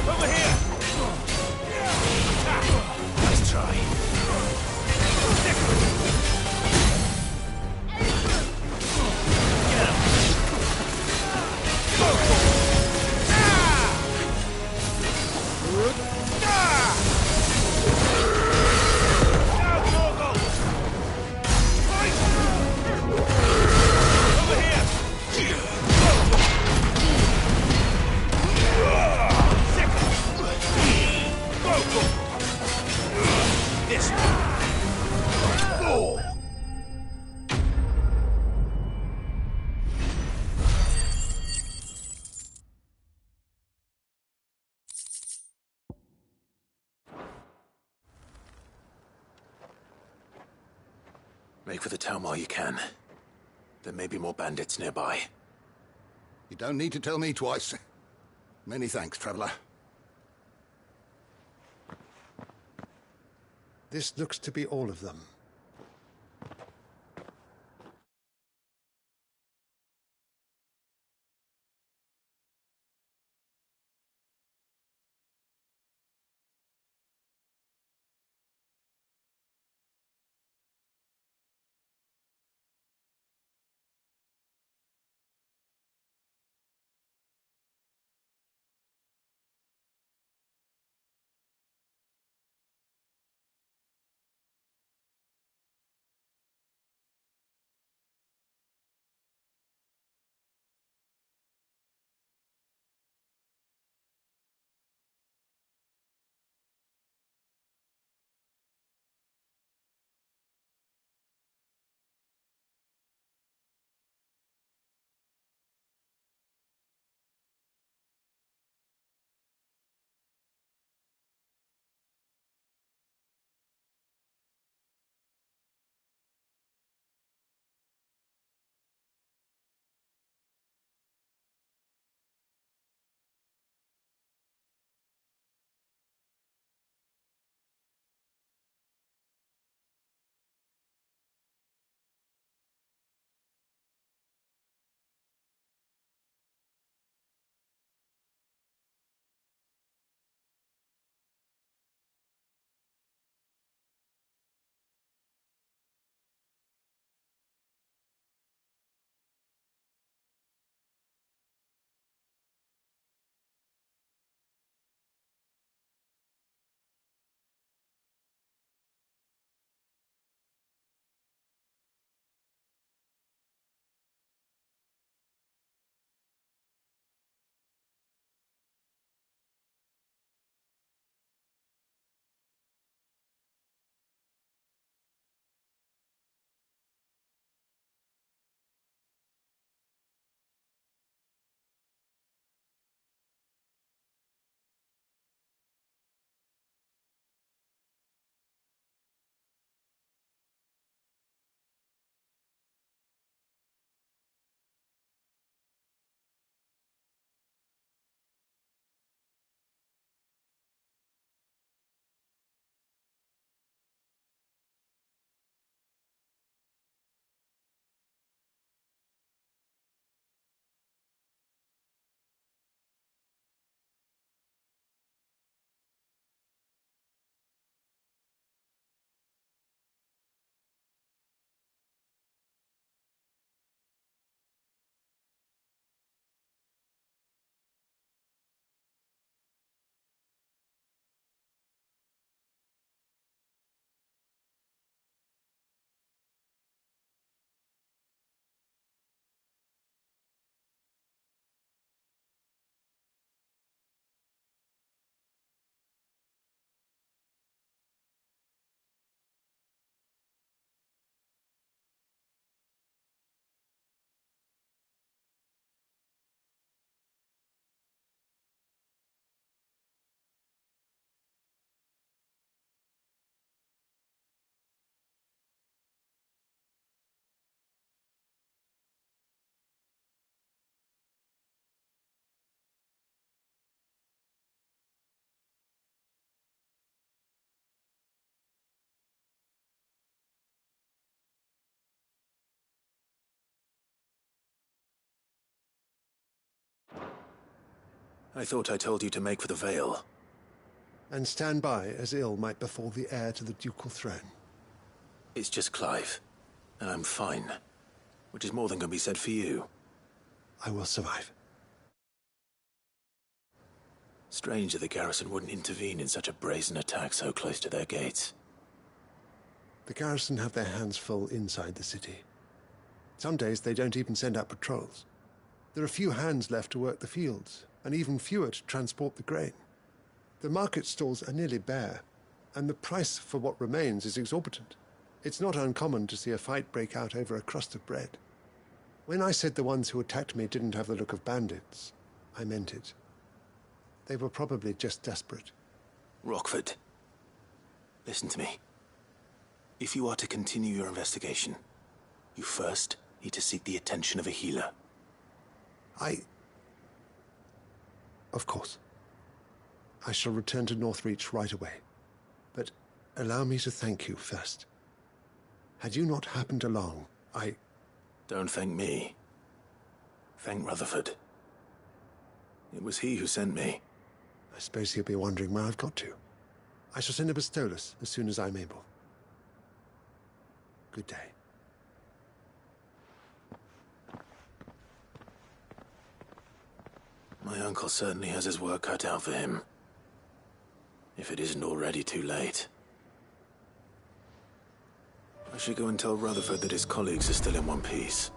Over here! Nice try. Get him! Over here! This Make for the town while you can. There may be more bandits nearby. You don't need to tell me twice. Many thanks, traveler. This looks to be all of them. I thought I told you to make for the Vale. And stand by as ill might befall the heir to the ducal throne. It's just Clive, and I'm fine. Which is more than can be said for you. I will survive. Strange that the garrison wouldn't intervene in such a brazen attack so close to their gates. The garrison have their hands full inside the city. Some days they don't even send out patrols. There are few hands left to work the fields, and even fewer to transport the grain. The market stalls are nearly bare, and the price for what remains is exorbitant. It's not uncommon to see a fight break out over a crust of bread. When I said the ones who attacked me didn't have the look of bandits, I meant it. They were probably just desperate. Rockford, listen to me. If you are to continue your investigation, you first need to seek the attention of a healer. Of course. I shall return to Northreach right away. But allow me to thank you first. Had you not happened along, Don't thank me. Thank Rutherford. It was he who sent me. I suppose he'll be wondering where I've got to. I shall send a Bastolus as soon as I'm able. Good day. My uncle certainly has his work cut out for him. If it isn't already too late. I should go and tell Rutherford that his colleagues are still in one piece.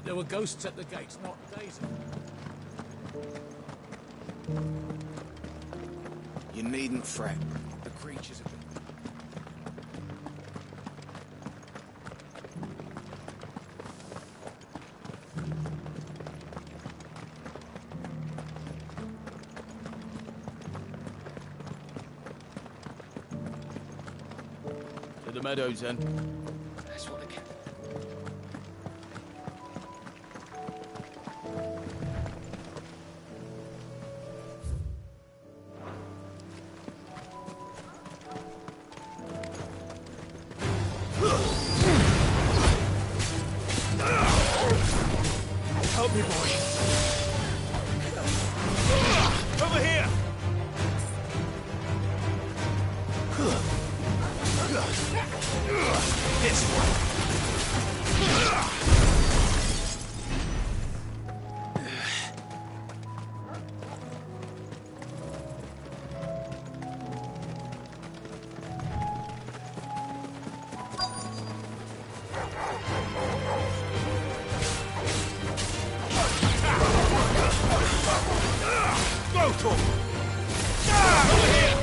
There were ghosts at the gates, not days. You needn't fret. The creatures have been... To the meadows, then. That's what they can. Help me, boy. Over here! This one. Go, Tom! Over here!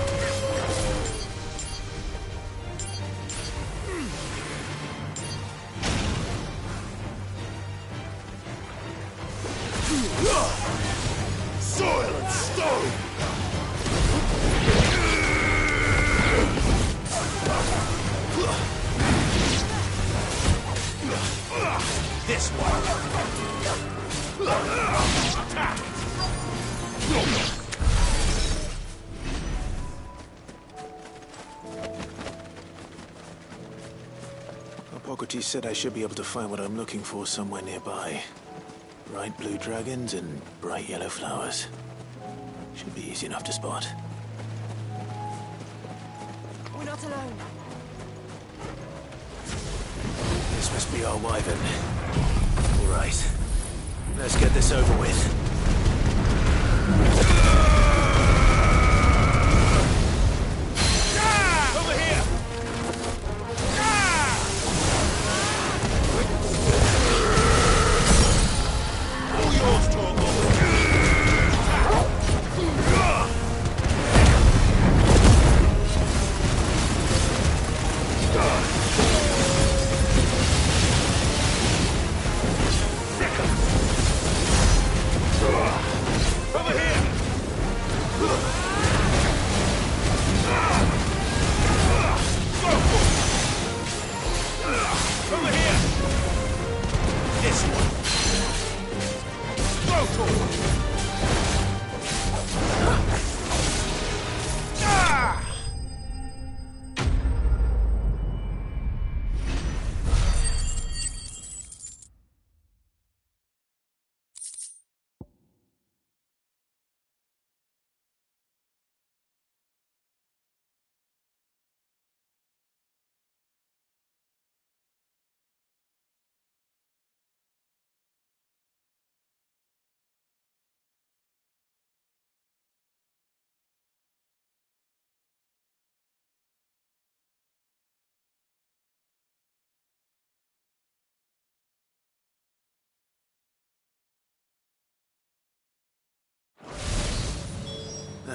Soil and stone! This one! Attack! Hippocrates said I should be able to find what I'm looking for somewhere nearby. Bright blue dragons and bright yellow flowers. Should be easy enough to spot. We're not alone. This must be our wyvern. All right. Let's get this over with.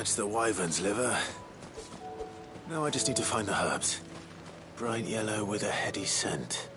That's the wyvern's liver. Now I just need to find the herbs. Bright yellow with a heady scent.